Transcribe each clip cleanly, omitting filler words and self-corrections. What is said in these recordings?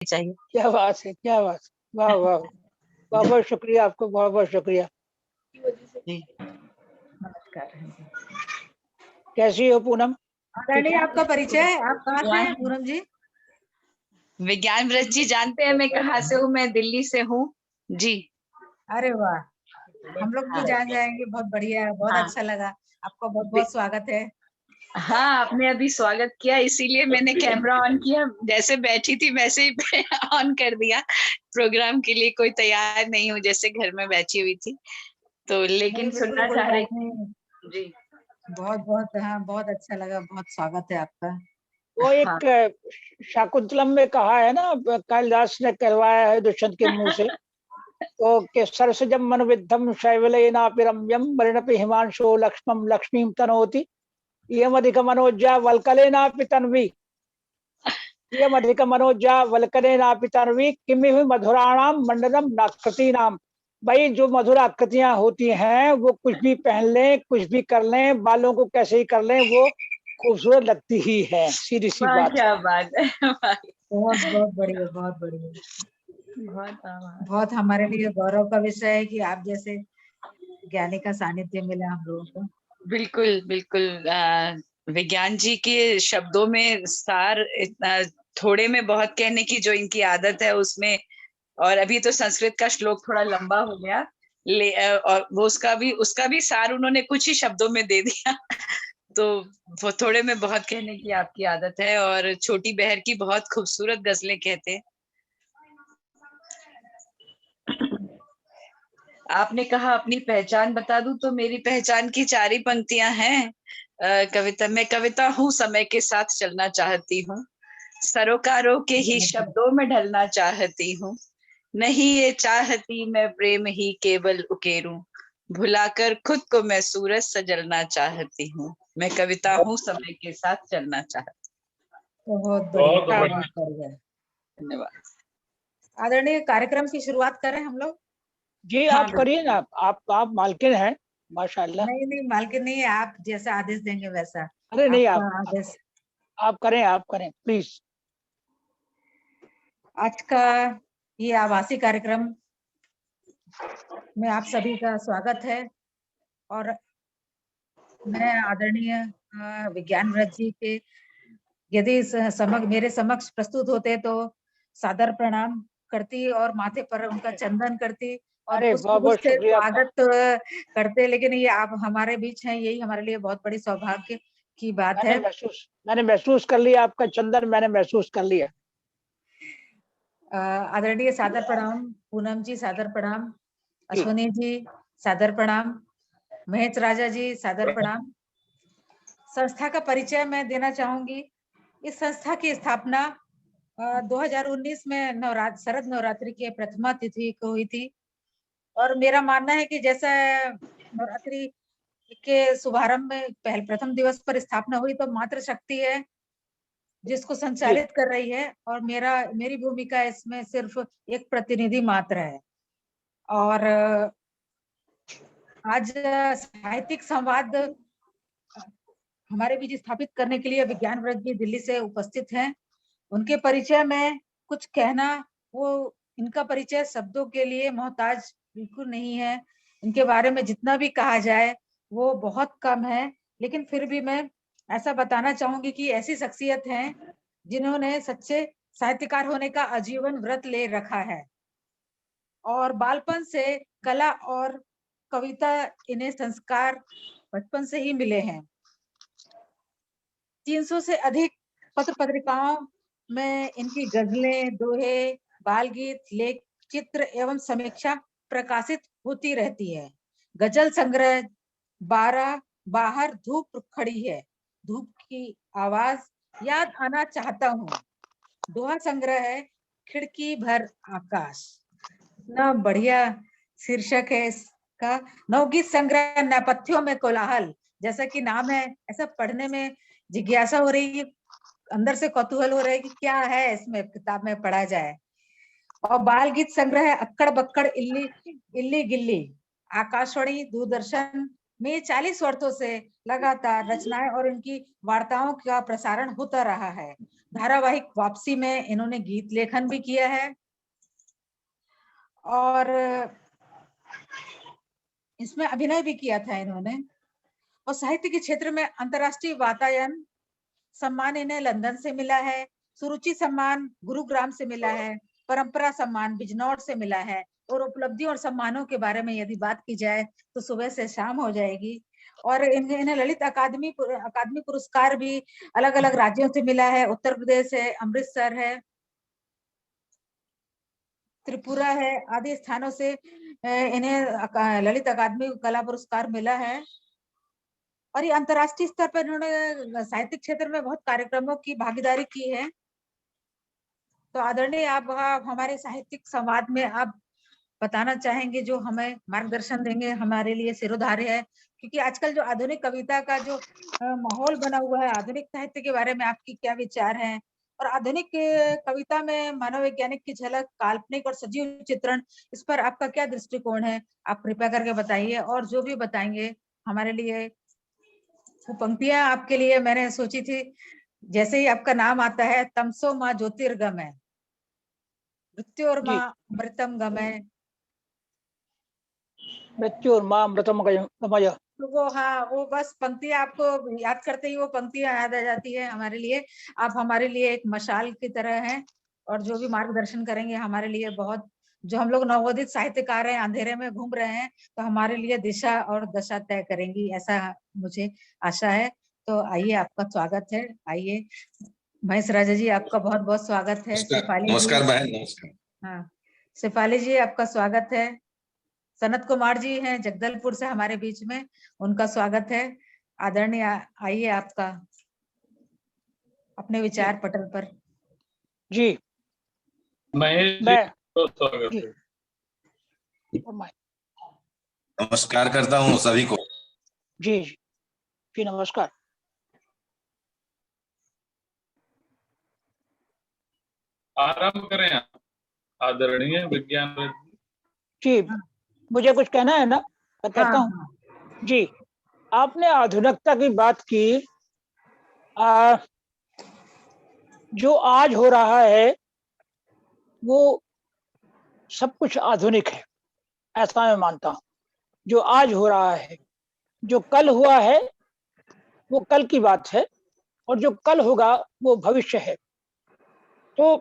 चाहिए। क्या बात है, क्या बात है। वाह वाह, बहुत बहुत शुक्रिया आपको, बहुत बहुत शुक्रिया। जी। नमस्कार। कैसी हो पूनम? ठीक है। आपका परिचय, आप कहाँ से हैं पूनम जी? विज्ञान व्रत जी जानते हैं मैं कहाँ से हूँ? मैं दिल्ली से हूँ जी। अरे वाह, हम लोग भी जान जाएंगे। बहुत बढ़िया, बहुत हाँ। अच्छा लगा। आपका बहुत बहुत स्वागत है। हाँ, आपने अभी स्वागत किया इसीलिए मैंने कैमरा ऑन किया। जैसे बैठी थी वैसे ही ऑन कर दिया। प्रोग्राम के लिए कोई तैयार नहीं हूँ, जैसे घर में बैठी हुई थी तो, लेकिन सुनना कोई चाह रही बात नहीं। जी। बहुत बहुत, हाँ बहुत अच्छा लगा, बहुत स्वागत है आपका। वो एक शाकुंतलम में कहा है ना, कालिदास ने करवाया है दुष्यंत के मुंह से, तो के सरसजम मनोविद्धम शैवलेनापि रम्यम वर्णपि हिमांशो लक्ष्मम लक्ष्मीम तनोति इयमधिक मनोज्जा वल्कलेनापि तन्वी इयमधिक मनोज्जा वल्कलेनापि तन्वी किमिह मधुराणाम मंडलम नाकृतीनाम। भाई जो मधुर आकृतियां होती हैं वो कुछ भी पहन लें, कुछ भी कर लें, बालों को कैसे ही कर लें, वो खूबसूरत लगती ही है। सीधी सी बात। क्या बात है। बहुत बहुत बढ़िया, बहुत बढ़िया। बहुत हमारे लिए गौरव का विषय है कि आप जैसे ज्ञानी का सानिध्य मिला हम लोगों को। बिल्कुल बिल्कुल। विज्ञान जी के शब्दों में सार इतना थोड़े में बहुत कहने की जो इनकी आदत है उसमें, और अभी तो संस्कृत का श्लोक थोड़ा लंबा हो गया और वो उसका भी सार उन्होंने कुछ ही शब्दों में दे दिया। तो वो थोड़े में बहुत कहने की आपकी आदत है, और छोटी बहर की बहुत खूबसूरत गजलें कहते हैं। आपने कहा अपनी पहचान बता दूं, तो मेरी पहचान की 4 ही पंक्तियां हैं। मैं कविता हूँ, समय के साथ चलना चाहती हूँ, सरोकारों के ही शब्दों में ढलना चाहती हूँ, नहीं ये चाहती मैं प्रेम ही केवल उकेरूं, भुलाकर खुद को मैं सूरज सजलना चाहती हूँ, मैं कविता हूँ, समय के साथ चलना चाहती हूँ। बहुत बढ़िया, बहुत बढ़िया। धन्यवाद। आदरणीय, कार्यक्रम की शुरुआत करें हम लोग? जी हाँ, आप करिए ना, आप मालकिन हैं माशाल्लाह। नहीं नहीं, मालकिन नहीं है, आप जैसा आदेश देंगे वैसा। अरे नहीं, आपका आदेश। आप करें प्लीज। आज का ये आभासी कार्यक्रम में आप सभी का स्वागत है, और मैं आदरणीय विज्ञान व्रत जी के यदि मेरे समक्ष प्रस्तुत होते तो सादर प्रणाम करती और माथे पर उनका चंदन करती और अरे पुष्प बहुत बहुत से शुक्रिया आपका। स्वागत करते, लेकिन ये आप हमारे बीच हैं, यही हमारे लिए बहुत बड़ी सौभाग्य की बात है। मैंने महसूस कर लिया आपका चंदन, मैंने महसूस कर लिया। आदरणीय सादर प्रणाम पूनम जी, सादर प्रणाम जी। अश्विनी जी, सादर प्रणाम महेश राजा जी, सादर प्रणाम। संस्था का परिचय मैं देना चाहूंगी। इस संस्था की स्थापना 2019 में शरद नवरात्रि के प्रथमा तिथि को हुई थी, और मेरा मानना है कि जैसा नवरात्रि के शुभारंभ में प्रथम दिवस पर स्थापना हुई, तो मातृ शक्ति है जिसको संचालित कर रही है, और मेरी भूमिका इसमें सिर्फ एक प्रतिनिधि मात्र है। और आज साहित्यिक संवाद हमारे बीच स्थापित करने के लिए विज्ञान व्रत जी दिल्ली से उपस्थित हैं। उनके परिचय में कुछ कहना, वो इनका परिचय शब्दों के लिए मोहताज बिल्कुल नहीं है। इनके बारे में जितना भी कहा जाए वो बहुत कम है, लेकिन फिर भी मैं ऐसा बताना चाहूंगी कि ऐसी शख्सियत हैं जिन्होंने सच्चे साहित्यकार होने का आजीवन व्रत ले रखा है, और बालपन से कला और कविता इन्हें संस्कार बचपन से ही मिले हैं। 300 से अधिक पत्र पत्रिकाओं में इनकी गजलें, दोहे, बाल गीत, लेख, चित्र एवं समीक्षा प्रकाशित होती रहती है। गजल संग्रह 12 बाहर धूप खड़ी है, धूप की आवाज याद आना चाहता हूँ, दोहा संग्रह है खिड़की भर आकाश। इतना बढ़िया शीर्षक है इसका। नवगीत संग्रह नेपथ्यों में कोलाहल, जैसा कि नाम है, ऐसा पढ़ने में जिज्ञासा हो रही है, अंदर से कौतूहल हो रहा है कि क्या है इसमें, किताब में पढ़ा जाए। और बाल गीत संग्रह है अक्कड़ बक्कड़ इल्ली इल्ली गिल्ली, आकाशवाणी दूरदर्शन में 40 वर्षों से लगातार रचनाएं और इनकी वार्ताओं का प्रसारण होता रहा है। धारावाहिक वापसी में इन्होंने गीत लेखन भी किया है और इसमें अभिनय भी किया था इन्होंने। और साहित्य के क्षेत्र में अंतर्राष्ट्रीय वातायन सम्मान इन्हें लंदन से मिला है, सुरुचि सम्मान गुरुग्राम से मिला है, परंपरा सम्मान बिजनौर से मिला है। और उपलब्धियों और सम्मानों के बारे में यदि बात की जाए तो सुबह से शाम हो जाएगी। और इन्हें ललित अकादमी पुरस्कार भी अलग अलग राज्यों से मिला है। उत्तर प्रदेश है, अमृतसर है, त्रिपुरा है, आदि स्थानों से इन्हें ललित अकादमी कला पुरस्कार मिला है। और ये अंतर्राष्ट्रीय स्तर पर इन्होंने साहित्यिक क्षेत्र में बहुत कार्यक्रमों की भागीदारी की है। तो आदरणीय आप हमारे साहित्यिक संवाद में आप बताना चाहेंगे, जो हमें मार्गदर्शन देंगे, हमारे लिए सिरोधार्य है। क्योंकि आजकल जो आधुनिक कविता का जो माहौल बना हुआ है, आधुनिक साहित्य के बारे में आपकी क्या विचार हैं? और आधुनिक कविता में मनोवैज्ञानिक की झलक, काल्पनिक और सजीव चित्रण, इस पर आपका क्या दृष्टिकोण है? आप कृपया करके बताइए। और जो भी बताएंगे हमारे लिए, वो पंक्तियां आपके लिए मैंने सोची थी, जैसे ही आपका नाम आता है, तमसो माँ ज्योतिर्गमय, मृत्योर जी, माँ अमृतम गमय। मृत्यु और माँ अमृतम गमय। तो वो, हाँ, वो बस पंक्तियां आपको याद करते ही वो पंक्तियां याद आ जाती है हमारे लिए। आप हमारे लिए एक मशाल की तरह हैं और जो भी मार्गदर्शन करेंगे हमारे लिए बहुत, जो हम लोग नवोदित साहित्यकार हैं, अंधेरे में घूम रहे हैं, तो हमारे लिए दिशा और दशा तय करेंगी, ऐसा मुझे आशा है। तो आइए, आपका स्वागत है। आइए महेश राजा जी, आपका बहुत बहुत स्वागत है। शेफाली जी, नमस्कार बहन, नमस्कार। हाँ, शेफाली जी, आपका स्वागत है। सनत कुमार जी हैं जगदलपुर से हमारे बीच में, उनका स्वागत है। आदरणीय, आइए आपका अपने विचार पटल पर। जी, महेश जी, मैं बहुत स्वागत जी, है। नमस्कार करता हूँ सभी को। जी जी जी, नमस्कार। आरंभ करें आप, आदरणीय विज्ञान जी, मुझे कुछ कहना है ना, मैं कहता हूँ। हाँ, जी, आपने आधुनिकता की बात की। जो आज हो रहा है वो सब कुछ आधुनिक है, ऐसा मैं मानता हूँ। जो आज हो रहा है, जो कल हुआ है वो कल की बात है, और जो कल होगा वो भविष्य है। तो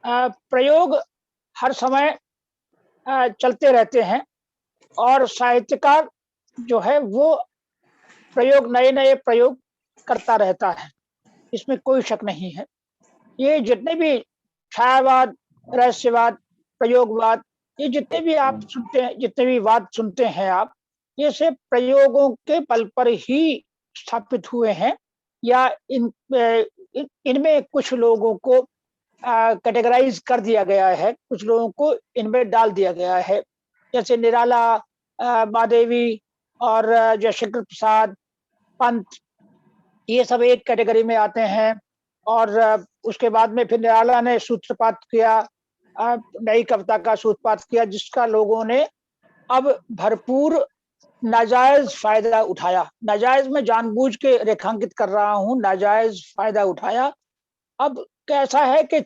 प्रयोग हर समय चलते रहते हैं, और साहित्यकार जो है वो प्रयोग, नए नए प्रयोग करता रहता है, इसमें कोई शक नहीं है। ये जितने भी छायावाद, रहस्यवाद, प्रयोगवाद, ये जितने भी आप सुनते हैं, जितने भी वाद सुनते हैं आप, ये सब प्रयोगों के बल पर ही स्थापित हुए हैं, या इनमें कुछ लोगों को कैटेगराइज कर दिया गया है, कुछ लोगों को इनमें डाल दिया गया है। जैसे निराला, महादेवी और जयशंकर प्रसाद, पंत, ये सब एक कैटेगरी में आते हैं। और उसके बाद में फिर निराला ने सूत्रपात किया, नई कविता का सूत्रपात किया, जिसका लोगों ने अब भरपूर नाजायज फायदा उठाया। नाजायज में जानबूझ के रेखांकित कर रहा हूँ, नाजायज फायदा उठाया। अब कैसा है कि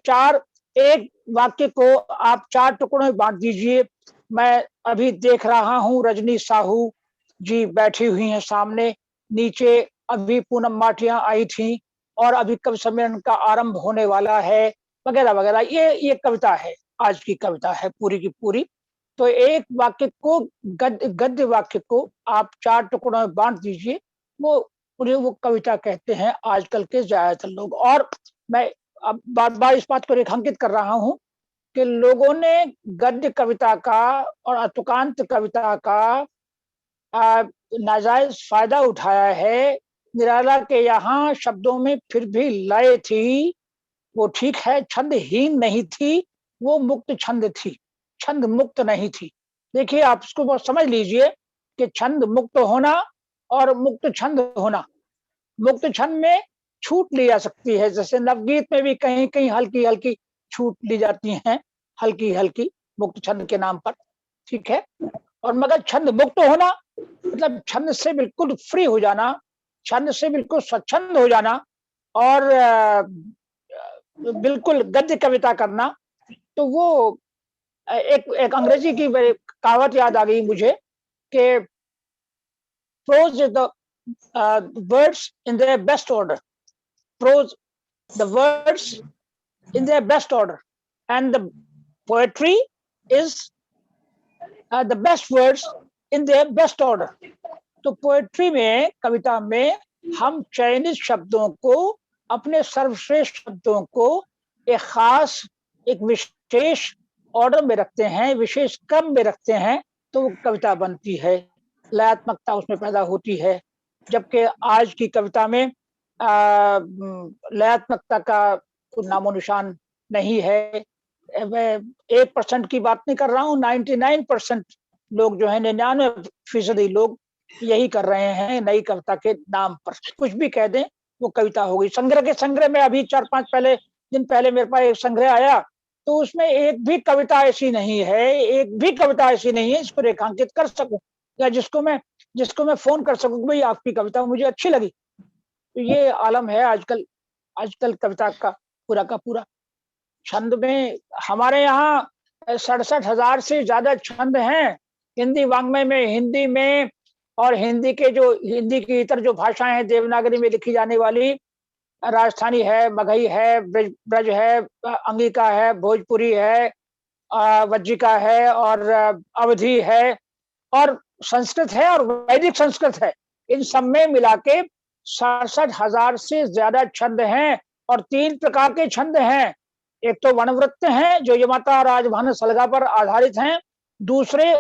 एक वाक्य को आप 4 टुकड़ों में बांट दीजिए। मैं अभी देख रहा हूँ रजनी साहू जी बैठी हुई हैं सामने, नीचे अभी पूनम माटियां आई थी, और अभी कवि सम्मेलन का आरंभ होने वाला है, वगैरह वगैरह। ये कविता है, आज की कविता है पूरी की पूरी। तो एक वाक्य को, गद्य वाक्य को आप 4 टुकड़ों में बांट दीजिए, उन्हें वो कविता कहते हैं आजकल के ज्यादातर लोग। और मैं अब बार बार इस बात को रेखांकित कर रहा हूँ कि लोगों ने गद्य कविता का और अतुकांत कविता का नाजायज फायदा उठाया है। निराला के यहाँ शब्दों में फिर भी लय थी, वो ठीक है, छंदहीन नहीं थी, वो मुक्त छंद थी, छंद मुक्त नहीं थी। देखिए, आप इसको बहुत समझ लीजिए कि छंद मुक्त होना और मुक्त छंद होना। मुक्त छंद में छूट ली जा सकती है, जैसे नवगीत में भी कहीं कहीं हल्की हल्की छूट ली जाती हैं, हल्की हल्की, मुक्त छंद के नाम पर, ठीक है। और मगर छंद मुक्त होना मतलब छंद से बिल्कुल फ्री हो जाना, छंद से बिल्कुल स्वच्छंद हो जाना और बिल्कुल गद्य कविता करना। तो वो एक अंग्रेजी की कहावत याद आ गई मुझे कि prose is the words in their best order, prose the words in their best order, and the poetry is the best words in their best order. तो पोएट्री में, कविता में हम चयनित शब्दों को, अपने सर्वश्रेष्ठ शब्दों को एक खास, एक विशेष ऑर्डर में रखते हैं, विशेष क्रम में रखते हैं, तो वो कविता बनती है, लयात्मकता उसमें पैदा होती है। जबकि आज की कविता में लयात्मकता का कोई नामो निशान नहीं है। मैं 1% की बात नहीं कर रहा हूँ, 99% लोग जो है, 99% लोग यही कर रहे हैं। नई कविता के नाम पर कुछ भी कह दें वो कविता हो गई। संग्रह में अभी 4-5 दिन पहले मेरे पास एक संग्रह आया, तो उसमें एक भी कविता ऐसी नहीं है, एक भी कविता ऐसी नहीं है इसको रेखांकित कर सकूं या जिसको मैं फोन कर सकूं भाई आपकी कविता मुझे अच्छी लगी। तो ये आलम है आजकल कविता का पूरा का पूरा। छंद में हमारे यहाँ 67,000 से ज्यादा छंद हैं हिंदी वाङ्मय में, हिंदी में, और हिंदी की इतर जो भाषाएं हैं देवनागरी में लिखी जाने वाली, राजस्थानी है, मगही है, ब्रज है, अंगिका है, भोजपुरी है, वज्जिका है, और अवधी है, और संस्कृत है, और वैदिक संस्कृत है। इन सब में मिला के 67,000 से ज्यादा छंद हैं। और 3 प्रकार के छंद हैं। एक तो वनवृत्त हैं जो यमता, राजभान, सलगा पर आधारित हैं। दूसरे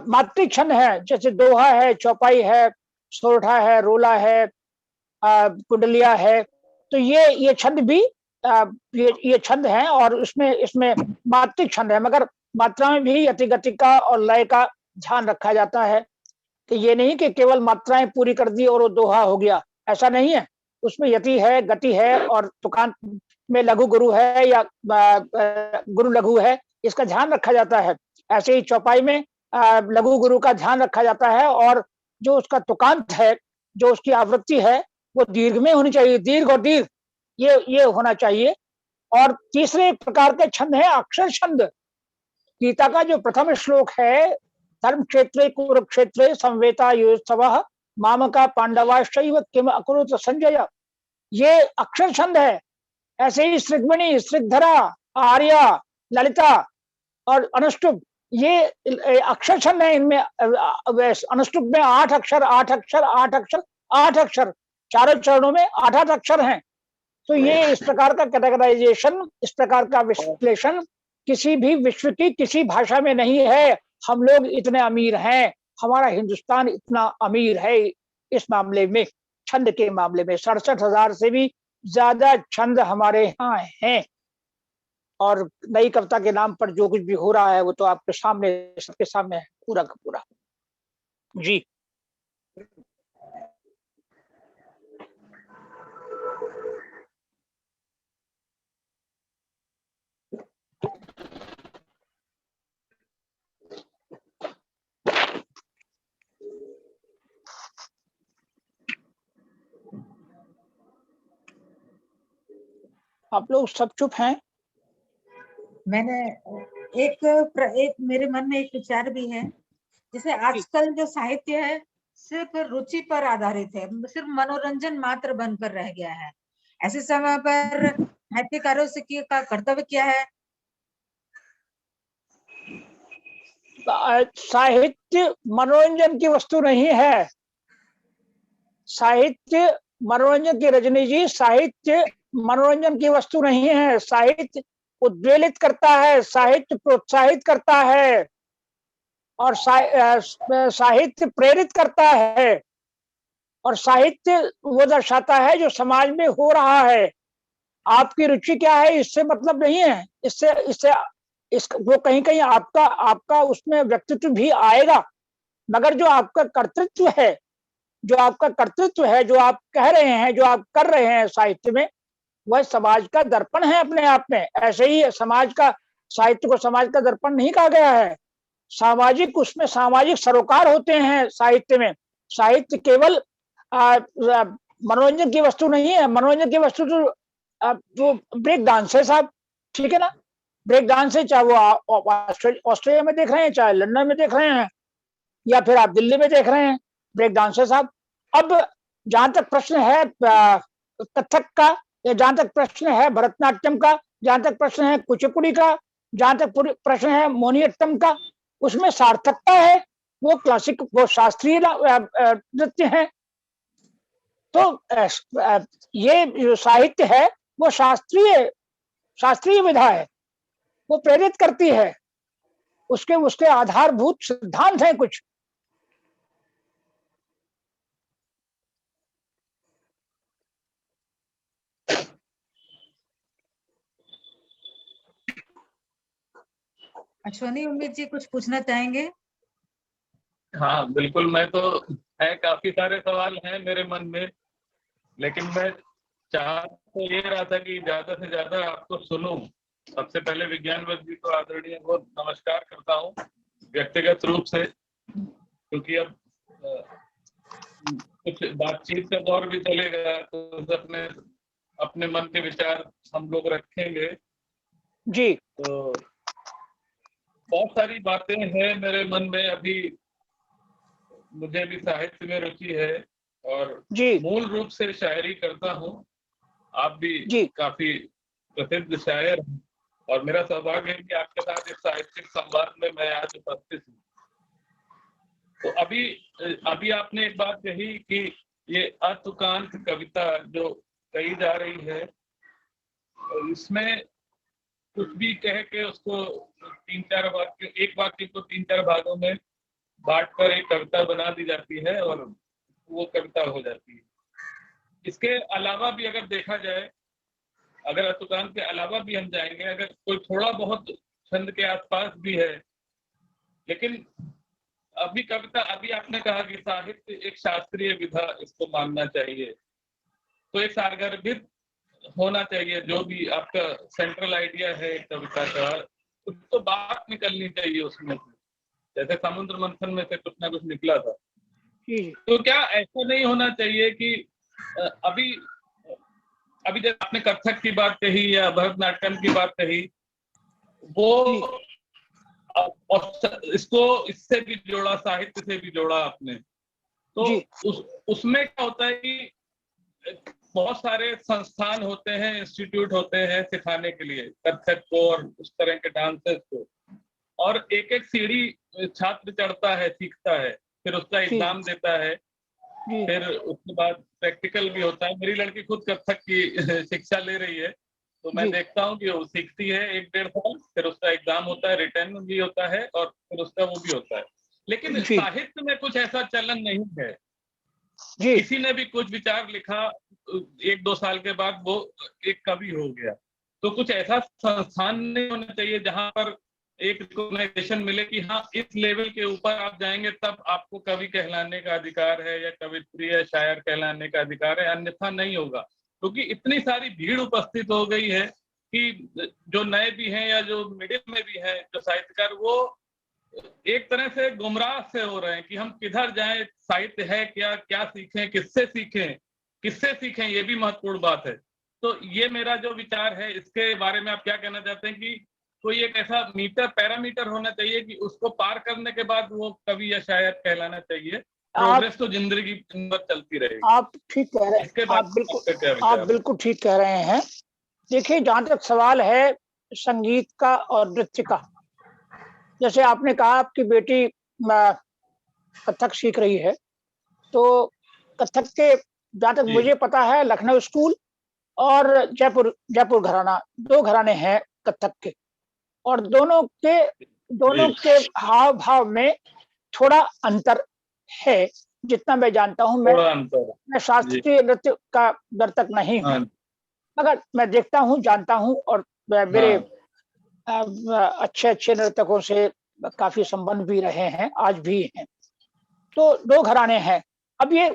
मात्रिक छंद हैं, जैसे दोहा है, चौपाई है, सोरठा है, रोला है, कुंडलिया है। तो ये छंद भी ये छंद हैं, और इसमें मात्रिक छंद है, मगर मात्रा में भी यति गति का और लय का ध्यान रखा जाता है। कि ये नहीं कि केवल मात्राएं पूरी कर दी और वो दोहा हो गया, ऐसा नहीं है। उसमें यति है, गति है, और तुकांत में लघु गुरु है या गुरु लघु है, इसका ध्यान रखा जाता है। ऐसे ही चौपाई में लघु गुरु का ध्यान रखा जाता है, और जो उसका तुकांत है, जो उसकी आवृत्ति है, वो दीर्घ में होनी चाहिए। दीर्घ और दीर्घ ये होना चाहिए। और तीसरे प्रकार के छंद है अक्षर छंद। गीता का जो प्रथम श्लोक है, धर्म क्षेत्रे कुरुक्षेत्रे संवेता योत्सवः मामका पांडवाश्चैव किम अकुरुत संजय, ये अक्षर छंद है। ऐसे ही श्रीगमणि, श्रीधरा, आर्या, ललिता और अनुष्टुप, ये अक्षर छंद है। इनमें अनुष्टुप में 8 अक्षर, 8 अक्षर, 8 अक्षर, 8 अक्षर, चारों चरणों में 8-8 अक्षर हैं। तो ये इस प्रकार का कैटेगराइजेशन, इस प्रकार का विश्लेषण किसी भी विश्व की किसी भाषा में नहीं है। हम लोग इतने अमीर हैं, हमारा हिंदुस्तान इतना अमीर है इस मामले में, छंद के मामले में। 67,000 से भी ज्यादा छंद हमारे यहाँ हैं। और नई कविता के नाम पर जो कुछ भी हो रहा है वो तो आपके सामने, सबके सामने है पूरा का पूरा। जी आप लोग सब चुप हैं? मैंने एक मेरे मन में एक विचार भी है, जैसे आजकल जो साहित्य है सिर्फ रुचि पर आधारित है, सिर्फ मनोरंजन मात्र बनकर रह गया है। ऐसे समय पर साहित्यकारों से का कर्तव्य क्या है? साहित्य मनोरंजन की वस्तु नहीं है। साहित्य मनोरंजन की, रजनी जी, साहित्य मनोरंजन की वस्तु नहीं है। साहित्य उद्वेलित करता है, साहित्य प्रोत्साहित करता है, और साहित्य प्रेरित करता है, और साहित्य वो दर्शाता है जो समाज में हो रहा है। आपकी रुचि क्या है इससे मतलब नहीं है। इससे वो कहीं कहीं आपका उसमें व्यक्तित्व भी आएगा, मगर जो आपका कर्तृत्व है, जो आप कह रहे हैं, जो आप कर रहे हैं साहित्य में, वह समाज का दर्पण है अपने आप में। ऐसे ही साहित्य को समाज का दर्पण नहीं कहा गया है। सामाजिक, उसमें सामाजिक सरोकार होते हैं साहित्य में। साहित्य केवल मनोरंजन की वस्तु नहीं है। मनोरंजन की वस्तु तो ब्रेक डांस है साहब, ठीक है ना। ब्रेक डांस है, चाहे वो ऑस्ट्रेलिया में देख रहे हैं, चाहे लंदन में देख रहे हैं, या फिर आप दिल्ली में देख रहे हैं, ब्रेक डांस है साहब। अब जहां तक प्रश्न है कथक का, या जहां तक प्रश्न है भरतनाट्यम का, जहां तक प्रश्न है कुचिपुड़ी का, जहां तक प्रश्न है मोहिनीअट्टम का, उसमें सार्थकता है। वो क्लासिक, वो शास्त्रीय नृत्य है। तो ये जो साहित्य है वो शास्त्रीय विधा है, वो प्रेरित करती है। उसके आधारभूत सिद्धांत हैं कुछ। अश्वनी उम्मीद जी कुछ पूछना चाहेंगे? हाँ बिल्कुल, मैं तो है, काफी सारे सवाल हैं मेरे मन में, लेकिन मैं चाह तो ये रहा था कि ज्यादा से ज्यादा आपको सुनूं। सबसे पहले विज्ञानवत जी को आदरणीय बहुत नमस्कार करता हूँ व्यक्तिगत रूप से, क्योंकि अब कुछ बातचीत का दौर भी चलेगा, तो अपने मन के विचार हम लोग रखेंगे जी। तो बहुत सारी बातें हैं मेरे मन में। अभी मुझे भी साहित्य में रुचि है और जी मूल रूप से शायरी करता हूँ। आप भी जी काफी प्रसिद्ध शायर हैं और मेरा सौभाग्य है कि आपके साथ इस साहित्यिक संवाद में मैं आज उपस्थित हूँ। तो अभी आपने एक बात कही कि ये अतुकांत कविता जो कही जा रही है, इसमें कुछ भी कह के उसको एक वाक्य को 3-4 भागों में बांटकर एक कविता बना दी जाती है और वो कविता हो जाती है। इसके अलावा भी अगर देखा जाए, अगर अतुकांत के अलावा भी हम जाएंगे, अगर कोई थोड़ा बहुत छंद के आसपास भी है, लेकिन अभी आपने कहा कि साहित्य एक शास्त्रीय विधा, इसको मानना चाहिए, तो एक सारगर्भित होना चाहिए। जो भी आपका सेंट्रल आइडिया है कविता का, कुछ तो बात निकलनी चाहिए उसमें से, जैसे समुद्र मंथन में से कुछ ना कुछ निकला था। तो क्या ऐसा नहीं होना चाहिए कि अभी जैसे आपने कथक की बात कही या भरतनाट्यम की बात कही, वो इसको इससे भी जोड़ा, साहित्य से भी जोड़ा आपने, तो उसमें क्या होता है कि बहुत सारे संस्थान होते हैं, इंस्टीट्यूट होते हैं सिखाने के लिए कथक को और उस तरह के डांसेस को, और एक एक सीढ़ी छात्र चढ़ता है, सीखता है, फिर उसका एग्जाम देता है, फिर उसके बाद प्रैक्टिकल भी होता है। मेरी लड़की खुद कथक की शिक्षा ले रही है, तो मैं देखता हूँ कि वो सीखती है 1-1.5 साल, फिर उसका एग्जाम होता है, रिटर्न भी होता है और फिर उसका वो भी होता है। लेकिन साहित्य में कुछ ऐसा चलन नहीं है। किसी ने भी कुछ विचार लिखा, 1-2 साल के बाद वो एक कवि हो गया। तो कुछ ऐसा संस्थान नहीं होना चाहिए जहां पर एक रिकॉग्नाइजेशन मिले कि हाँ, इस लेवल के ऊपर आप जाएंगे तब आपको कवि कहलाने का अधिकार है या कवित्री या शायर कहलाने का अधिकार है, अन्यथा नहीं होगा। क्योंकि इतनी सारी भीड़ उपस्थित हो गई है कि जो नए भी हैं या जो मिडिल में भी हैं, जो साहित्यकार, वो एक तरह से गुमराह से हो रहे हैं कि हम किधर जाएं, साहित्य है क्या, क्या सीखें, किससे सीखें, ये भी महत्वपूर्ण बात है। तो ये मेरा जो विचार है, इसके बारे में आप क्या कहना चाहते हैं कि कोई एक ऐसा पैरामीटर होना चाहिए कि उसको पार करने के बाद वो कवि या शायर कहलाना चाहिए? प्रोग्रेस तो जिंदगी भर चलती रहेगी। आप ठीक कह रहे हैं, आप बिल्कुल ठीक कह रहे हैं। देखिए, जहां तक सवाल है संगीत का और नृत्य का, जैसे आपने कहा आपकी बेटी कथक सीख रही है, तो कथक के जहां तक मुझे पता है लखनऊ स्कूल और जयपुर घराना, 2 घराने हैं कथक के, और दोनों के हाव भाव में थोड़ा अंतर है, जितना मैं जानता हूं। मैं शास्त्रीय नृत्य का नर्तक नहीं हूं, मगर मैं देखता हूं, जानता हूं, और मेरे अच्छे नर्तकों से काफी संबंध भी रहे हैं, आज भी हैं। तो 2 घराने हैं। अब ये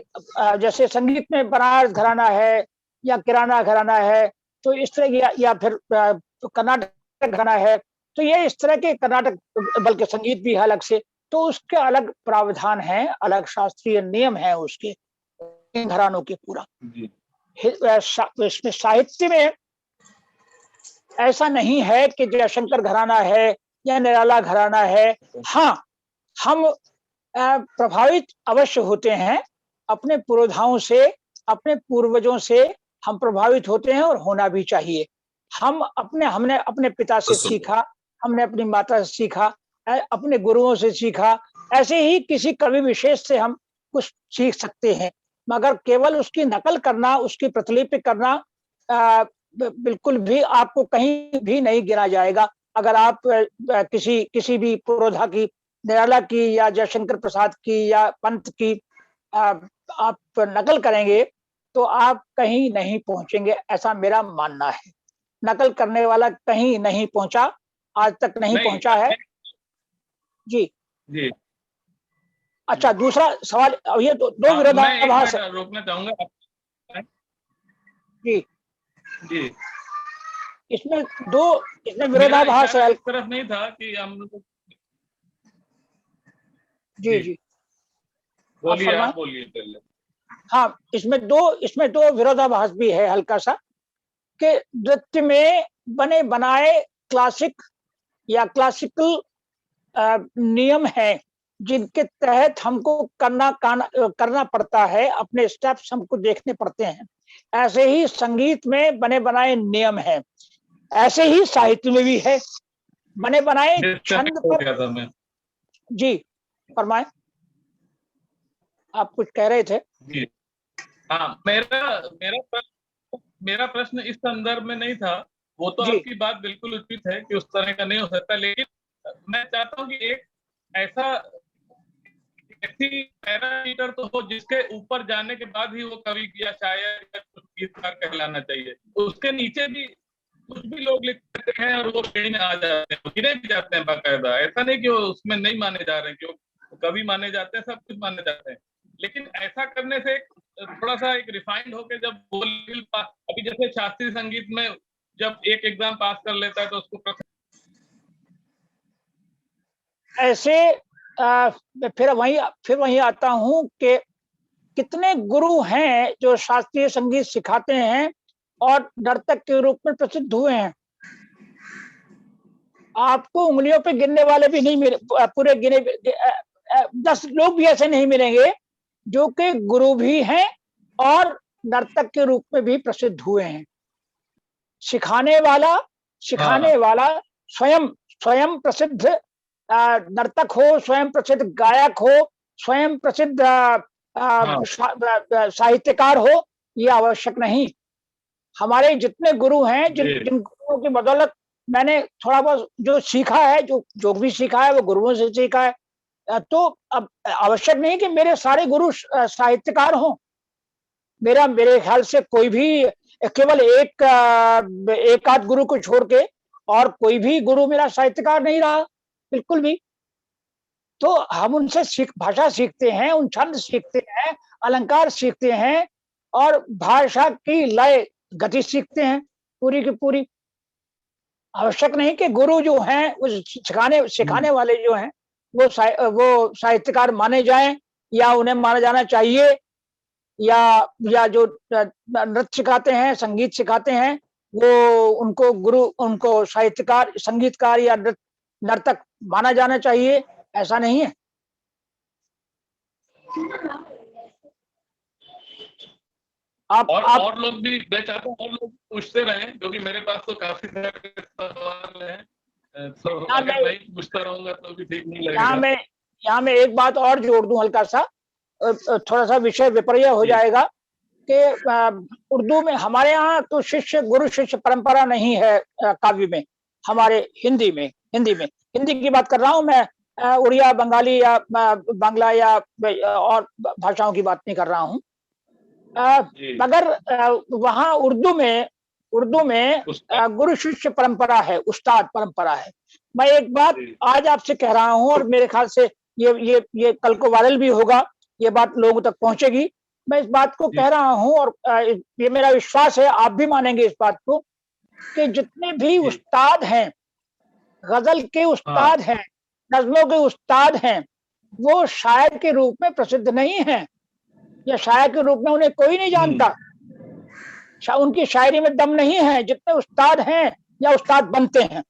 जैसे संगीत में बनारस घराना है या किराना घराना है, तो इस तरह या फिर कर्नाटक घराना है, तो ये इस तरह के कर्नाटक, बल्कि संगीत भी है अलग से, तो उसके अलग प्रावधान हैं, अलग शास्त्रीय नियम है उसके घरानों के पूरा। जी इसमें साहित्य में ऐसा नहीं है कि जयशंकर घराना है या निराला घराना है। हाँ, हम प्रभावित अवश्य होते हैं अपने पुरोधाओं से, अपने पूर्वजों से हम प्रभावित होते हैं और होना भी चाहिए। हमने अपने पिता से सीखा, हमने अपनी माता से सीखा, अपने गुरुओं से सीखा, ऐसे ही किसी कवि विशेष से हम कुछ सीख सकते हैं, मगर केवल उसकी नकल करना, उसकी प्रतिलिपि करना बिल्कुल भी आपको कहीं भी नहीं गिना जाएगा। अगर आप किसी भी पुरोधा की, निराला की या जयशंकर प्रसाद की या पंत की आप नकल करेंगे तो आप कहीं नहीं पहुंचेंगे, ऐसा मेरा मानना है। नकल करने वाला कहीं नहीं पहुंचा, आज तक नहीं पहुंचा है। जी जी अच्छा, दूसरा सवाल, ये दो विरोधाभास रोकना चाहूंगा जी जी। इसमें विरोधाभास है। इस तरफ नहीं था कि हम लोग। जी जी बोलिए, आप बोलिए पहले। हाँ, इसमें दो विरोधाभास भी है हल्का सा, कि नृत्य में बने बनाए क्लासिक या क्लासिकल नियम हैं जिनके तहत हमको करना पड़ता है, अपने स्टेप्स हमको देखने पड़ते हैं। ऐसे ही संगीत में बने बनाए नियम हैं, ऐसे ही साहित्य में भी है बने बनाए छंद पर। जी फरमाएं, आप कुछ कह रहे थे। जी हाँ, मेरा प्रश्न इस संदर्भ में नहीं था, वो तो आपकी बात बिल्कुल उचित है कि उस तरह का नहीं हो सकता, लेकिन मैं चाहता हूँ कि एक ऐसी पैरामीटर तो हो जिसके ऊपर जाने के बाद ही वो कवि या शायर या कुछ गीतकार कहलाना चाहिए। उसके नीचे भी कुछ भी लोग लिखते हैं और वो श्रेणी में आ जाते हैं, गिने भी जाते हैं बाकायदा। ऐसा नहीं कि वो उसमें नहीं माने जा रहे हैं, क्यों कवि माने जाते हैं, सब कुछ माने जाते हैं, लेकिन ऐसा करने से थोड़ा सा एक रिफाइंड होके जब वो अभी जैसे शास्त्रीय संगीत में जब एक एग्जाम पास कर लेता है तो उसको ऐसे फिर वही आता हूं कि कितने गुरु हैं जो शास्त्रीय संगीत सिखाते हैं और नर्तक के रूप में प्रसिद्ध हुए हैं। आपको उंगलियों पे गिनने वाले भी नहीं मिले, पूरे गिने 10 लोग भी ऐसे नहीं मिलेंगे जो कि गुरु भी हैं और नर्तक के रूप में भी प्रसिद्ध हुए हैं। सिखाने वाला स्वयं प्रसिद्ध नर्तक हो, स्वयं प्रसिद्ध गायक हो, स्वयं प्रसिद्ध साहित्यकार हो, ये आवश्यक नहीं। हमारे जितने गुरु हैं, जिन गुरुओं की बदौलत मैंने थोड़ा बहुत जो सीखा है, जो भी सीखा है वो गुरुओं से सीखा है, तो अब आवश्यक नहीं कि मेरे सारे गुरु साहित्यकार हों। मेरे ख्याल से कोई भी, केवल एक आध गुरु को छोड़ के और कोई भी गुरु मेरा साहित्यकार नहीं रहा, बिल्कुल भी। तो हम उनसे भाषा सीखते हैं, उन छंद सीखते हैं, अलंकार सीखते हैं और भाषा की लय गति सीखते हैं पूरी की पूरी। आवश्यक नहीं कि गुरु जो हैं, उस सिखाने वाले जो हैं वो साहित्यकार माने जाएं या उन्हें माना जाना चाहिए, या जो नृत्य सिखाते हैं, संगीत सिखाते हैं, वो उनको साहित्यकार, संगीतकार या नर्तक माना जाना चाहिए, ऐसा नहीं है। और लोग भी, मैं चाहता हूँ और लोग पूछते रहे, क्योंकि मेरे पास तो काफी सारे सवाल हैं, तो अगर मैं पूछता रहूंगा तो भी ठीक नहीं लगेगा। यहाँ मैं एक बात और जोड़ दूं हल्का सा, थोड़ा सा विषय विपर्य हो जाएगा कि उर्दू में हमारे यहाँ तो गुरु शिष्य परंपरा नहीं है काव्य में, हमारे हिंदी की बात कर रहा हूँ मैं, उड़िया, बंगाली या बांग्ला या और भाषाओं की बात नहीं कर रहा हूँ। मगर वहाँ उर्दू में गुरु शिष्य परंपरा है, उस्ताद परंपरा है। मैं एक बात आज आपसे कह रहा हूँ और मेरे ख्याल से ये कल को वायरल भी होगा, ये बात लोगों तक पहुंचेगी। मैं इस बात को कह रहा हूँ और ये मेरा विश्वास है, आप भी मानेंगे इस बात को, कि जितने भी उस्ताद हैं गजल के उस्ताद हैं, नज्मों के उस्ताद हैं, वो शायर के रूप में प्रसिद्ध नहीं हैं, या शायर के रूप में उन्हें कोई नहीं जानता। उनकी शायरी में दम नहीं है जितने उस्ताद हैं या उस्ताद बनते हैं।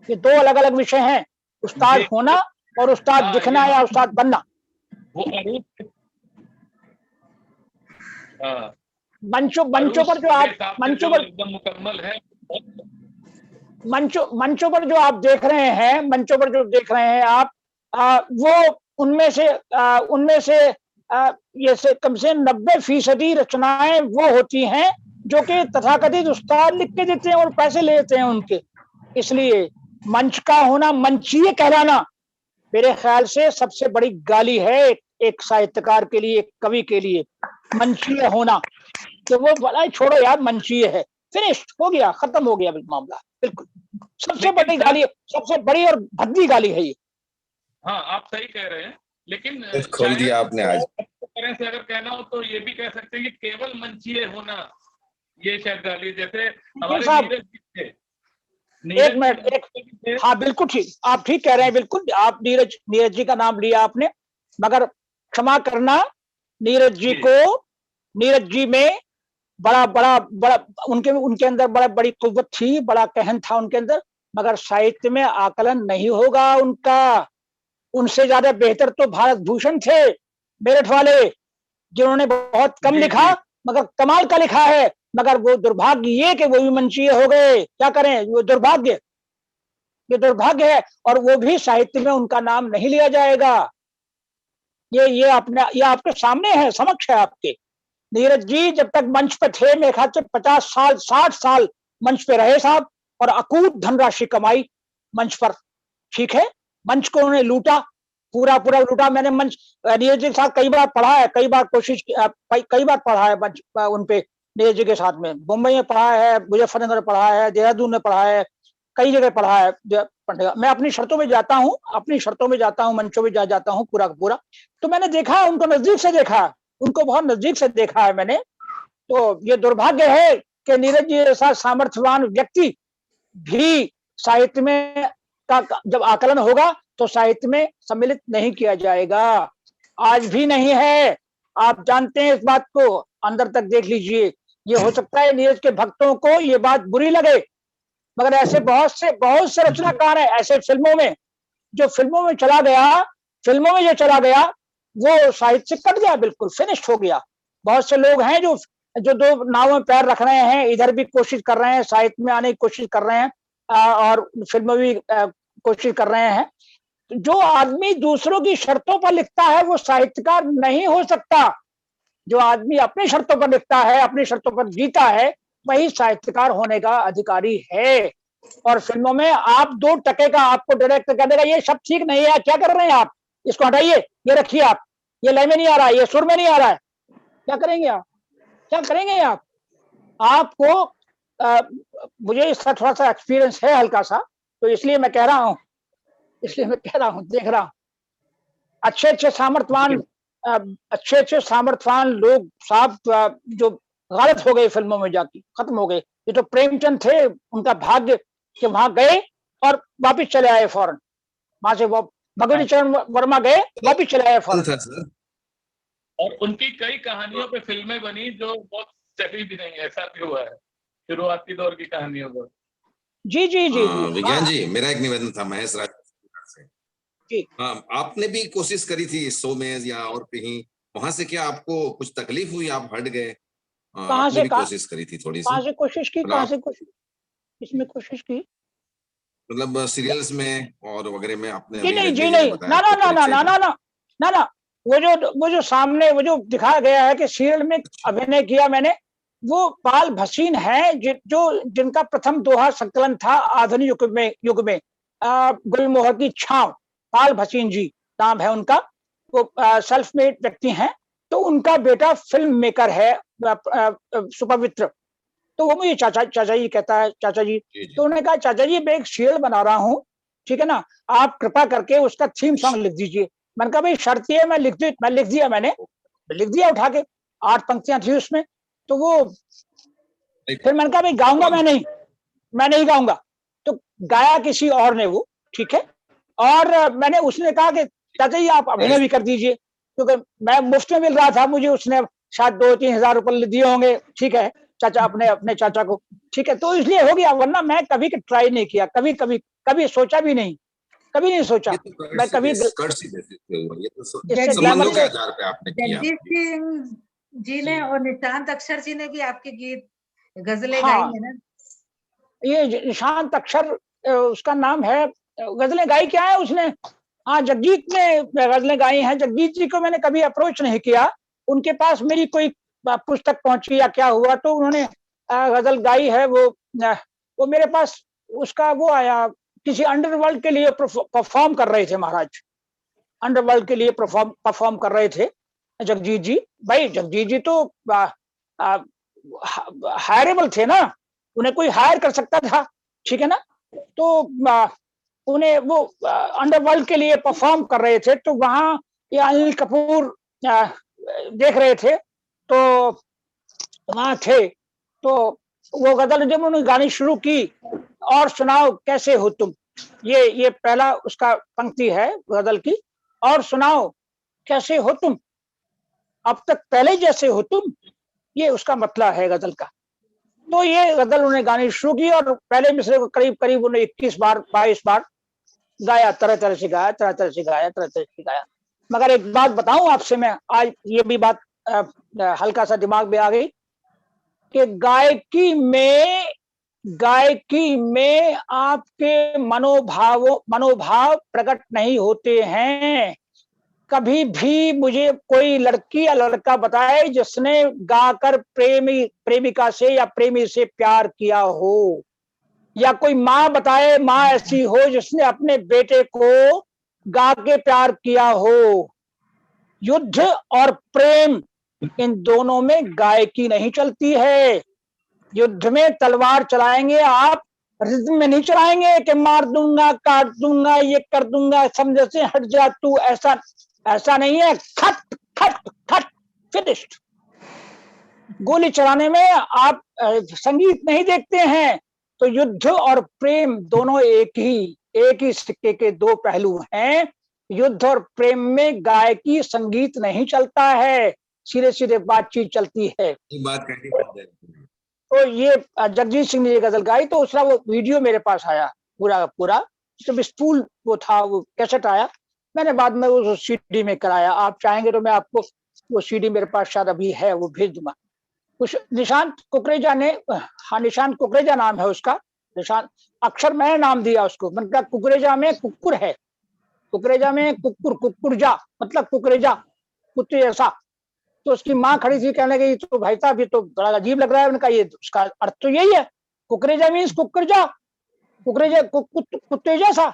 ये दो अलग अलग विषय हैं, उस्ताद होना और उस्ताद दिखना या उस्ताद बनना। वो मंचों पर जो आप मंचों पर एकदम मुकम्मल है। मंचों पर जो आप देख रहे हैं, मंचों पर जो देख रहे हैं आप, वो उनमें से ये से कम से 90% रचनाएं वो होती हैं जो कि तथाकथित उस्ताद लिख के देते हैं और पैसे लेते हैं उनके। इसलिए मंच का होना, मंचीय कहलाना मेरे ख्याल से सबसे बड़ी गाली है एक साहित्यकार के लिए, एक कवि के लिए, मंचीय होना। तो वो भला छोड़ो यार, मंचीय है, फिनिश हो गया, खत्म हो गया मामला। बिल्कुल सबसे बड़ी गाली, सबसे बड़ी और भद्दी गाली है ये। हाँ, आप सही कह रहे हैं, लेकिन खोल दिया आपने आज। तरह से अगर कहना हो तो ये भी कह सकते हैं कि केवल मंचीय होना ये शायद गाली। जैसे हमारे नीरज जी थे, एक मिनट, हाँ बिल्कुल ठीक, आप ठीक कह रहे हैं, बिल्कुल। आप नीरज जी का नाम लिया आपने, मगर क्षमा करना, नीरज जी में बड़ा उनके अंदर बड़ी कुव्वत थी, बड़ा कहन था उनके अंदर, मगर साहित्य में आकलन नहीं होगा उनका। उनसे ज्यादा बेहतर तो भारत भूषण थे, मेरठ वाले, जिन्होंने बहुत कम लिखा मगर कमाल का लिखा है। मगर वो दुर्भाग्य ये कि वो भी मंचीय हो गए, क्या करें, वो दुर्भाग्य, ये दुर्भाग्य है। और वो भी साहित्य में उनका नाम नहीं लिया जाएगा। ये आपके सामने है, समक्ष है आपके। नीरज जी जब तक मंच पे थे, मेरे ख्याल से 50 साल 60 साल मंच पे रहे साहब, और अकूत धनराशि कमाई मंच पर। ठीक है, मंच को उन्होंने लूटा, पूरा लूटा। मैंने मंच नीरज जी के साथ कई बार पढ़ा है, कई बार पढ़ा है मंच उनपे नीरज जी के साथ में। मुंबई में पढ़ा है, मुजफ्फरनगर में पढ़ा है, देहरादून में पढ़ा है, कई जगह पढ़ा है। मैं अपनी शर्तों में जाता हूँ, मंचों में जाता हूँ पूरा। तो मैंने देखा, उनको नजदीक से देखा, उनको बहुत नजदीक से देखा है मैंने। तो ये दुर्भाग्य है कि नीरज जी जैसा सामर्थ्यवान व्यक्ति भी साहित्य में का जब आकलन होगा तो साहित्य में सम्मिलित नहीं किया जाएगा। आज भी नहीं है, आप जानते हैं इस बात को, अंदर तक देख लीजिए। ये हो सकता है नीरज के भक्तों को ये बात बुरी लगे, मगर ऐसे बहुत से रचनाकार हैं ऐसे फिल्मों में जो चला गया, वो साहित्य से कट गया, बिल्कुल फिनिश हो गया। बहुत से लोग हैं जो दो नावों में पैर रख रहे हैं, इधर भी कोशिश कर रहे हैं, साहित्य में आने की कोशिश कर रहे हैं, और फिल्म में भी कोशिश कर रहे हैं। जो आदमी दूसरों की शर्तों पर लिखता है वो साहित्यकार नहीं हो सकता। जो आदमी अपनी शर्तों पर लिखता है, अपनी शर्तों पर जीता है, वही साहित्यकार होने का अधिकारी है। और फिल्मों में आप 2 टके का आपको डायरेक्टर कह देगा ये सब ठीक नहीं है, क्या कर रहे हैं आप, इसको हटाइए, ये रखिए आप, ये लय में नहीं आ रहा है, ये सुर में नहीं आ रहा है, क्या करेंगे आप? आपको मुझे इसका थोड़ा सा एक्सपीरियंस है हल्का सा, तो इसलिए मैं कह रहा हूँ, देख रहा हूँ अच्छे सामर्थ्यवान लोग साहब जो गलत हो गए फिल्मों में जाके, खत्म हो गए। ये तो प्रेमचंद थे, उनका भाग्य कि वहां गए और वापिस चले आए फौरन, वहां से वो भगवती चरण वर्मा गए, वापिस चले आए फौरन। और उनकी कई कहानियों पे फिल्में बनी जो बहुत चली भी नहीं, ऐसा भी हुआ है शुरुआती दौर की कहानियों पर। जी विज्ञान जी, मेरा एक निवेदन था महेश राज से। आपने भी कोशिश करी थी इस शो में या और कहीं, वहां से क्या आपको कुछ तकलीफ हुई, आप हट गए? आपने भी कोशिश करी थी थोड़ी सी? कहाँ से कोशिश की? इसमें कोशिश की, मतलब सीरियल्स में और वगैरह में आपने? नहीं, ना, वो जो सामने वो जो दिखाया गया है कि सीरियल में अभिनय किया मैंने, वो पाल भसीन है जिनका प्रथम दोहा संकलन था आधुनिक युग में गुलमोहर की छांव। पाल भसीन जी नाम है उनका, वो सेल्फ मेड व्यक्ति हैं। तो उनका बेटा फिल्म मेकर है सुपवित्र। तो वो मुझे चाचा जी कहता है, चाचा जी। तो उन्होंने कहा चाचा जी मैं एक सीरियल बना रहा हूँ, ठीक है ना, आप कृपा करके उसका थीम सॉन्ग लिख दीजिए। मैंने कहा भाई शर्त ये मैं लिख दिया, मैंने लिख दिया उठा के, 8 पंक्तियां थी उसमें। तो वो फिर मैंने कहा भाई गाऊंगा मैं नहीं गाऊंगा। तो गाया किसी और ने, वो ठीक है। और मैंने उसने कहा कि चाचा जी आप अभिनय भी कर दीजिए, क्योंकि मैं मुफ्त में मिल रहा था मुझे, उसने शायद 2-3 हजार रुपये दिए होंगे, ठीक है, चाचा अपने चाचा को, ठीक है, तो इसलिए हो गया, वरना मैं कभी ट्राई नहीं किया, कभी सोचा भी नहीं, कभी नहीं सोचा। मैं कभी इससे संबंधों के आधार पे आपने किया। जगजीत सिंह जी ने और निशांत अक्षर जी ने भी आपके गीत गजलें हाँ, गाई है ना? ये निशांत अक्षर उसका नाम है, गजलें गाई क्या है उसने? हाँ, जगजीत ने गजलें गाई हैं। जगजीत जी को मैंने कभी अप्रोच नहीं किया, उनके पास मेरी कोई पुस्तक पहुंची या क्या हुआ तो उन्होंने गजल गाई है। वो मेरे पास उसका वो आया, किसी अंडरवर्ल्ड के लिए परफॉर्म कर रहे थे महाराज, अंडरवर्ल्ड के लिए परफॉर्म कर रहे थे जगजीत जी। भाई जगजीत जी तो हायरेबल थे ना, उन्हें कोई हायर कर सकता था, ठीक है ना। तो उन्हें वो अंडरवर्ल्ड के लिए परफॉर्म कर रहे थे, तो वहां ये अनिल कपूर देख रहे थे, तो वहां थे, तो वो गजल जब उन्होंने गानी शुरू की, और सुनाओ कैसे हो तुम, ये पहला उसका पंक्ति है गजल की, और सुनाओ कैसे हो तुम, अब तक पहले जैसे हो तुम, ये उसका मतलब है गजल का। तो ये गजल उन्होंने गानी शुरू की, और पहले मिसरे को करीब करीब उन्हें 21 बार 22 बार गाया, तरह तरह से गाया, तरह तरह से गाया, तरह तरह से गाया। मगर एक बात बताऊं आपसे, मैं आज ये भी बात हल्का सा दिमाग में आ गई कि गायकी में आपके मनोभाव प्रकट नहीं होते हैं। कभी भी मुझे कोई लड़की या लड़का बताए जिसने गाकर प्रेमिका से या प्रेमी से प्यार किया हो, या कोई माँ बताए, माँ ऐसी हो जिसने अपने बेटे को गा के प्यार किया हो। युद्ध और प्रेम, इन दोनों में गायकी नहीं चलती है। युद्ध में तलवार चलाएंगे आप, रिद्म में नहीं चलाएंगे कि मार दूंगा, काट दूंगा, ये कर दूंगा, समझ से हट जा तू, ऐसा नहीं है। खट खट खट फिनिश्ड। गोली चलाने में आप संगीत नहीं देखते हैं। तो युद्ध और प्रेम दोनों एक ही सिक्के के दो पहलू हैं। युद्ध और प्रेम में गायकी संगीत नहीं चलता है, सीधे सीधे बातचीत चलती है। बात कहनी। तो ये जगजीत सिंह ने ये गजल गाई, तो उसका वो वीडियो मेरे पास आया पूरा जब स्पूल वो था, वो कैसेट आया, मैंने बाद में वो सीडी में कराया। आप चाहेंगे तो मैं आपको वो सीडी मेरे पास शायद अभी है, वो भेज दूंगा। कुछ निशांत कुकरेजा ने, हाँ निशांत कुकरेजा नाम है उसका, निशांत अक्षर मैंने नाम दिया उसको। मैंने कहा कुकरेजा में कुक्कुर है, कुकरेजा में कुक्कुरजा मतलब कुकरेजा, कुत्ते जैसा। तो उसकी माँ खड़ी थी, कहने लगी तो भाई साहब ये तो बड़ा अजीब लग रहा है। उनका ये उसका अर्थ तो यही है, कुकरेजा मीन्स कुकरजा, कुकरेजा कुत्ते जैसा।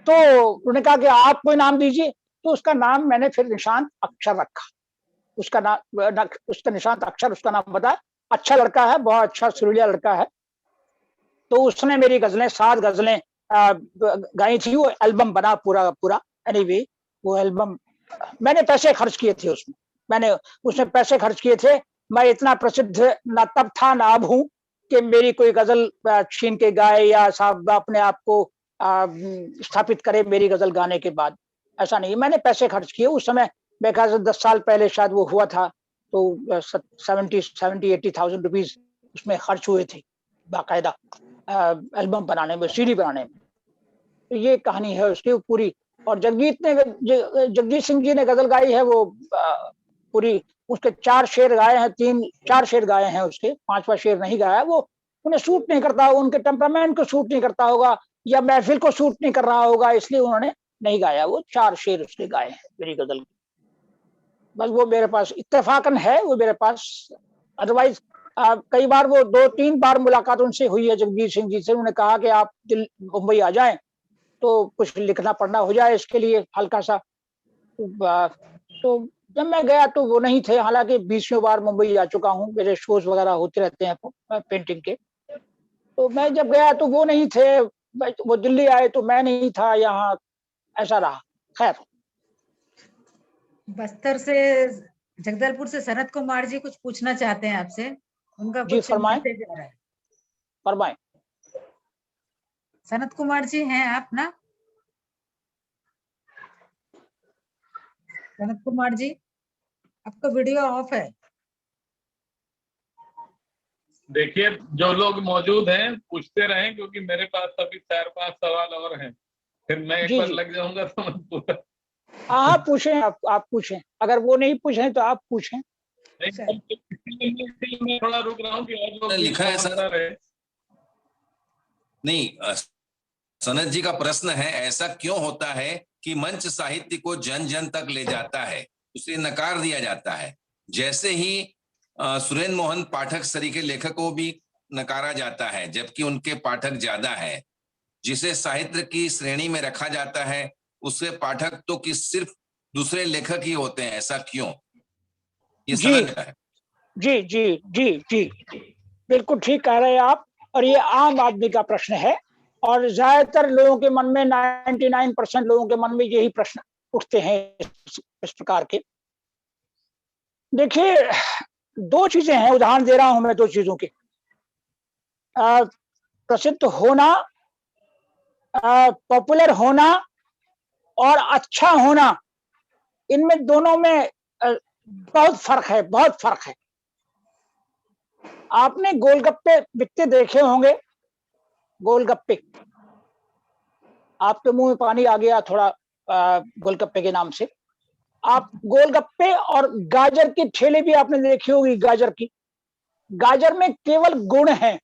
तो उन्होंने कहा कि आप कोई नाम दीजिए, तो उसका नाम मैंने फिर निशांत अक्षर रखा। उसका निशांत अक्षर उसका नाम बताया। अच्छा लड़का है, बहुत अच्छा सुरीला लड़का है। तो उसने मेरी गजलें 7 गजलें गाई थी, वो एल्बम बना पूरा। एनीवे वो एल्बम मैंने पैसे खर्च किए थे उसमें, मैंने उसमें पैसे खर्च किए थे। मैं इतना प्रसिद्ध ना तब था ना अब हूं कि मेरी कोई गजल छीन के गाए या साहब अपने आप को स्थापित करे मेरी गजल गाने के बाद, ऐसा नहीं। मैंने पैसे खर्च किए उस समय, मेरे ख्याल से 10 साल पहले शायद वो हुआ था, तो 70-80,000 रुपीज उसमें खर्च हुए थे बाकायदा एल्बम बनाने में, सीडी बनाने में। तो ये कहानी है उसकी पूरी। और जगजीत सिंह जी ने गजल गाई है वो पूरी, उसके 4 शेर गाए हैं, 4 शेर गाए हैं उसके, 5वां शेर नहीं गाया। वो उन्हें सूट नहीं करता, उनके टेम्परामेंट को सूट नहीं करता होगा, या महफिल को सूट नहीं कर रहा होगा, इसलिए उन्होंने नहीं गाया। वो 4 शेर उसके गाए हैं मेरी गजल की, बस वो मेरे पास इत्तेफाकन है, वो मेरे पास। अदरवाइज कई बार वो 2-3 बार मुलाकात उनसे हुई है जगजीत सिंह जी से। उन्होंने कहा कि आप मुंबई आ जाएं तो कुछ लिखना पढ़ना हो जाए इसके लिए हल्का सा। तो जब मैं गया तो वो नहीं थे, हालांकि 20वीं बार मुंबई जा चुका हूँ, मेरे शोज वगैरह होते रहते हैं पेंटिंग के। तो मैं जब गया तो वो नहीं थे, वो दिल्ली आए तो मैं नहीं था यहाँ, ऐसा रहा। खैर, बस्तर से, जगदलपुर से सनत कुमार जी कुछ पूछना चाहते हैं आपसे, उनका जी कुछ फरमाएं, मैसेज आ रहा है। फरमाएं। सनत कुमार जी हैं आप ना? सनत कुमार जी, आपका वीडियो ऑफ है। देखिए, जो लोग मौजूद हैं पूछते रहें, क्योंकि मेरे पास अभी 4-5 सवाल और हैं, फिर मैं एक बार लग जाऊंगा तो मत पूछा। हाँ पूछें, आप पूछें, अगर वो नहीं पूछें तो आप पूछें। मैं थोड़ा रुक रहा हूँ कि और लोग लिखा है सर। नहीं, सनत जी का प्रश्न है, ऐसा क्यों होता है कि मंच साहित्य को जन जन तक ले जाता है, उसे नकार दिया जाता है? जैसे ही सुरेंद्र मोहन पाठक सरी के लेखक को भी नकारा जाता है, जबकि उनके पाठक ज्यादा है। जिसे साहित्य की श्रेणी में रखा जाता है, उसके पाठक तो कि सिर्फ दूसरे लेखक ही होते हैं, ऐसा क्यों? ये सनत है। जी जी जी जी, बिल्कुल ठीक कह रहे हैं आप, और ये आम आदमी का प्रश्न है, और ज्यादातर लोगों के मन में 99% लोगों के मन में यही प्रश्न उठते हैं इस प्रकार के। देखिए, दो चीजें हैं, उदाहरण दे रहा हूं मैं दो चीजों के। प्रसिद्ध होना, पॉपुलर होना और अच्छा होना, इनमें दोनों में बहुत फर्क है, बहुत फर्क है। आपने गोलगप्पे बिकते देखे होंगे, गोलगप्पे, आपके मुंह में पानी आ गया थोड़ा गोलगप्पे के नाम से। आप गोलगप्पे और गाजर की ठेले भी आपने देखी होगी, गाजर की। गाजर में केवल गुण है,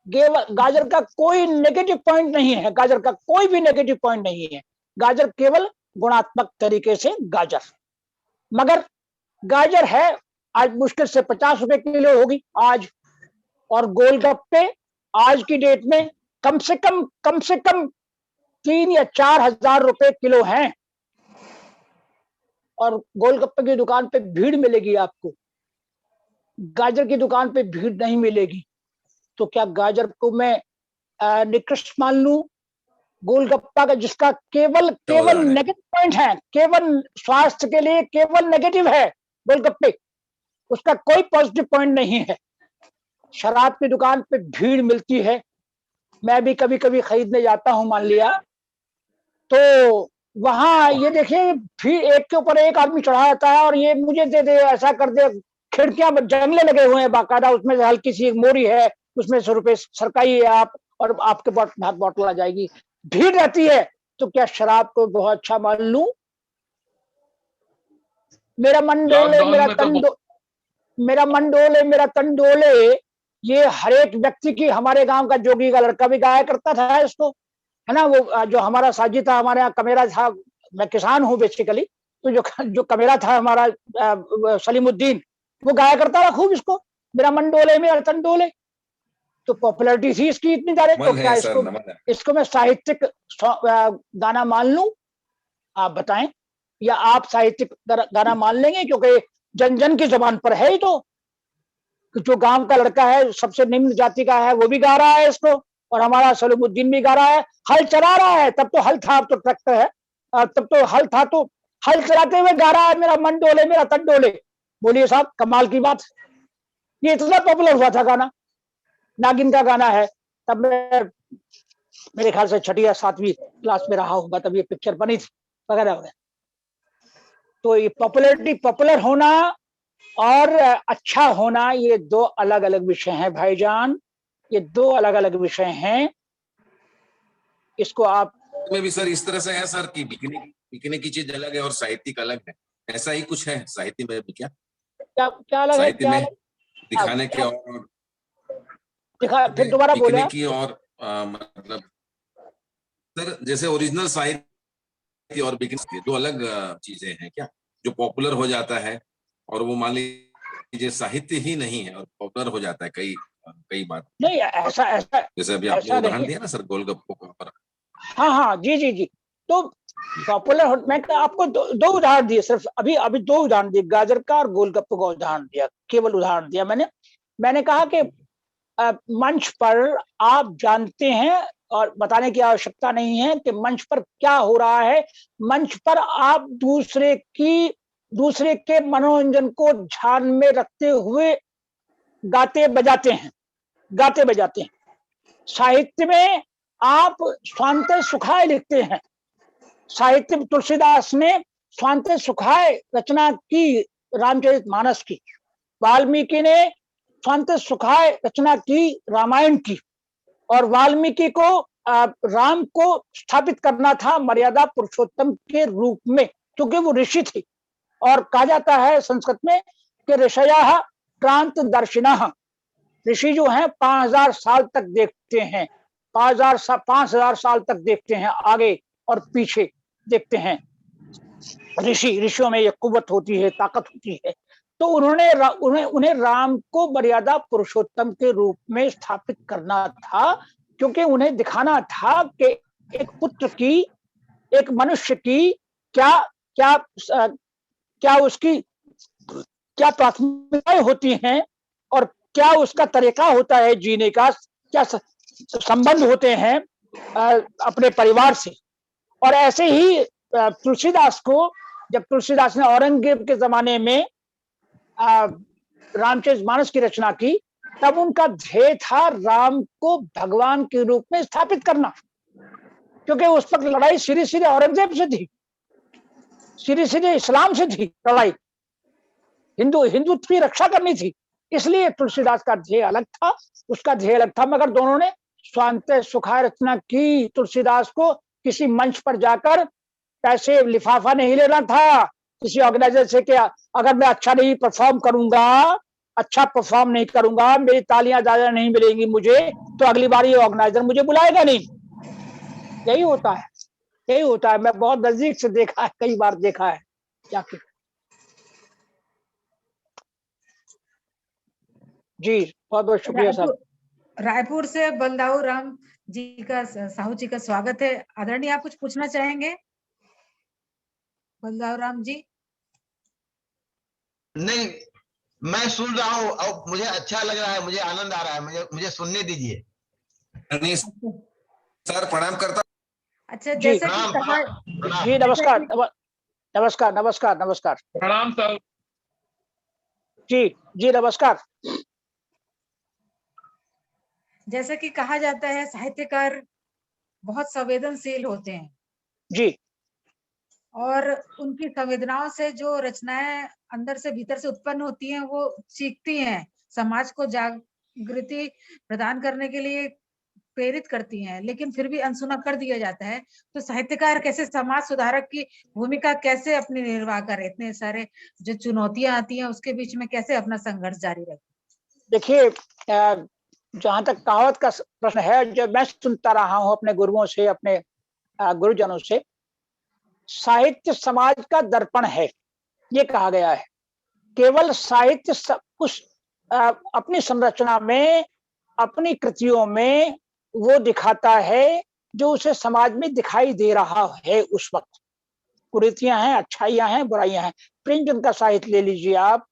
गाजर का कोई नेगेटिव पॉइंट नहीं है, गाजर का कोई भी नेगेटिव पॉइंट नहीं है, गाजर केवल गुणात्मक तरीके से गाजर। मगर गाजर है आज मुश्किल से 50 रुपए किलो होगी आज, और गोलगप्पे आज की डेट में कम से कम 3 या 4 हजार रुपए किलो हैं। और गोलगप्पे की दुकान पे भीड़ मिलेगी आपको, गाजर की दुकान पे भीड़ नहीं मिलेगी। तो क्या गाजर को मैं निकृष्ट मान लूं? गोलगप्पा का जिसका केवल नेगेटिव पॉइंट है, केवल स्वास्थ्य के लिए केवल नेगेटिव है गोलगप्पे, उसका कोई पॉजिटिव पॉइंट नहीं है। शराब की दुकान पे भीड़ मिलती है, मैं भी कभी कभी खरीदने जाता हूं, मान लिया, तो वहां ये देखिए फिर एक के ऊपर एक आदमी चढ़ा जाता है, और ये मुझे दे दे, ऐसा कर दे, खिड़कियां जंगले लगे हुए हैं बाकायदा, उसमें से हल्की सी एक मोरी है, उसमें से रुपए सरकाइए आप और आपके हाथ बॉटल आ जाएगी। भीड़ रहती है, तो क्या शराब को बहुत अच्छा मान लूं? मेरा मन डोले मेरा तन डोले, ये हर एक व्यक्ति की, हमारे गांव का जोगी का लड़का भी गाया करता था इसको, है ना। वो जो हमारा साजी था, हमारे यहाँ कमेरा था, मैं किसान हूँ बेसिकली, तो जो कमेरा था हमारा सलीमुद्दीन, वो गाया करता था खूब इसको, मेरा मन डोले मेरा तन डोले। तो पॉपुलैरिटी थी इसकी इतनी ज्यादा, तो क्या इसको मैं साहित्यिक गाना मान लूं? आप बताएं, या आप साहित्यिक गाना मान लेंगे? क्योंकि जन जन की जबान पर है ही, तो जो गांव का लड़का है, सबसे निम्न जाति का है, वो भी गा रहा है इसको, और हमारा सलीमुद्दीन भी गा रहा है, हल चला रहा है, तब तो हल था, अब तो ट्रैक्टर है, तब तो हल था, तो हल चलाते हुए गा रहा है, मेरा मन डोले मेरा तन डोले। बोलिए साहब, कमाल की बात। ये इतना पॉपुलर हुआ था गाना, नागिन का गाना है, तब मैं मेरे ख्याल से 6वीं या 7वीं क्लास में रहा होगा, तब ये पिक्चर बनी थी वगैरह वगैरह। तो ये पॉपुलैरिटी, पॉपुलर होना और अच्छा होना, ये दो अलग अलग विषय हैं भाईजान, ये दो अलग अलग विषय हैं। इसको आप में भी सर इस तरह से है सर कि बिकने की चीज अलग है और साहित्यिक अलग है, ऐसा ही कुछ है साहित्य में भी? क्या अलग है? साहित्य में दिखाने के और फिर दोबारा बोले की, और मतलब सर जैसे ओरिजिनल साहित्य और बिकने की दो अलग चीजें हैं क्या? जो पॉपुलर हो जाता है और वो मान लीजिए साहित्य ही नहीं है और पॉपुलर हो जाता है कई बार। नहीं, ऐसा जैसे अभी आपने उदाहरण दिया ना सर गोलगप्पों का। हाँ जी। तो पॉपुलर, मैं आपको दो उदाहरण दिए, सिर्फ अभी दो उदाहरण दिए, गाजर का और गोलगप्पे का उदाहरण दिया, केवल उदाहरण दिया मैंने कहा कि मंच पर आप जानते हैं, और बताने की आवश्यकता नहीं है कि मंच पर क्या हो रहा है। मंच पर आप दूसरे के मनोरंजन को ध्यान में रखते हुए गाते बजाते हैं। साहित्य में आप स्वांतः सुखाय लिखते हैं। साहित्य तुलसीदास ने स्वान्ते सुखाय रचना की रामचरितमानस की, वाल्मीकि ने स्वान्ते सुखाय रचना की रामायण की, और वाल्मीकि को राम को स्थापित करना था मर्यादा पुरुषोत्तम के रूप में, क्योंकि वो ऋषि थे। और कहा जाता है संस्कृत में कि ऋषयः क्रांत दर्शिनः, ऋषि जो हैं 5000 साल तक देखते हैं, 5000 साल तक देखते हैं, आगे और पीछे देखते हैं। ऋषियों में ये कुव्वत होती है, ताकत होती है। तो उन्हें राम को मर्यादा पुरुषोत्तम के रूप में स्थापित करना था, क्योंकि उन्हें दिखाना था कि एक पुत्र की, एक मनुष्य की क्या क्या क्या उसकी क्या प्राथमिकताएं होती हैं, और क्या उसका तरीका होता है जीने का, क्या संबंध होते हैं अपने परिवार से। और ऐसे ही तुलसीदास को, जब तुलसीदास ने औरंगजेब के जमाने में रामचरितमानस की रचना की, तब उनका ध्येय था राम को भगवान के रूप में स्थापित करना, क्योंकि उस वक्त लड़ाई सीधे सीधे औरंगजेब से थी, सीधे सीधे इस्लाम से थी लड़ाई, हिंदुत्व की रक्षा करनी थी। इसलिए तुलसीदास का ध्येय अलग था, उसका ध्येय अलग था। मगर दोनों ने स्वान्ते सुखाय रचना की। तुलसीदास को किसी मंच पर जाकर पैसे लिफाफा नहीं लेना था किसी ऑर्गेनाइजर से, कि अगर मैं अच्छा नहीं परफॉर्म करूंगा, अच्छा परफॉर्म नहीं करूंगा, मेरी तालियां ज्यादा नहीं मिलेंगी मुझे, तो अगली बार ये ऑर्गेनाइजर मुझे बुलाएगा नहीं। यही होता है, यही होता है। मैं बहुत नजदीक से देखा है, कई बार देखा है जाके। जी बहुत बहुत शुक्रिया साहब। रायपुर से बलदाऊ राम जी का, साहू जी का स्वागत है। आदरणीय, आप कुछ पूछना चाहेंगे बलदाऊ राम जी? नहीं, मैं सुन रहा हूँ और मुझे अच्छा लग रहा है, मुझे आनंद आ रहा है, मुझे सुनने दीजिए। सर प्रणाम करता। अच्छा, जैसा कि कहा, जी नमस्कार नमस्कार नमस्कार नमस्कार। प्रणाम सर। जी जी नमस्कार। जैसा कि कहा जाता है साहित्यकार बहुत संवेदनशील होते हैं जी, और उनकी संवेदनाओं से जो रचनाएं अंदर से भीतर से उत्पन्न होती हैं वो सीखती हैं, समाज को जागृति प्रदान करने के लिए प्रेरित करती हैं, लेकिन फिर भी अनसुना कर दिया जाता है। तो साहित्यकार कैसे समाज सुधारक की भूमिका कैसे अपनी निर्वाह करे, इतने सारे जो चुनौतियां आती हैं उसके बीच में कैसे अपना संघर्ष जारी रखे? देखिए, जहां तक कहावत का प्रश्न है, जब मैं सुनता रहा हूं अपने गुरुओं से, अपने गुरुजनों से, साहित्य समाज का दर्पण है, ये कहा गया है। केवल साहित्य कुछ अपनी संरचना में, अपनी कृतियों में वो दिखाता है जो उसे समाज में दिखाई दे रहा है उस वक्त। कुरीतियां हैं, अच्छाइयां हैं, बुराइयां हैं। प्रेमचंद का साहित्य ले लीजिए आप,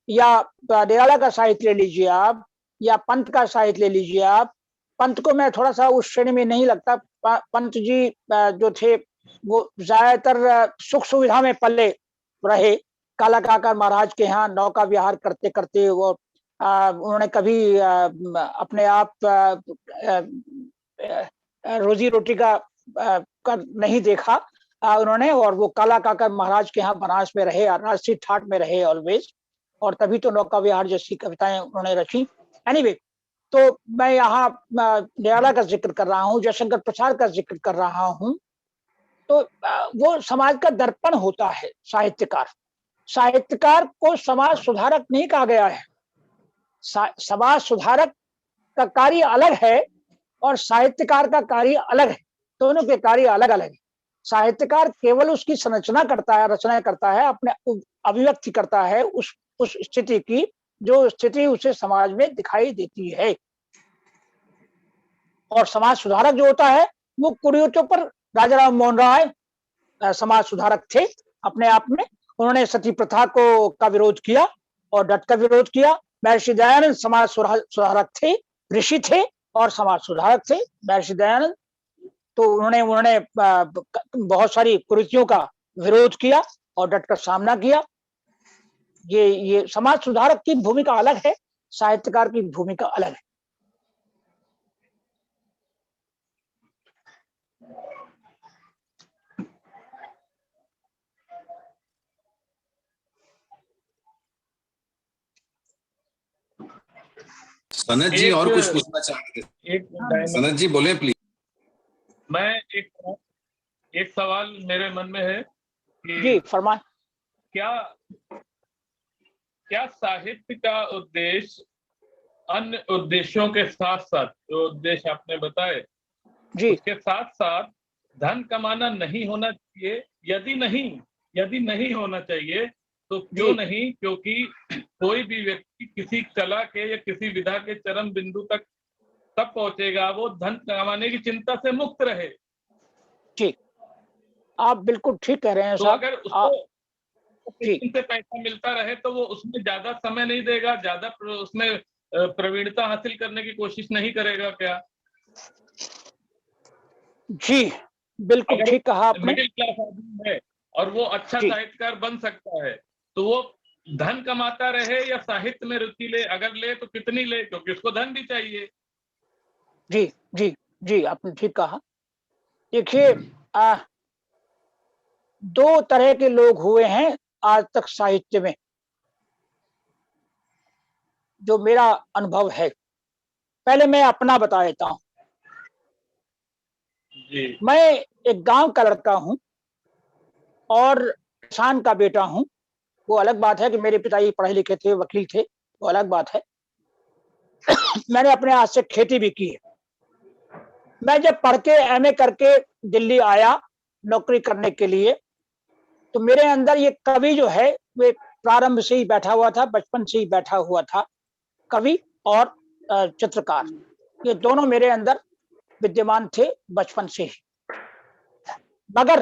या निराला का साहित्य ले लीजिए आप, या पंत का साहित्य ले लीजिए आप। पंत को मैं थोड़ा सा उस श्रेणी में नहीं लगता। पंत जी जो थे वो ज्यादातर सुख सुविधा में पले रहे। काला काका महाराज के यहाँ नौका विहार करते करते वो उन्होंने कभी अपने आप रोजी रोटी का कर नहीं देखा उन्होंने। और वो काला काका महाराज के यहाँ बनारस में रहे, राजसी ठाट में रहे ऑलवेज, और तभी तो नौका विहार जैसी कविताएं उन्होंने रची। एनीवे, तो मैं यहाँ निराला का जिक्र कर रहा हूँ, जयशंकर प्रसाद का जिक्र कर रहा हूँ। तो वो समाज का दर्पण होता है साहित्यकार। साहित्यकार को समाज सुधारक नहीं कहा गया है। समाज सुधारक का कार्य अलग है और साहित्यकार का कार्य अलग है। दोनों के कार्य अलग अलग है। साहित्यकार केवल उसकी संरचना करता है, रचना करता है, अपने अभिव्यक्ति करता है उस स्थिति की, जो स्थिति उसे समाज में दिखाई देती है। और समाज सुधारक जो होता है वो कुरीतियों पर, राजा राम मोहन राय समाज सुधारक थे अपने आप में। उन्होंने सती प्रथा को का विरोध किया और डट कर विरोध किया। महर्षि दयानंद समाज सुधारक थे, ऋषि थे और समाज सुधारक थे महर्षि दयानंद। तो उन्होंने बहुत सारी कुरीतियों का विरोध किया और डट कर सामना किया। ये समाज सुधारक की भूमिका अलग है, साहित्यकार की भूमिका अलग है। सनत जी और कुछ पूछना चाह रहे थे? सनत जी बोले प्लीज। मैं एक सवाल मेरे मन में है कि जी फरमाएं। क्या साहित्य का उद्देश्य अन्य उद्देश्यों के साथ साथ, जो उद्देश्य आपने बताए जी, उसके साथ साथ धन कमाना नहीं होना चाहिए? यदि नहीं होना चाहिए तो क्यों नहीं? क्योंकि कोई भी व्यक्ति किसी कला के या किसी विधा के चरम बिंदु तक तब पहुंचेगा वो धन कमाने की चिंता से मुक्त रहे। ठीक, आप बिल्कुल ठीक कह रहे हैं तो साहब। अगर उसको से पैसा मिलता रहे तो वो उसमें ज्यादा समय नहीं देगा, ज्यादा उसमें प्रवीणता हासिल करने की कोशिश नहीं करेगा क्या? जी बिल्कुल ठीक कहा आपने। मिडिल क्लास आदमी है और वो अच्छा साहित्यकार बन सकता है, तो वो धन कमाता रहे या साहित्य में रुचि ले? अगर ले तो कितनी ले, क्योंकि उसको धन भी चाहिए। जी जी जी, आपने ठीक कहा। देखिए, दो तरह के लोग हुए हैं आज तक साहित्य में, जो मेरा अनुभव है। पहले मैं अपना बता देता हूं। मैं एक गांव का लड़का हूं और किसान का बेटा हूं। वो अलग बात है कि मेरे पिताजी पढ़े लिखे थे, वकील थे, वो अलग बात है। मैंने अपने हाथ से खेती भी की है। मैं जब पढ़ के एमए करके दिल्ली आया नौकरी करने के लिए, तो मेरे अंदर ये कवि जो है वे प्रारंभ से ही बैठा हुआ था, बचपन से ही बैठा हुआ था। कवि और चित्रकार, ये दोनों मेरे अंदर विद्यमान थे बचपन से ही। मगर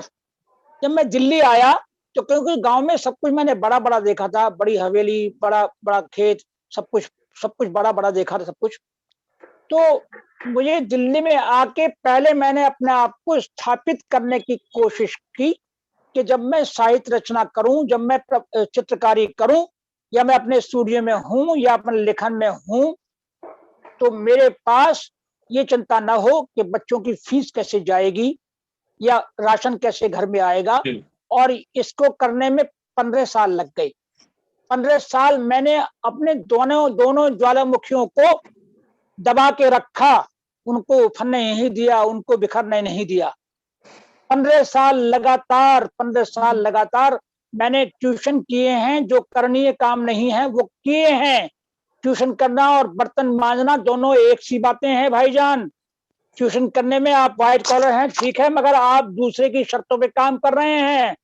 जब मैं दिल्ली आया तो क्योंकि गांव में सब कुछ मैंने बड़ा बड़ा देखा था, बड़ी हवेली, बड़ा बड़ा खेत, सब कुछ बड़ा बड़ा देखा था सब कुछ। तो मुझे दिल्ली में आके पहले मैंने अपने आप को स्थापित करने की कोशिश की कि जब मैं साहित्य रचना करूं, जब मैं चित्रकारी करूं, या मैं अपने स्टूडियो में हूं या अपने लेखन में हूं, तो मेरे पास ये चिंता न हो कि बच्चों की फीस कैसे जाएगी या राशन कैसे घर में आएगा। और इसको करने में 15 साल लग गए। 15 साल मैंने अपने दोनों ज्वालामुखियों को दबा के रखा, उनको उफरने नहीं दिया, उनको बिखरने नहीं दिया। 15 साल लगातार मैंने ट्यूशन किए हैं। जो करणीय काम नहीं है वो किए हैं। ट्यूशन करना और बर्तन मांजना दोनों एक सी बातें हैं भाईजान। ट्यूशन करने में आप व्हाइट कॉलर हैं, ठीक है, मगर आप दूसरे की शर्तों पे काम कर रहे हैं।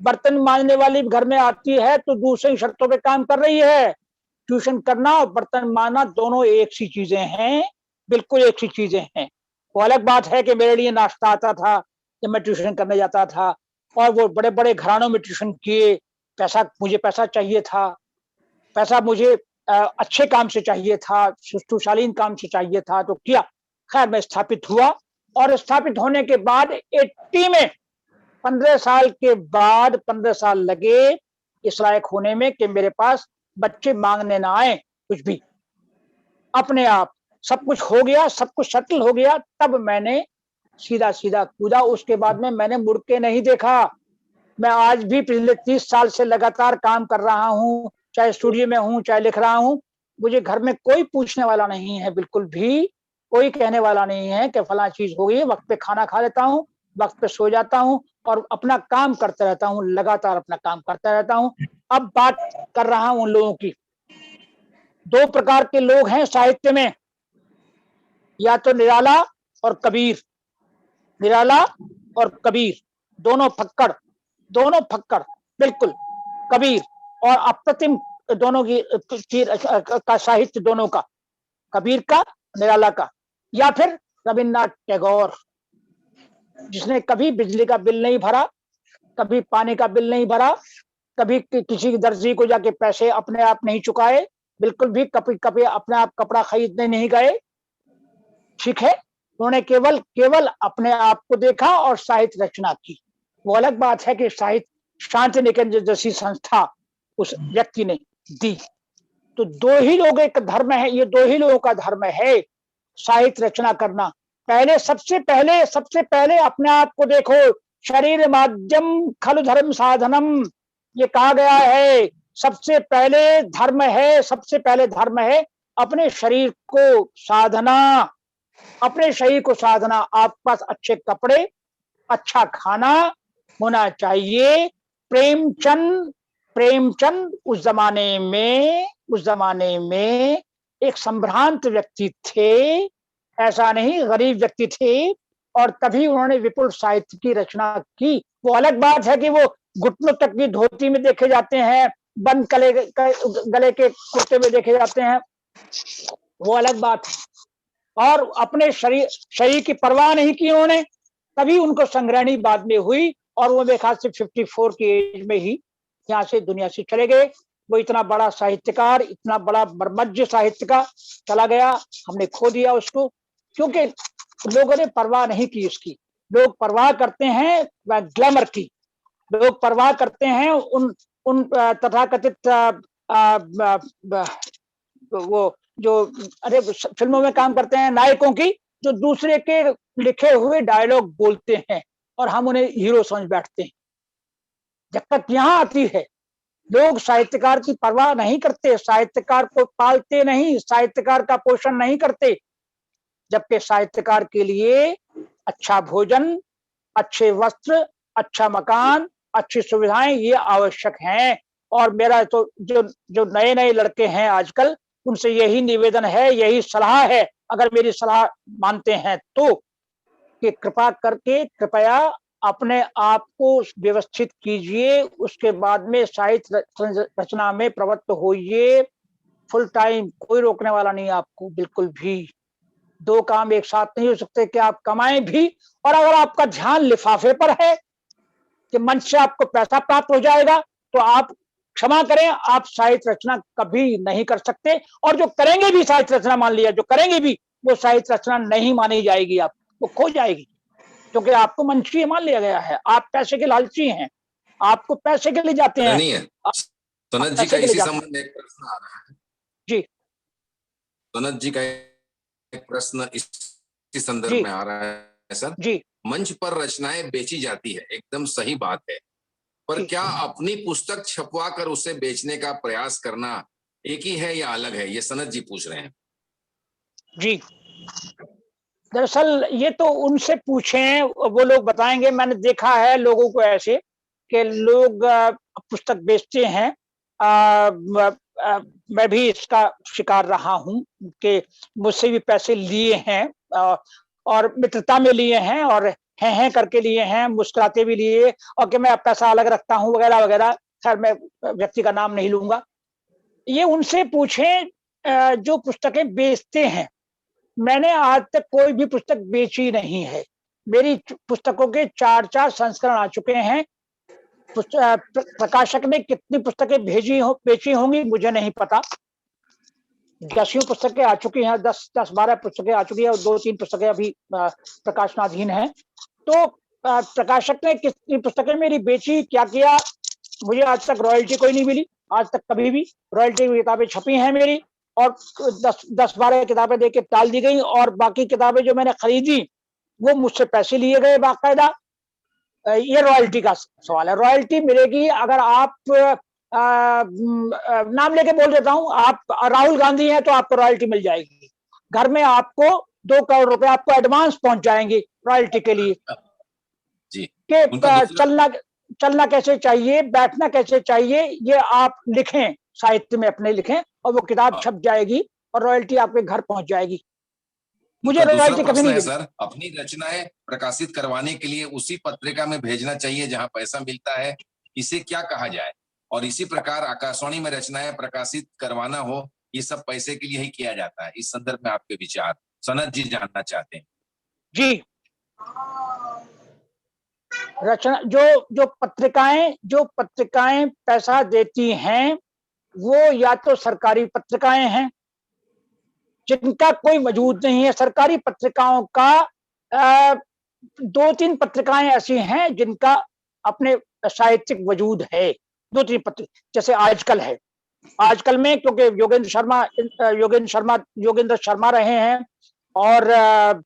बर्तन मांजने वाली घर में आती है तो दूसरी शर्तों पे काम कर रही है। ट्यूशन करना और बर्तन मांजना दोनों एक सी चीजें हैं, बिल्कुल एक सी चीजें हैं। वो अलग बात है कि मेरे लिए नाश्ता आता था जब मैं ट्यूशन करने जाता था, और वो बड़े बड़े घरानों में ट्यूशन किए। मुझे पैसा चाहिए था, पैसा मुझे अच्छे काम से चाहिए था, सुशालीन काम से चाहिए था, तो किया। खैर मैं स्थापित हुआ, और स्थापित होने के बाद 80 में 15 साल के बाद 15 साल लगे इस लायक होने में कि मेरे पास बच्चे मांगने ना आए कुछ भी। अपने आप सब कुछ हो गया, सब कुछ सेटल हो गया, तब मैंने सीधा सीधा कूदा। उसके बाद में मैंने मुड़ के नहीं देखा। मैं आज भी पिछले 30 साल से लगातार काम कर रहा हूँ, चाहे स्टूडियो में हूँ, चाहे लिख रहा हूँ। मुझे घर में कोई पूछने वाला नहीं है, बिल्कुल भी कोई कहने वाला नहीं है कि फला चीज हो गई। वक्त पे खाना खा लेता हूँ, वक्त पे सो जाता हूँ और अपना काम करता रहता हूँ, लगातार अपना काम करता रहता हूँ। अब बात कर रहा हूँ उन लोगों की। दो प्रकार के लोग हैं साहित्य में, या तो निराला और कबीर। निराला और कबीर दोनों फक्कड़ बिल्कुल। कबीर और अप्रतिम दोनों का साहित्य, दोनों का, कबीर का, निराला का। या फिर रविन्द्रनाथ टैगोर, जिसने कभी बिजली का बिल नहीं भरा, कभी पानी का बिल नहीं भरा, कभी किसी दर्जी को जाके पैसे अपने आप नहीं चुकाए, बिल्कुल भी कभी अपने आप कपड़ा खरीदने नहीं गए, ठीक है। उन्होंने केवल अपने आप को देखा और साहित्य रचना की। वो अलग बात है कि साहित्य शांति निकेतन जैसी संस्था उस व्यक्ति ने दी। तो दो ही लोगों का धर्म है, ये दो ही लोगों का धर्म है साहित्य रचना करना। सबसे पहले अपने आप को देखो। शरीर माध्यम खलु धर्म साधनम, ये कहा गया है। सबसे पहले धर्म है अपने शरीर को साधना, अपने शरीर को साधना, आपके पास अच्छे कपड़े, अच्छा खाना होना चाहिए। प्रेमचंद उस जमाने में एक संभ्रांत व्यक्ति थे, ऐसा नहीं, गरीब व्यक्ति थे, और तभी उन्होंने विपुल साहित्य की रचना की। वो अलग बात है कि वो घुटनों तक की धोती में देखे जाते हैं, बंद गले के कुर्ते में देखे जाते हैं, वो अलग बात है। और अपने शरीर की परवाह नहीं की उन्होंने, तभी उनको संग्रहणी बाद में हुई, और वो मेरे ख्याल से 54 की एज में ही यहाँ से दुनिया से चले गए। वो इतना बड़ा साहित्यकार, इतना बड़ा बर्मज्य साहित्य का चला गया, हमने खो दिया उसको, क्योंकि लोगों ने परवाह नहीं की उसकी। लोग परवाह करते हैं ग्लैमर की, लोग परवाह करते हैं उन तथाकथित वो जो अरे फिल्मों में काम करते हैं नायकों की, जो दूसरे के लिखे हुए डायलॉग बोलते हैं और हम उन्हें हीरो समझ बैठते हैं। जब तक यहाँ आती है, लोग साहित्यकार की परवाह नहीं करते, साहित्यकार को पालते नहीं, साहित्यकार का पोषण नहीं करते, जबकि साहित्यकार के लिए अच्छा भोजन, अच्छे वस्त्र, अच्छा मकान, अच्छी सुविधाएं ये आवश्यक हैं। और मेरा तो जो नए नए लड़के हैं आजकल, उनसे यही निवेदन है, यही सलाह है, अगर मेरी सलाह मानते हैं तो, कि कृपा करके कृपया अपने आप को व्यवस्थित कीजिए, उसके बाद में साहित्य रचना में प्रवृत्त होइए। फुल टाइम कोई रोकने वाला नहीं आपको, बिल्कुल भी। दो काम एक साथ नहीं हो सकते कि आप कमाएं भी, और अगर आपका ध्यान लिफाफे पर है कि मंच से आपको पैसा प्राप्त हो जाएगा, तो आप क्षमा करें, आप साहित्य रचना कभी नहीं कर सकते। और जो करेंगे भी साहित्य रचना, मान लिया जो करेंगे भी, वो साहित्य रचना नहीं मानी जाएगी, आप वो खो जाएगी, क्योंकि आपको मंची मान लिया गया है। आप पैसे के लालची हैं, आपको पैसे के लिए जाते हैं। सनत जी का इसी संबंध में एक प्रश्न आ रहा है जी। सनत जी का एक प्रश्न इस संदर्भ में आ रहा है सर जी। मंच पर रचनाएं बेची जाती है, एकदम सही बात है, पर क्या अपनी पुस्तक छपवा कर उसे बेचने का प्रयास करना एक ही है या अलग है, ये सनत जी पूछ रहे हैं। जी, दरअसल ये तो उनसे पूछें, वो लोग बताएंगे। मैंने देखा है लोगों को ऐसे कि लोग पुस्तक बेचते हैं। मैं भी इसका शिकार रहा हूं कि मुझसे भी पैसे लिए हैं, और मित्रता में लिए हैं, और हैं करके लिए हैं, मुस्कुराते भी लिए, और कि मैं पैसा अलग रखता हूं वगैरह वगैरह। खैर, मैं व्यक्ति का नाम नहीं लूंगा। ये उनसे पूछें जो पुस्तकें बेचते हैं। मैंने आज तक कोई भी पुस्तक बेची नहीं है। मेरी पुस्तकों के 4 संस्करण आ चुके हैं। प्रकाशक ने कितनी पुस्तकें बेची होंगी मुझे नहीं पता। 10 पुस्तकें आ चुकी हैं, 10-12 पुस्तकें आ चुकी है, और 2-3 पुस्तकें अभी प्रकाशनाधीन हैं। तो प्रकाशक ने कितनी पुस्तकें मेरी बेची, क्या किया, मुझे आज तक रॉयल्टी कोई नहीं मिली। आज तक कभी भी रॉयल्टी की किताबें छपी हैं मेरी, और 10-12 किताबें देके टाल दी गई, और बाकी किताबें जो मैंने खरीदी वो मुझसे पैसे लिए गए बाकायदा। ये रॉयल्टी का सवाल है। रॉयल्टी मिलेगी अगर आप नाम लेके बोल देता हूं, आप राहुल गांधी हैं तो आपको रॉयल्टी मिल जाएगी। घर में आपको 2 करोड़ रुपए आपको एडवांस पहुंच जाएंगे रॉयल्टी के लिए। जी, कि चलना कैसे चाहिए, बैठना कैसे चाहिए, ये आप लिखें, साहित्य में अपने लिखें, और वो किताब छप जाएगी और रॉयल्टी आपके घर पहुंच जाएगी। मुझे रॉयल्टी कभी नहीं। सर, अपनी रचनाएं प्रकाशित करवाने के लिए उसी पत्रिका में भेजना चाहिए जहां पैसा मिलता है, इसे क्या कहा जाए? और इसी प्रकार आकाशवाणी में रचनाएं प्रकाशित करवाना हो, ये सब पैसे के लिए ही किया जाता है। इस संदर्भ में आपके विचार सनत जी जानना चाहते हैं। जी, रचना जो पत्रिकाएं पैसा देती हैं, वो या तो सरकारी पत्रिकाएं हैं जिनका कोई वजूद नहीं है। सरकारी पत्रिकाओं का 2-3 पत्रिकाएं ऐसी हैं जिनका अपने साहित्यिक वजूद है। 2-3 पत्रिका, जैसे आजकल है। आजकल में क्योंकि योगेंद्र शर्मा रहे हैं और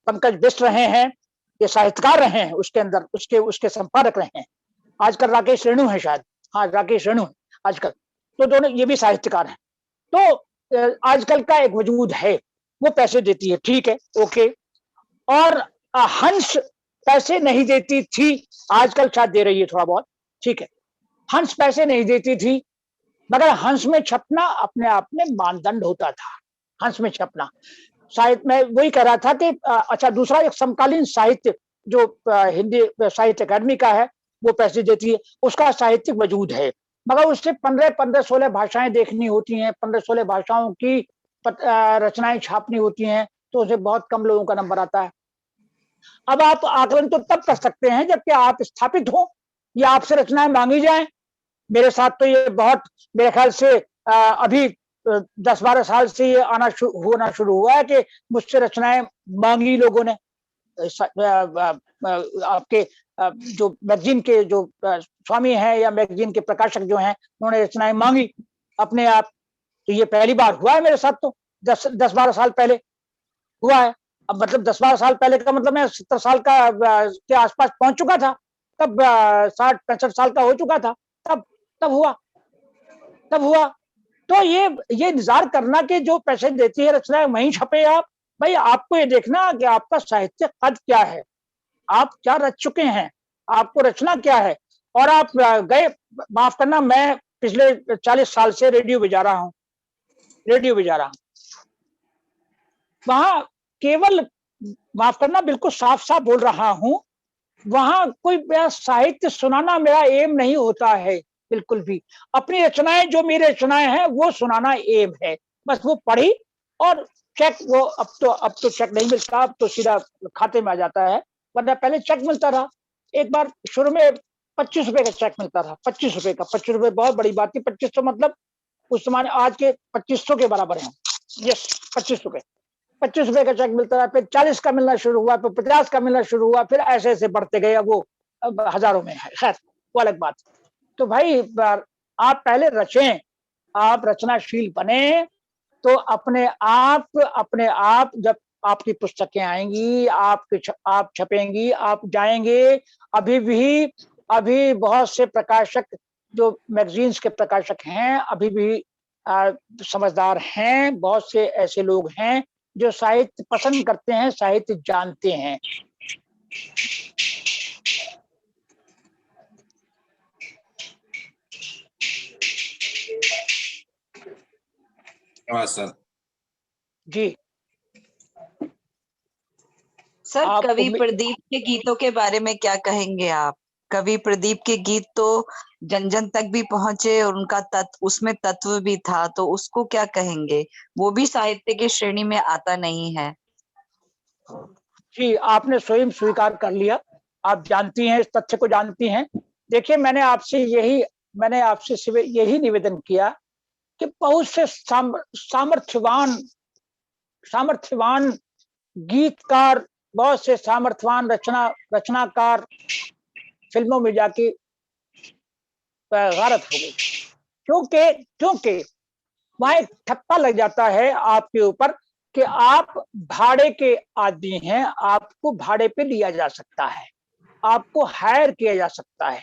पंकज बिष्ट रहे हैं, ये साहित्यकार रहे हैं, उसके अंदर उसके संपादक रहे हैं। आजकल राकेश रेणु है शायद, हाँ राकेश रेणु आजकल, तो दोनों ये भी साहित्यकार हैं। तो आजकल का एक वजूद है, वो पैसे देती है, ठीक है, ओके। और हंस पैसे नहीं देती थी, आजकल शायद दे रही है थोड़ा बहुत, ठीक है। हंस पैसे नहीं देती थी, मगर हंस में छपना अपने आप में मानदंड होता था। हंस में छपना साहित्य में, वही कह रहा था कि अच्छा, दूसरा एक समकालीन साहित्य जो हिंदी साहित्य अकादमी का है, वो पैसे देती है, उसका साहित्यिक वजूद है, मगर उससे 15-16 भाषाएं देखनी होती हैं, 15-16 भाषाओं की रचनाएं छापनी होती हैं, तो उसे बहुत कम लोगों का नंबर आता है। अब आप आकलन तो तब कर सकते हैं जबकि आप स्थापित हो या आपसे रचनाएं मांगी जाएं। मेरे साथ तो ये बहुत, मेरे ख्याल से अभी 10-12 साल से ये होना शुरू हुआ है कि मुझसे रचनाएं मांगी लोगों ने। आपके जो मैगजीन के जो स्वामी हैं या मैगजीन के प्रकाशक जो हैं, उन्होंने रचनाएं मांगी अपने आप। तो ये पहली बार हुआ है मेरे साथ, तो 10-12 साल पहले हुआ है। अब मतलब 10-12 साल पहले का मतलब मैं 70 साल का के आसपास पहुंच चुका था, तब 60-65 साल का हो चुका था, तब हुआ। तो ये इंतजार करना कि जो पैसे देती है रचनाएं वहीं छपे आप, भाई आपको ये देखना कि आपका साहित्य कद क्या है, आप क्या रच चुके हैं, आपको रचना क्या है। और आप गए, माफ करना, मैं पिछले 40 साल से रेडियो बजा रहा हूँ, वहां केवल, माफ करना, बिल्कुल साफ साफ बोल रहा हूं, वहां कोई साहित्य सुनाना मेरा एम नहीं होता है, बिल्कुल भी। अपनी रचनाएं, जो मेरी रचनाएं हैं, वो सुनाना एम है, बस वो पढ़ी और चेक। वो अब तो चेक नहीं मिलता, अब तो सीधा खाते में आ जाता है, वरना पहले चेक मिलता था। एक बार शुरू में 25 रुपए का चेक मिलता था, 25 रुपए का। 25 रुपए बहुत बड़ी बात थी, 2500 मतलब उस समय आज के 2500 के बराबर है। यस, 25 रुपए का चेक मिलता था, फिर 40 का मिलना शुरू हुआ, फिर 50 का मिलना शुरू हुआ, फिर ऐसे ऐसे बढ़ते गए, अब वो हजारों में है। खैर, वो अलग बात। तो भाई आप पहले रचें, आप रचनाशील बने, तो अपने आप जब आपकी पुस्तकें आएंगी, आप छपेंगी, आप जाएंगे। अभी बहुत से प्रकाशक, जो मैगजीन्स के प्रकाशक हैं, अभी भी समझदार हैं। बहुत से ऐसे लोग हैं जो साहित्य पसंद करते हैं, साहित्य जानते हैं। सर जी सर, कवि प्रदीप के गीतों के बारे में क्या कहेंगे आप? कवि प्रदीप के गीत तो जन जन तक भी पहुंचे और उनका उसमें तत्व भी था, तो उसको क्या कहेंगे? वो भी साहित्य की श्रेणी में आता नहीं है। जी, आपने स्वयं स्वीकार कर लिया, आप जानती हैं, इस तथ्य को जानती हैं। देखिए, मैंने आपसे यही निवेदन किया कि बहुत से सामर्थ्यवान गीतकार, बहुत से सामर्थ्यवान रचनाकार फिल्मों में जाके गारत हो गए, क्योंकि वहां एक ठप्पा लग जाता है आपके ऊपर कि आप भाड़े के आदमी हैं, आपको भाड़े पे लिया जा सकता है, आपको हायर किया जा सकता है।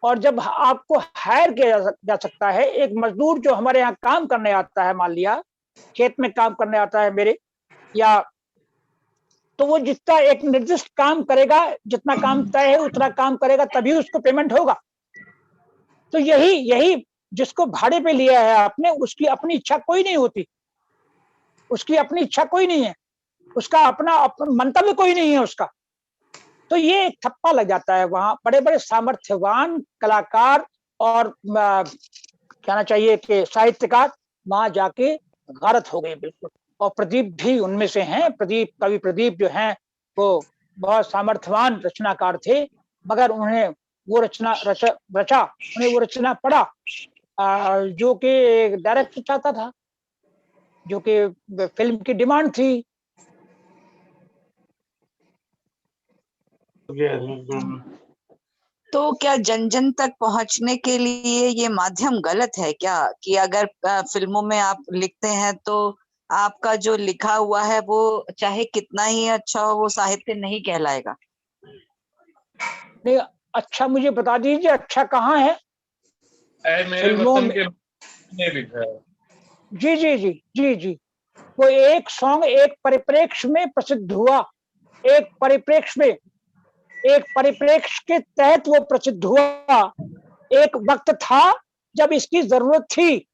और जब आपको हायर किया जा सकता है, एक मजदूर जो हमारे यहाँ काम करने आता है, मान लिया खेत में काम करने आता है मेरे, या तो वो जितना एक निर्दिष्ट काम करेगा, जितना काम तय है उतना काम करेगा, तभी उसको पेमेंट होगा। तो यही जिसको भाड़े पे लिया है आपने, उसकी अपनी इच्छा कोई नहीं होती, उसकी अपनी इच्छा कोई नहीं है, उसका अपना मंतव्य कोई नहीं है उसका। तो ये एक ठप्पा लग जाता है वहां। बड़े बड़े सामर्थ्यवान कलाकार और कहना चाहिए कि साहित्यकार वहां जाके गारत हो गए, बिल्कुल। और प्रदीप भी उनमें से हैं। कवि प्रदीप जो हैं, वो बहुत सामर्थ्यवान रचनाकार थे, मगर उन्हें वो उन्हें वो रचना पड़ा जो कि डायरेक्टर चाहता था, जो कि फिल्म की डिमांड थी। तो क्या जन जन तक पहुंचने के लिए ये माध्यम गलत है क्या, कि अगर फिल्मों में आप लिखते हैं तो आपका जो लिखा हुआ है वो चाहे कितना ही अच्छा हो, वो साहित्य नहीं कहलाएगा? नहीं, अच्छा मुझे बता दीजिए, अच्छा कहाँ है? मेरे वतन के लिखा है। जी जी जी जी जी, वो एक सॉन्ग एक परिप्रेक्ष्य में प्रसिद्ध हुआ, एक परिप्रेक्ष्य के तहत वो प्रसिद्ध हुआ। एक वक्त था जब इसकी जरूरत थी,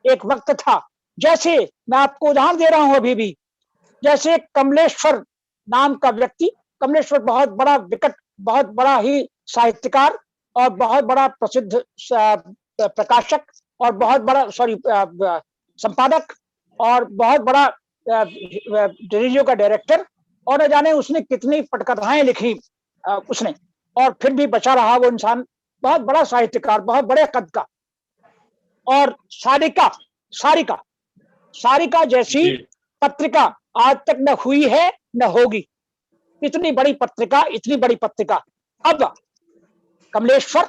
एक वक्त था। जैसे मैं आपको उदाहरण दे रहा हूं अभी भी, जैसे कमलेश्वर नाम का व्यक्ति, कमलेश्वर बहुत बड़ा विकट, बहुत बड़ा ही साहित्यकार और बहुत बड़ा प्रसिद्ध प्रकाशक और बहुत बड़ा संपादक और बहुत बड़ा रेडियो का डायरेक्टर, और न जाने उसने कितनी पटकथाएं लिखी उसने, और फिर भी बचा रहा वो इंसान, बहुत बड़ा साहित्यकार, बहुत बड़े कद का। और सारिका जैसी पत्रिका आज तक न हुई है न होगी। इतनी बड़ी पत्रिका। अब कमलेश्वर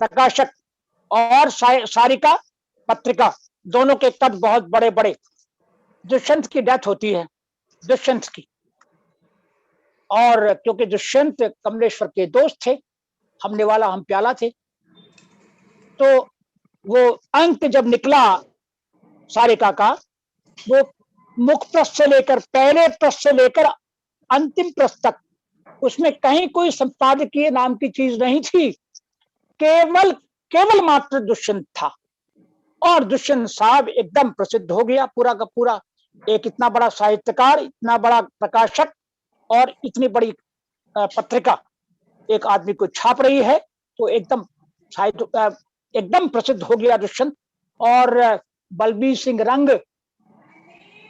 प्रकाशक और सारिका पत्रिका, दोनों के कद बहुत बड़े बड़े। दुष्यंत की डेथ होती है, दुष्यंत की, और क्योंकि दुष्यंत कमलेश्वर के दोस्त थे, हमने वाला हम प्याला थे, तो वो अंक जब निकला सारिका का, वो मुख पृष्ठ से लेकर, पहले पृष्ठ से लेकर अंतिम पृष्ठ तक, उसमें कहीं कोई संपादकीय नाम की चीज नहीं थी, केवल मात्र दुष्यंत था। और दुष्यंत साहब एकदम प्रसिद्ध हो गया, पूरा का पूरा एक इतना बड़ा साहित्यकार, इतना बड़ा प्रकाशक और इतनी बड़ी पत्रिका एक आदमी को छाप रही है, तो एकदम साहित्य एकदम प्रसिद्ध हो गया दुष्यंत। और बलबीर सिंह रंग,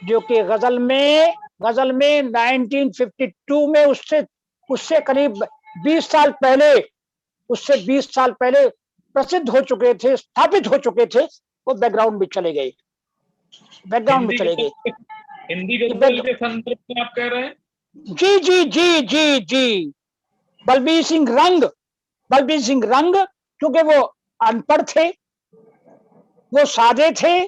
जो कि गजल में 1952 में उससे करीब 20 साल पहले, उससे 20 साल पहले प्रसिद्ध हो चुके थे, स्थापित हो चुके थे, वो बैकग्राउंड में चले गए, हिंदी गजल के संदर्भ में आप कह रहे हैं? जी जी जी जी जी, बलबीर सिंह रंग, क्योंकि वो अनपढ़ थे, वो सादे थे,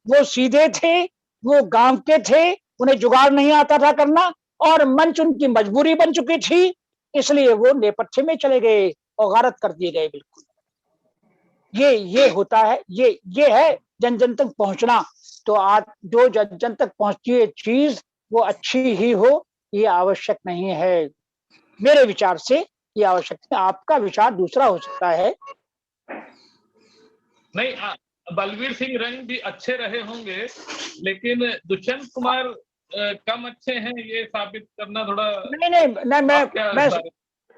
वो सीधे थे, वो गांव के थे, उन्हें जुगाड़ नहीं आता था करना, और मंच उनकी मजबूरी बन चुकी थी, इसलिए वो नेपथ्य में चले गए और गारत कर दिए गए। बिल्कुल ये होता है, ये है जन जन तक पहुंचना। तो आज जो जन जन तक पहुंचती है चीज वो अच्छी ही हो, ये आवश्यक नहीं है। मेरे विचार से ये आवश्यक है, आपका विचार दूसरा हो सकता है। नहीं, बलबीर सिंह रंग भी अच्छे रहे होंगे, लेकिन दुष्यंत कुमार कम अच्छे हैं, ये साबित करना थोड़ा नहीं,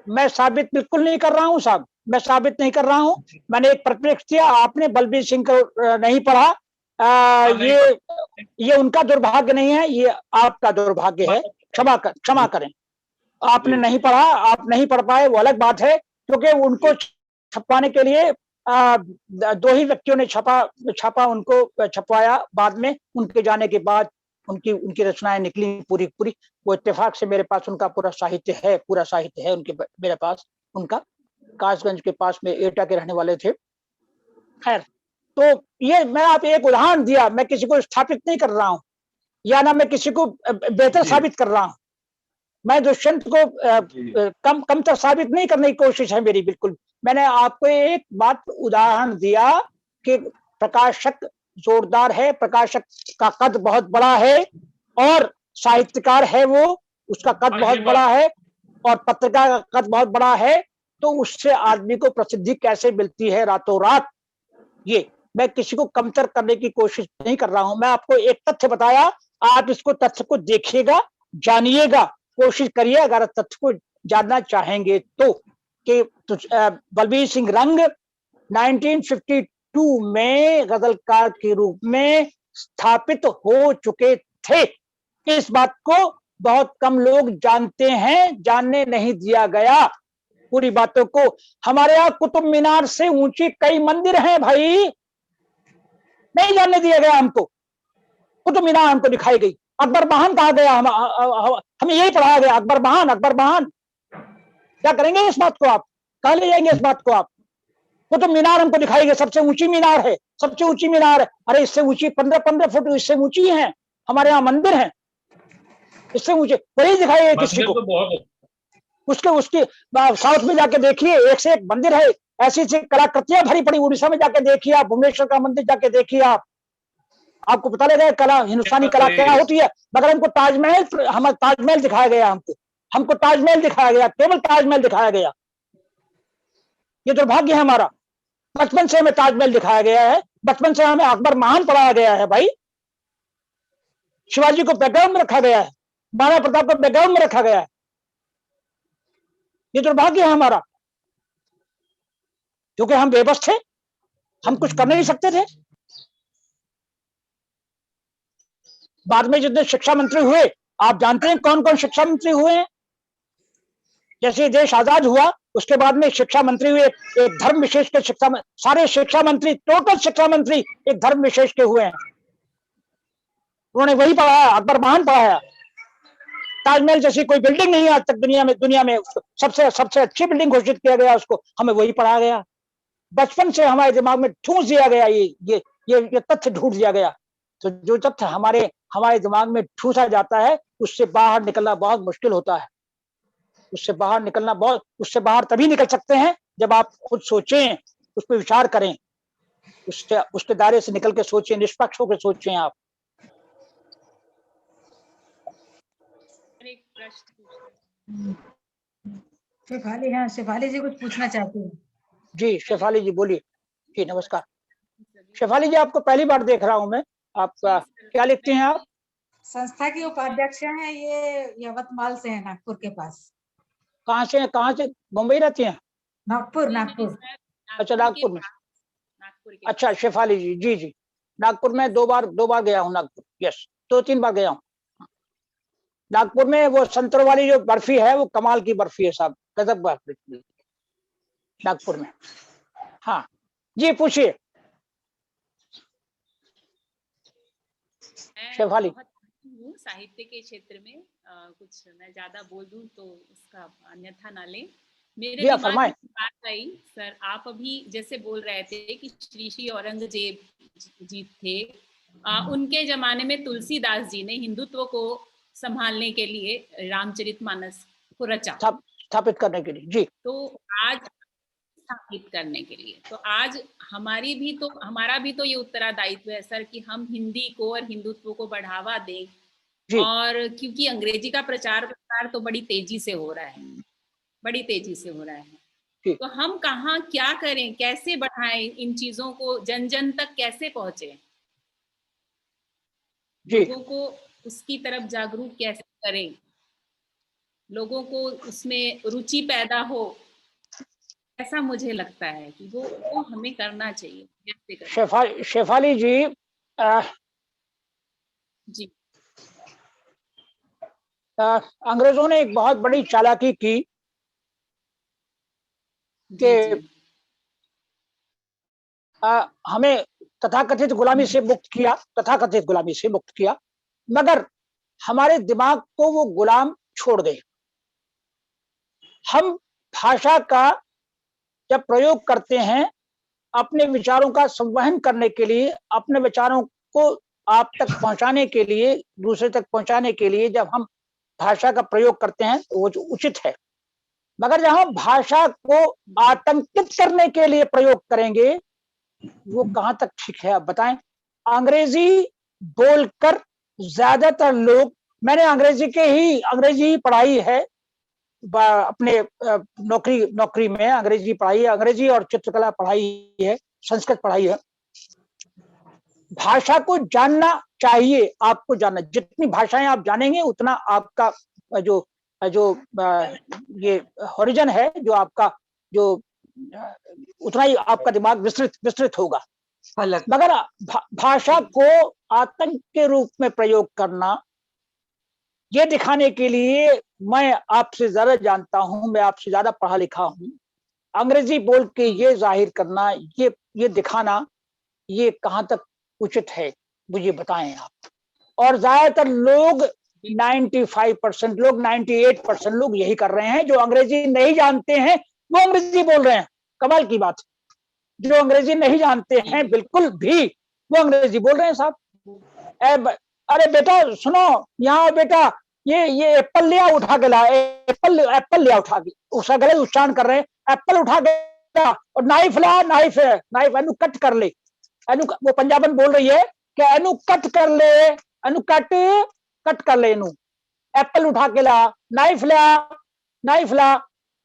मैं साबित बिल्कुल नहीं कर रहा हूँ साहब, मैं साबित नहीं कर रहा हूँ। मैंने एक परिप्रेक्ष्य दिया, आपने बलबीर सिंह को नहीं पढ़ा, ये उनका दुर्भाग्य नहीं है, ये आपका दुर्भाग्य है, क्षमा करें। आपने नहीं पढ़ा, आप नहीं पढ़ पाए, वो अलग बात है, क्योंकि उनको छपवाने के लिए 2 ही व्यक्तियों ने छापा उनको छपवाया। बाद में उनके जाने के बाद उनकी रचनाएं निकली पूरी। वो इत्तेफाक से मेरे पास उनका पूरा साहित्य है उनके मेरे पास। उनका कासगंज के पास में एटा के रहने वाले थे। खैर, तो ये मैं आप एक उदाहरण दिया, मैं किसी को स्थापित नहीं कर रहा हूँ, या ना मैं किसी को बेहतर साबित कर रहा हूँ। मैं दुष्यंत को कम तक साबित नहीं करने की कोशिश है मेरी, बिल्कुल। मैंने आपको एक बात उदाहरण दिया कि प्रकाशक जोरदार है, प्रकाशक का कद बहुत बड़ा है, और साहित्यकार है वो, उसका कद बहुत बड़ा है, और पत्रिका का कद बहुत बड़ा है, तो उससे आदमी को प्रसिद्धि कैसे मिलती है रातों रात। ये मैं किसी को कमतर करने की कोशिश नहीं कर रहा हूं, मैं आपको एक तथ्य बताया, आप इसको तथ्य को देखिएगा, जानिएगा, कोशिश करिए अगर तथ्य को जानना चाहेंगे तो, कि बलबीर सिंह रंग 1952 में गजलकार के रूप में स्थापित हो चुके थे। इस बात को बहुत कम लोग जानते हैं, जानने नहीं दिया गया पूरी बातों को। हमारे यहाँ कुतुब मीनार से ऊंची कई मंदिर हैं भाई, नहीं जानने दिया गया हमको। कुतुब मीनार हमको दिखाई गई, अकबर बहान कहा गया, हमें यही पढ़ाया गया, अकबर बहान। क्या करेंगे इस बात को आप, कहाँ ले जाएंगे इस बात को आप? कुतुब मीनार हमको दिखाई गई, सबसे ऊंची मीनार है, सबसे ऊंची मीनार है। अरे इससे ऊंची 15 फुट इससे ऊंची है, हमारे यहाँ मंदिर है इससे ऊंचे, वही दिखाई गई किसी को। उसके साउथ में जाके देखिए, एक से एक मंदिर है, ऐसी कलाकृतियां भरी पड़ी। उड़ीसा में जाके देखिए आप, भुवनेश्वर का मंदिर जाके देखिए आप, आपको पता लगा कला, हिंदुस्तानी कला क्या होती है, मगर हमको ताजमहल, हमारा ताजमहल दिखाया गया, हमको ताजमहल दिखाया गया, केवल ताजमहल दिखाया गया। ये दुर्भाग्य है हमारा। बचपन से हमें ताजमहल दिखाया गया है, बचपन से हमें अकबर महान पढ़ाया गया है भाई, शिवाजी को बैकग्राउंड में रखा गया है, महाराणा प्रताप को बैकग्राउंड में रखा गया है। ये दुर्भाग्य है हमारा, क्योंकि हम बेबस थे, हम कुछ कर नहीं सकते थे। बाद में जितने शिक्षा मंत्री हुए, आप जानते हैं कौन कौन शिक्षा मंत्री हुए हैं। जैसे देश आजाद हुआ उसके बाद में शिक्षा मंत्री हुए, एक धर्म विशेष के सारे शिक्षा मंत्री, टोटल शिक्षा मंत्री एक धर्म विशेष के हुए हैं। उन्होंने वही पढ़ाया, अकबर महान पढ़ाया। ताजमहल जैसी कोई बिल्डिंग नहीं है आज तक दुनिया में सबसे अच्छी बिल्डिंग घोषित किया गया उसको, हमें वही पढ़ाया गया। बचपन से हमारे दिमाग में ठूंस दिया गया, ये तथ्य ढूंढ दिया गया। तो जो तथ्य हमारे दिमाग में ठूसा जाता है, उससे बाहर निकलना बहुत मुश्किल होता है। उससे बाहर तभी निकल सकते हैं जब आप खुद सोचें, उस पर विचार करें, उसके दायरे से निकल के सोचें, निष्पक्ष होकर सोचें आप। शेफाली जी कुछ पूछना चाहते हैं। जी शेफाली जी बोलिए। जी नमस्कार शेफाली जी, आपको पहली बार देख रहा हूं मैं। आप क्या लिखते हैं आप? संस्था की उपाध्यक्ष हैं, ये यवतमाल से है, नागपुर के पास। कहाँ से? मुंबई रहती हैं? नागपुर। अच्छा नागपुर में। अच्छा शेफाली जी, जी नागपुर में दो बार गया हूँ नागपुर। यस, 2-3 बार गया हूँ नागपुर में। वो संतरों वाली जो बर्फी है वो कमाल की बर्फी है साहब, गजब बर्फी नागपुर में। हाँ जी पूछिए शेफाली। साहित्य के क्षेत्र में कुछ मैं ज्यादा बोल दूं तो उसका अन्यथा ना ले। मेरे दिमाग में बात आई सर, आप अभी जैसे बोल रहे थे कि श्री औरंगजेब जी थे, उनके जमाने में तुलसीदास जी ने हिंदुत्व को संभालने के लिए रामचरितमानस को रचा, स्थापित करने के लिए। जी, तो आज स्थापित करने के लिए, तो आज हमारा भी तो ये उत्तरदायित्व है सर कि हम हिंदी को और हिंदुत्व को बढ़ावा दें। और क्योंकि अंग्रेजी का प्रचार प्रसार तो बड़ी तेजी से हो रहा है, तो हम कहाँ क्या करें, कैसे बढ़ाएं इन चीजों को, जन जन तक कैसे पहुंचे, लोगों को उसकी तरफ जागरूक कैसे करें, लोगों को उसमें रुचि पैदा हो, ऐसा मुझे लगता है कि वो हमें करना चाहिए। शेफाली जी जी अंग्रेजों ने एक बहुत बड़ी चालाकी की कि हमें तथाकथित गुलामी से मुक्त किया, मगर हमारे दिमाग को वो गुलाम छोड़ गए। हम भाषा का जब प्रयोग करते हैं अपने विचारों का संवहन करने के लिए, अपने विचारों को आप तक पहुंचाने के लिए, दूसरे तक पहुंचाने के लिए जब हम भाषा का प्रयोग करते हैं तो वो जो उचित है, मगर जब हम भाषा को आतंकित करने के लिए प्रयोग करेंगे वो कहां तक ठीक है आप बताएं। अंग्रेजी बोलकर ज्यादातर लोग, मैंने अंग्रेजी ही पढ़ाई है, अपने नौकरी में अंग्रेजी पढ़ाई है, अंग्रेजी और चित्रकला पढ़ाई है, संस्कृत पढ़ाई है। भाषा को जानना चाहिए, आपको जानना, जितनी भाषाएं आप जानेंगे उतना आपका जो ये हॉरिजन है, जो आपका जो उतना ही आपका दिमाग विस्तृत होगा। मगर भाषा को आतंक के रूप में प्रयोग करना, ये दिखाने के लिए मैं आपसे ज्यादा जानता हूं, मैं आपसे ज्यादा पढ़ा लिखा हूं, अंग्रेजी बोल के ये जाहिर करना, ये दिखाना, ये कहां तक उचित है मुझे बताएं आप। और ज्यादातर लोग 95% लोग, 98% लोग यही कर रहे हैं। जो अंग्रेजी नहीं जानते हैं वो अंग्रेजी बोल रहे हैं, कमाल की बात। जो अंग्रेजी नहीं जानते हैं बिल्कुल भी, वो अंग्रेजी बोल रहे हैं साहब। अरे बेटा सुनो, यहाँ बेटा ये एप्पल लिया, उठा के ला, एप्पल लिया उठा के, उसका गलत उच्चारण कर रहे हैं, एप्पल उठा के, और नाइफ ला, नाइफ एनु कट कर ले, एनु वो पंजाबन बोल रही है कि अनु कट कर ले, अनु कट कर ले, अनु एप्पल उठा के ला, नाइफ ला,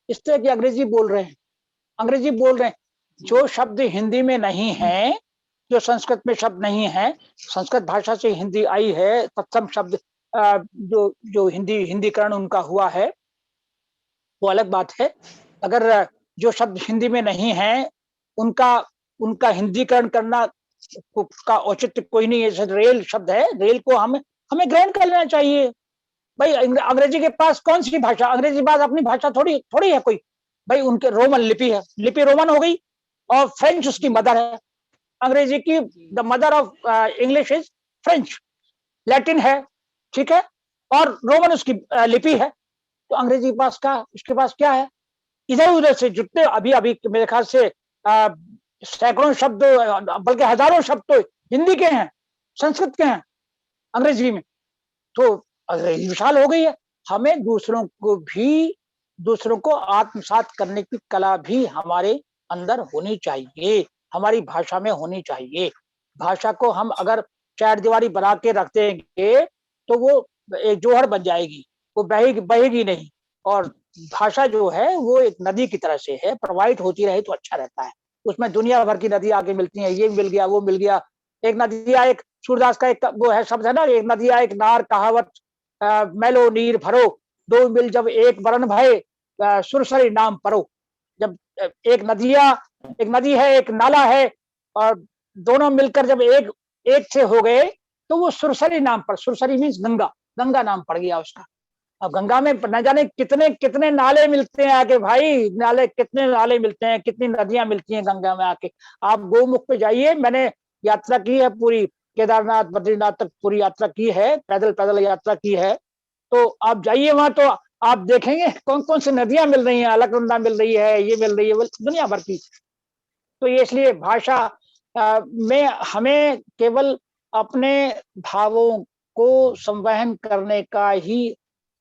इस तरह की अंग्रेजी बोल रहे हैं। जो शब्द हिंदी में नहीं है, जो संस्कृत में शब्द नहीं है, संस्कृत भाषा से हिंदी आई है, तत्सम शब्द जो हिंदीकरण उनका हुआ है वो अलग बात है। अगर जो शब्द हिंदी में नहीं है उनका हिंदीकरण करना का औचित्य कोई नहीं है। जैसे रेल शब्द है, रेल को हमें ग्रहण कर लेना चाहिए। भाई अंग्रेजी के पास कौन सी भाषा, अंग्रेजी बात अपनी भाषा थोड़ी है कोई। भाई उनके रोमन लिपि है, लिपि रोमन हो गई, और फ्रेंच उसकी मदर है। अंग्रेजी की the mother of English is French, Latin है, ठीक है, और रोमन उसकी लिपि है। तो अंग्रेजी उसके पास क्या है? इधर उधर से जितने अभी मेरे ख्याल से सैकड़ों शब्द, बल्कि हजारों शब्द तो हिंदी के हैं, संस्कृत के हैं अंग्रेजी में। तो अंग्रेजी विशाल हो गई है। हमें दूसरों को आत्मसात करने की कला भी हमारे अंदर होनी चाहिए, हमारी भाषा में होनी चाहिए। भाषा को हम अगर चार दीवारी बना के रख देंगे तो वो एक जोहर बन जाएगी, वो बहेगी नहीं। और भाषा जो है वो एक नदी की तरह से है, प्रवाहित होती रहे तो अच्छा रहता है। उसमें दुनिया भर की नदी आके मिलती हैं, ये मिल गया वो मिल गया। एक नदिया, एक सूरदास का एक वो है शब्द है ना, एक नदिया एक नार कहावत, मैलो नीर भरो, दो मिल जब एक बरन भय, सुरसरी नाम परो। जब एक नदी है, एक नाला है, और दोनों मिलकर जब एक से हो गए तो वो सुरसरी नाम पर, सुरसरी मीन्स गंगा नाम पड़ गया उसका। अब गंगा में न जाने कितने नाले मिलते हैं आके, भाई कितने नाले मिलते हैं, कितनी नदियां मिलती हैं गंगा में आके। आप गोमुख पे जाइए, मैंने यात्रा की है पूरी, केदारनाथ बद्रीनाथ तक पूरी यात्रा की है, पैदल यात्रा की है। तो आप जाइए वहां तो आप देखेंगे कौन कौन सी नदियां मिल रही हैं, अलकनंदा मिल रही है, ये मिल रही है, दुनिया भर की। तो ये इसलिए भाषा में हमें केवल अपने भावों को संवहन करने का ही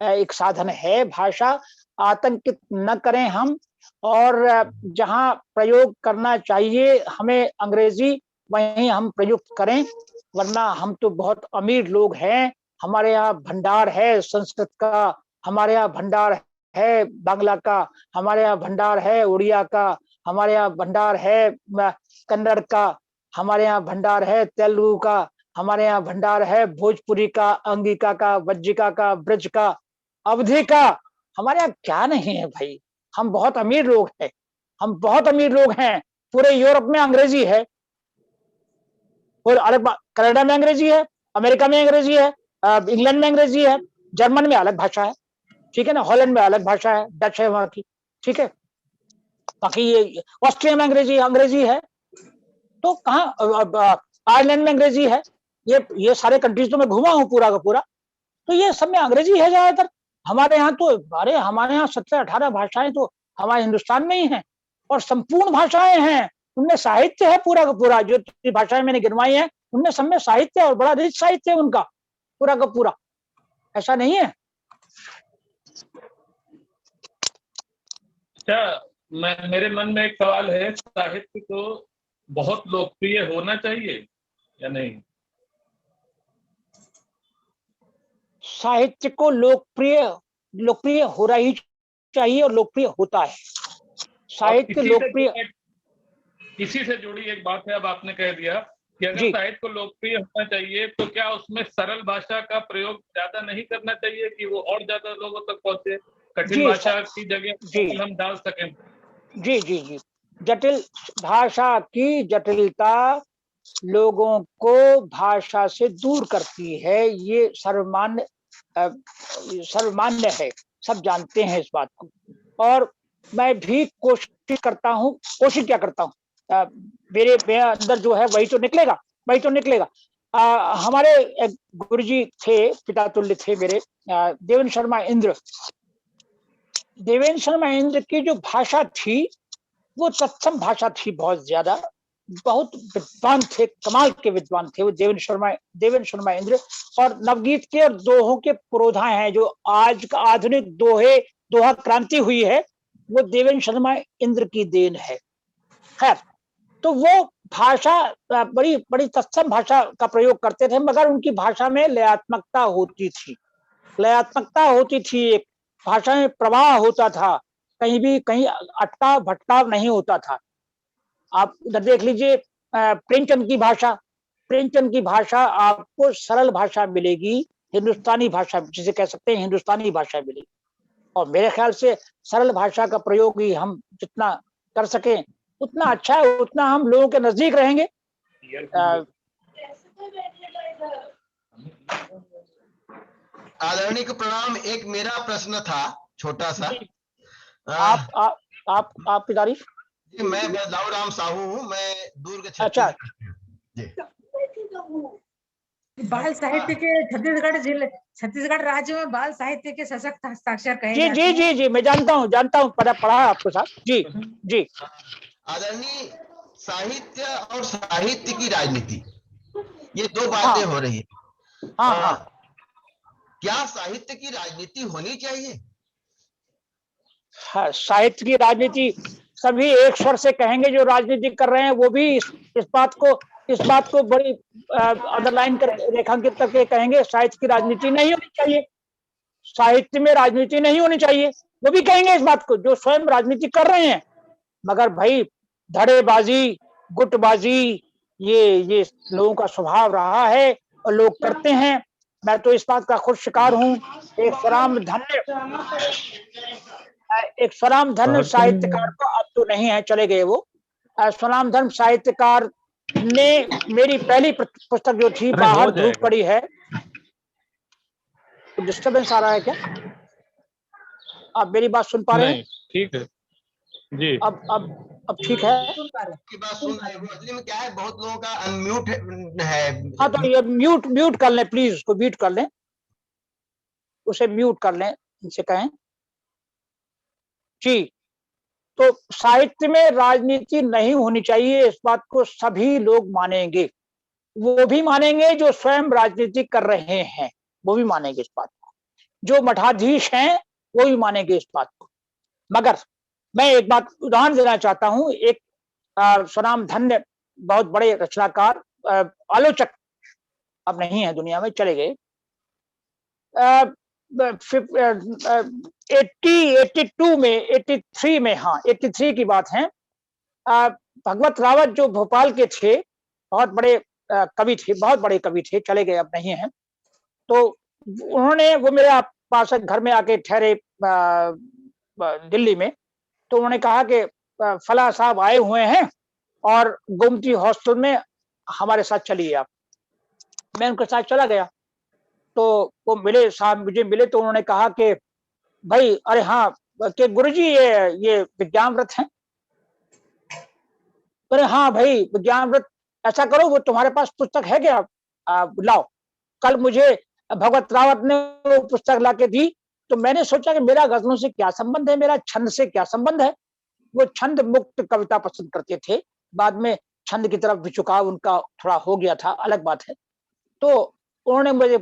एक साधन है। भाषा आतंकित न करें हम, और जहां प्रयोग करना चाहिए हमें अंग्रेजी, वहीं हम प्रयुक्त करें। वरना हम तो बहुत अमीर लोग हैं, हमारे यहाँ भंडार है संस्कृत का, हमारे यहाँ भंडार है बांग्ला का, हमारे यहाँ भंडार है उड़िया का, हमारे यहाँ भंडार है कन्नड़ का, हमारे यहाँ भंडार है तेलुगु का, हमारे यहाँ भंडार है भोजपुरी का, अंगिका का, वज्जिका का, ब्रज का, अवधि का। हमारे यहाँ क्या नहीं है भाई, हम बहुत अमीर लोग हैं, हम बहुत अमीर लोग हैं। पूरे यूरोप में अंग्रेजी है, और अलग कनाडा में अंग्रेजी है, अमेरिका में अंग्रेजी है, इंग्लैंड में अंग्रेजी है, जर्मन में अलग भाषा है, ठीक है ना, हॉलैंड में अलग भाषा है, डच है वहां की, ठीक है। बाकी ये ऑस्ट्रिया में अंग्रेजी है, तो कहाँ आयरलैंड में अंग्रेजी है। ये सारे कंट्रीज तो मैं घुमा हूँ पूरा का पूरा, तो ये सब में अंग्रेजी है ज्यादातर। हमारे यहाँ तो हमारे यहाँ 17-18 भाषाएं तो हमारे हिंदुस्तान में ही हैं, और संपूर्ण भाषाएं हैं, उनमें साहित्य है पूरा का पूरा। जो भाषाएं मैंने गिनवाई हैं उनमें सब में साहित्य है, और बड़ा रिच साहित्य है उनका पूरा का पूरा, ऐसा नहीं है। अच्छा, मेरे मन में एक सवाल है, साहित्य तो बहुत लोकप्रिय होना चाहिए या नहीं? साहित्य को लोकप्रिय होना ही चाहिए, और लोकप्रिय होता है साहित्य लोकप्रिय। इसी से जुड़ी एक बात है, अब आपने कह दिया कि अगर साहित्य को लोकप्रिय होना चाहिए तो क्या उसमें सरल भाषा का प्रयोग ज्यादा नहीं करना चाहिए कि वो और ज्यादा लोगों तक पहुंचे, कठिन भाषा की जगह हम डाल सकें? जी, जटिल भाषा की जटिलता लोगों को भाषा से दूर करती है, ये सर्वमान्य है, सब जानते हैं इस बात को। और मैं भी कोशिश क्या करता हूँ, मेरे अंदर जो है वही तो निकलेगा। हमारे एक गुरुजी थे, पिता तुल्य थे मेरे, देवेंद्र शर्मा इंद्र की जो भाषा थी वो तत्सम भाषा थी, बहुत विद्वान थे, कमाल के विद्वान थे वो देवेंद्र शर्मा इंद्र। और नवगीत के और दोहों के पुरोधा हैं, जो आज का आधुनिक दोहा क्रांति हुई है वो देवेंद्र शर्मा इंद्र की देन है। खैर, तो वो भाषा बड़ी बड़ी तत्सम भाषा का प्रयोग करते थे, मगर उनकी भाषा में लयात्मकता होती थी, लयात्मकता होती थी, एक भाषा में प्रवाह होता था, कहीं भी कहीं अटकाव भटकाव नहीं होता था। आप इधर देख लीजिए प्रेमचंद की भाषा, प्रेमचंद की भाषा आपको सरल भाषा मिलेगी, हिंदुस्तानी भाषा जिसे कह सकते हैं हिंदुस्तानी भाषा मिलेगी। और मेरे ख्याल से सरल भाषा का प्रयोग ही हम जितना कर सकें उतना अच्छा है, उतना हम लोगों के नजदीक रहेंगे। आदरणीय को प्रणाम। एक मेरा प्रश्न था छोटा सा। आपकी तारीफ। जी, मैं बदलाव राम साहू हूँ, मैं दुर्ग अच्छा जी। बाल साहित्य के छत्तीसगढ़ जिले, छत्तीसगढ़ राज्य में बाल साहित्य के सशक्त हस्ताक्षर कहे जी जाते जी जी जी मैं जानता हूँ, पढ़ा है आपके साथ। जी जी। आदरणीय, साहित्य और साहित्य की राजनीति, ये दो बातें हो रही है। हाँ। क्या साहित्य की राजनीति होनी चाहिए? हाँ, साहित्य की राजनीति सभी एक स्वर से कहेंगे जो राजनीति कर रहे हैं, वो भी इस बात को बड़ी अंडरलाइन कर रेखांकित करके कहेंगे साहित्य की राजनीति नहीं होनी चाहिए, साहित्य में राजनीति नहीं होनी चाहिए, वो भी कहेंगे इस बात को जो स्वयं राजनीति कर रहे हैं। मगर भाई धड़ेबाजी, गुटबाजी, ये लोगों का स्वभाव रहा है और लोग करते हैं। मैं तो इस बात का खुद शिकार हूँ। एक स्वनामधन्य साहित्यकार को, अब तो नहीं है, चले गए वो, स्वनामधन्य साहित्यकार ने मेरी पहली पुस्तक जो थी बाहर धूप पड़ी है। तो डिस्टर्बेंस आ रहा है क्या? आप मेरी बात सुन पा रहे हैं? ठीक है जी। अब ठीक है? की बात सुन रहे हैं। असली में क्या है, बहुत लोगों का अनम्यूट है। हाँ, तो ये म्यूट कर लें प्लीज, उसको म्यूट कर लें, उसे म्यूट कर लें, इनसे कहें जी। तो साहित्य में राजनीति नहीं होनी चाहिए, इस बात को सभी लोग मानेंगे, वो भी मानेंगे जो स्वयं राजनीति कर रहे हैं, वो भी मानेंगे इस बात को, जो मठाधीश हैं वो भी मानेंगे इस बात को। मगर मैं एक बात उदाहरण देना चाहता हूं। एक स्वनामधन्य बहुत बड़े रचनाकार, आलोचक अब नहीं है दुनिया में, चले गए, 83 में, हाँ 83 की बात है, भगवत रावत जो भोपाल के थे, बहुत बड़े कवि थे, बहुत बड़े कवि थे, चले गए अब नहीं है। तो उन्होंने, वो मेरे पास घर में आके ठहरे दिल्ली में, तो उन्होंने कहा कि फला साहब आए हुए हैं और गोमती हॉस्टल में हमारे साथ चलिए आप। मैं उनके साथ चला गया, तो वो मिले, साहब मुझे मिले, तो उन्होंने कहा कि भाई, अरे हाँ कि गुरुजी ये विज्ञानव्रत हैं? अरे हाँ भाई विज्ञानव्रत, ऐसा करो वो तुम्हारे पास पुस्तक है क्या, लाओ। कल मुझे भगवत रावत ने वो पुस्तक ला के दी, तो मैंने सोचा कि मेरा गजलों से क्या संबंध है, मेरा छंद से क्या संबंध है। वो छंद मुक्त कविता पसंद करते थे, बाद में छंद की तरफ भी झुकाव उनका थोड़ा हो गया था, अलग बात है। तो उन्होंने मुझसे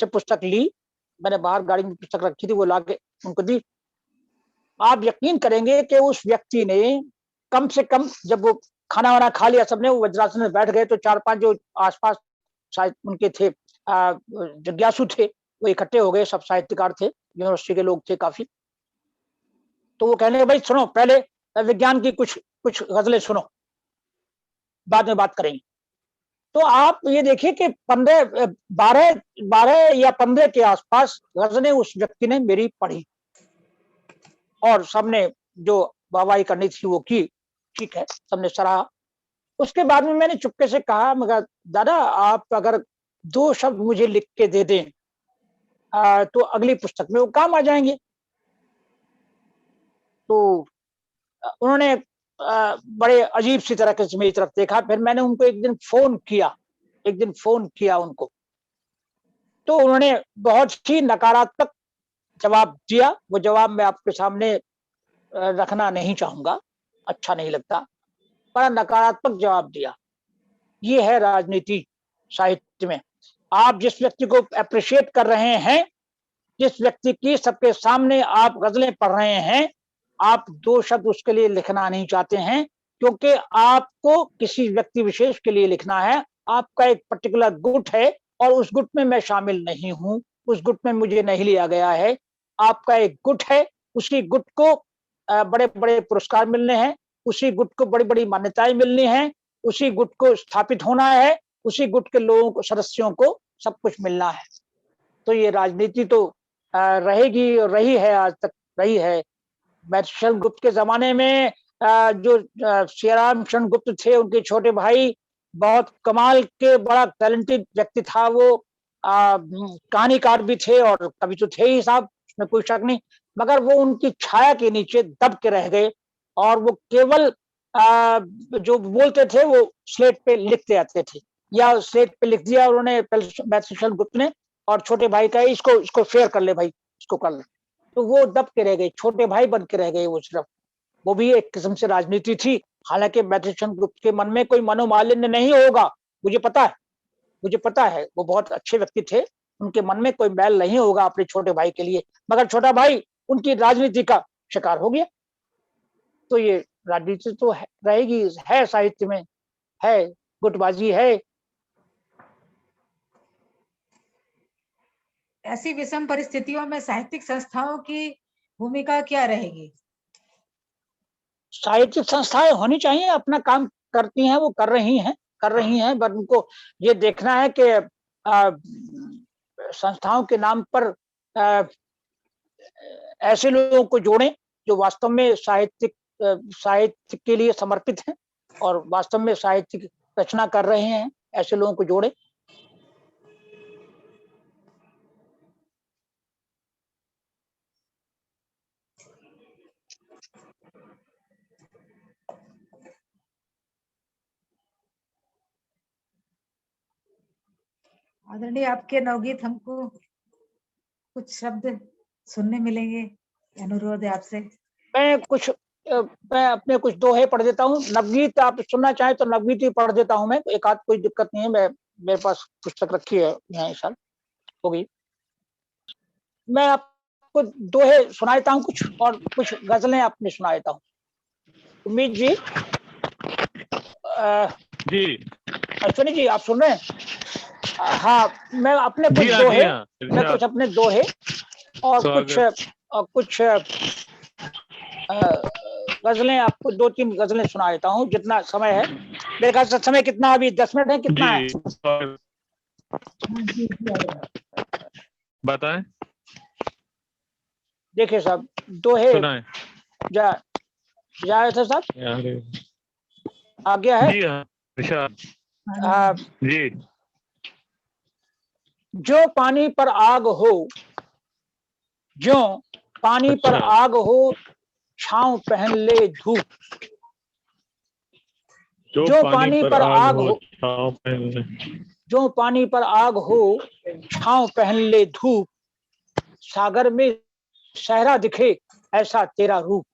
पुस्तक ली, मैंने बाहर गाड़ी में पुस्तक रखी थी, वो ला के उनको दी। आप यकीन करेंगे कि उस व्यक्ति ने कम से कम, जब वो खाना वाना खा लिया सबने, वो वज्रासन में बैठ गए, तो 4-5 जो आसपास शायद उनके थे जिज्ञासु थे, वो इकट्ठे हो गए, सब साहित्यकार थे, यूनिवर्सिटी के लोग थे काफी। तो वो कहने, भाई सुनो, पहले विज्ञान की कुछ गजलें सुनो, बाद में बात करेंगे। तो आप ये देखिए कि 12 या 15 के आसपास गजलें उस व्यक्ति ने मेरी पढ़ी, और सबने जो वाहवाही करनी थी वो की, ठीक है, सबने सराहा। उसके बाद में मैंने चुपके से कहा, मगर दादा आप अगर 2 शब्द मुझे लिख के दे दें तो अगली पुस्तक में वो काम आ जाएंगे। तो उन्होंने बड़े अजीब सी तरह से मेरी तरफ देखा। फिर मैंने उनको एक दिन फोन किया उनको, तो उन्होंने बहुत ही नकारात्मक जवाब दिया। वो जवाब मैं आपके सामने रखना नहीं चाहूंगा, अच्छा नहीं लगता, बड़ा नकारात्मक जवाब दिया। ये है राजनीति साहित्य में। आप जिस व्यक्ति को अप्रिशिएट कर रहे हैं, जिस व्यक्ति की सबके सामने आप गजलें पढ़ रहे हैं, आप 2 शब्द उसके लिए लिखना नहीं चाहते हैं, क्योंकि आपको किसी व्यक्ति विशेष के लिए लिखना है, आपका एक पर्टिकुलर गुट है और उस गुट में मैं शामिल नहीं हूं, उस गुट में मुझे नहीं लिया गया है। आपका एक गुट है, उसी गुट को बड़े बड़े पुरस्कार मिलने हैं, उसी गुट को बड़ी बड़ी मान्यताएं मिलनी है, उसी गुट को स्थापित होना है, उसी गुट के लोगों को, सदस्यों को सब कुछ मिलना है। तो ये राजनीति तो रहेगी और रही है, आज तक रही है। मैथिशरण गुप्त के जमाने में जो श्रीराम शरण गुप्त थे, उनके छोटे भाई बहुत कमाल के बड़ा टैलेंटेड व्यक्ति था। वो कहानीकार भी थे और कवि तो थे ही साहब, उसमें कोई शक नहीं, मगर वो उनकी छाया के नीचे दब के रह गए और वो केवल जो बोलते थे वो स्लेट पे लिखते आते थे, या स्लेट पे लिख दिया उन्होंने मैथिशरण गुप्त ने, और छोटे भाई का इसको शेयर कर ले भाई, इसको कर ले, तो वो दब के रह गए, छोटे भाई बन के रह गए वो सिर्फ। वो भी एक किस्म से राजनीति थी। हालांकि मैथिशरण गुप्त के मन में कोई मनोमालिन्य नहीं होगा, मुझे पता है, वो बहुत अच्छे व्यक्ति थे, उनके मन में कोई मैल नहीं होगा अपने छोटे भाई के लिए, मगर छोटा भाई उनकी राजनीति का शिकार हो गया। तो ये राजनीति तो रहेगी, है, साहित्य में है, गुटबाजी है। ऐसी विषम परिस्थितियों में साहित्यिक संस्थाओं की भूमिका क्या रहेगी? साहित्यिक संस्थाएं होनी चाहिए, अपना काम करती हैं, वो कर रही हैं, पर उनको ये देखना है कि संस्थाओं के नाम पर ऐसे लोगों को जोड़ें जो वास्तव में साहित्य के लिए समर्पित हैं और वास्तव में साहित्यिक रचना कर रहे हैं, ऐसे लोगों को जोड़ें। आदरणीय, आपके नवगीत हमको कुछ शब्द सुनने मिलेंगे, अनुरोध है आपसे। मैं अपने कुछ दोहे पढ़ देता हूँ। नवगीत आप सुनना चाहें तो नवगीत ही पढ़ देता हूँ मैं, एक आध कोई दिक्कत नहीं है, मेरे पास पुस्तक रखी है यहाँ, इस साल होगी। मैं आपको दोहे सुनाता हूँ कुछ, और कुछ गजलें आपने सुनाता हूँ। उम्मीद जी, अश्विनी जी आप सुन रहे हैं? हाँ, मैं अपने कुछ दोहे, अपने दोहे और कुछ गजलें आपको, 2-3 गजलें सुना देता हूँ, जितना समय है। मेरे ख्याल से समय कितना, अभी 10 मिनट है, कितना है बताएं। देखिए साहब, दोहे जाए थे साहब, आ गया है जी। जो पानी पर आग हो, जो पानी पर आग हो, छांव पहन ले धूप। जो पानी पर आग हो, जो पानी पर आग हो, छांव पहन ले धूप। सागर में सहरा दिखे ऐसा तेरा रूप।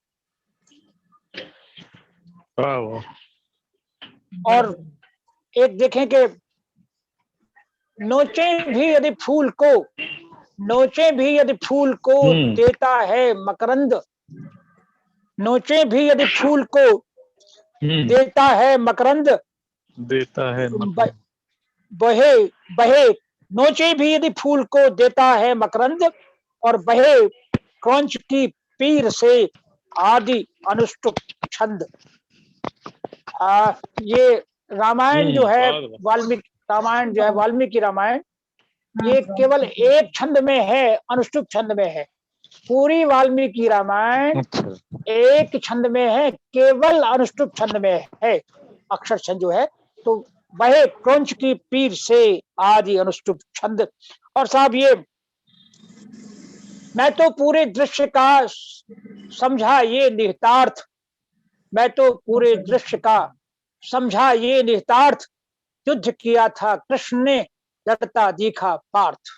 और एक देखें कि नोचे भी यदि फूल को, नोचे भी यदि फूल को देता है मकरंद। नोचे भी यदि फूल को देता है मकरंद, बहे बहे। नोचे भी यदि फूल को देता है मकरंद, और बहे क्रौंच की पीर से आदि अनुष्टुप छंद। ये रामायण जो है, वाल्मीकि रामायण जो है, वाल्मीकि रामायण, ये केवल एक छंद में है, अनुष्टुप छंद में है। पूरी वाल्मीकि रामायण एक छंद में है, केवल अनुष्टुप छंद में है, अक्षर छंद जो है। तो वह क्रौंच की पीर से आदि अनुष्टुप छंद। और साहब, ये मैं तो पूरे दृश्य का समझा ये निहितार्थ, मैं तो पूरे दृश्य का समझा ये निहितार्थ। युद्ध किया था कृष्ण ने, लड़ता देखा पार्थ।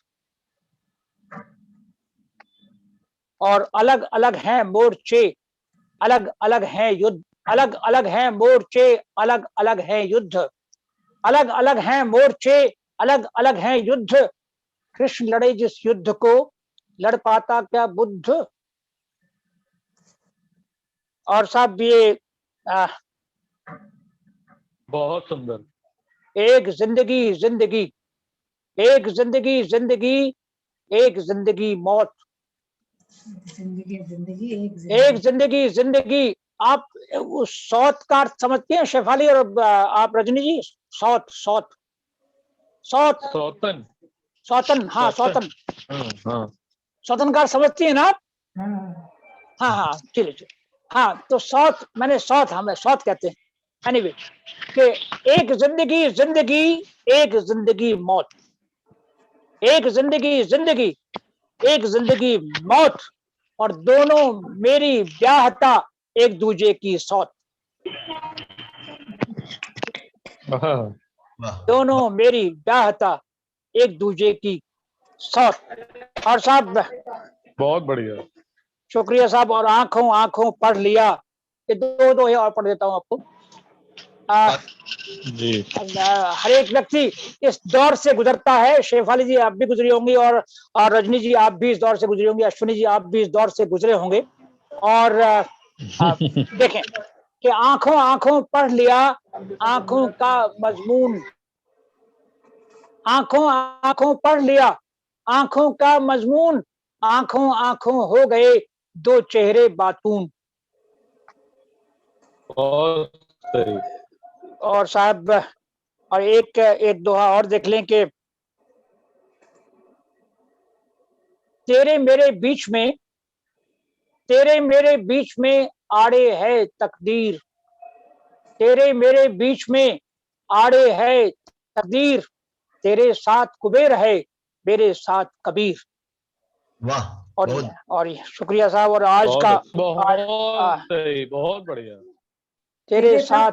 और अलग अलग हैं मोर्चे, अलग अलग हैं युद्ध, अलग अलग हैं मोर्चे, अलग अलग हैं युद्ध। अलग अलग हैं मोर्चे, अलग अलग हैं युद्ध। कृष्ण लड़े जिस युद्ध को, लड़ पाता क्या बुद्ध। और साहब, ये बहुत सुंदर। एक जिंदगी जिंदगी, एक जिंदगी जिंदगी, एक जिंदगी मौत, जिंदगी जिंदगी, एक जिंदगी जिंदगी। आप उस सौत का अर्थ समझते हैं शेफाली और आप रजनी जी? सौत सौत सौत सौतन, सौतन, हाँ सौतन, हाँ सौतन का अर्थ समझती है ना आप? हाँ हाँ हाँ ठीक है। हाँ तो सौत, मैंने सौत, हमें सौत कहते हैं। एनीवे, कि एक जिंदगी जिंदगी, एक जिंदगी मौत, एक जिंदगी जिंदगी, एक जिंदगी मौत, और दोनों मेरी ब्याहता एक दूजे की सौत, दोनों मेरी ब्याहता एक दूजे की सौत। और साहब बहुत बढ़िया, शुक्रिया साहब। और आंखों आंखों पढ़ लिया, ये दो और पढ़ देता हूँ आपको। जी। हर एक व्यक्ति इस दौर से गुजरता है। शेफाली जी आप भी गुजरी होंगी, और रजनी जी आप भी इस दौर से गुजरी होंगी, अश्विनी जी आप भी इस दौर से गुजरे होंगे। और देखें कि आंखों आंखों पढ़ लिया, आंखों का मजमून, आंखों आंखों पढ़ लिया, आंखों का मजमून, आंखों आंखों हो गए दो चेहरे बातून। बहुत सही। और साहब और एक दोहा और देख लें कि तेरे मेरे बीच में, तेरे मेरे बीच में आड़े है तकदीर, तेरे मेरे बीच में आड़े है तकदीर, तेरे साथ कुबेर है मेरे साथ कबीर। वाह, और शुक्रिया साहब। और आज का बहुत सही, बहुत बढ़िया। तेरे साथ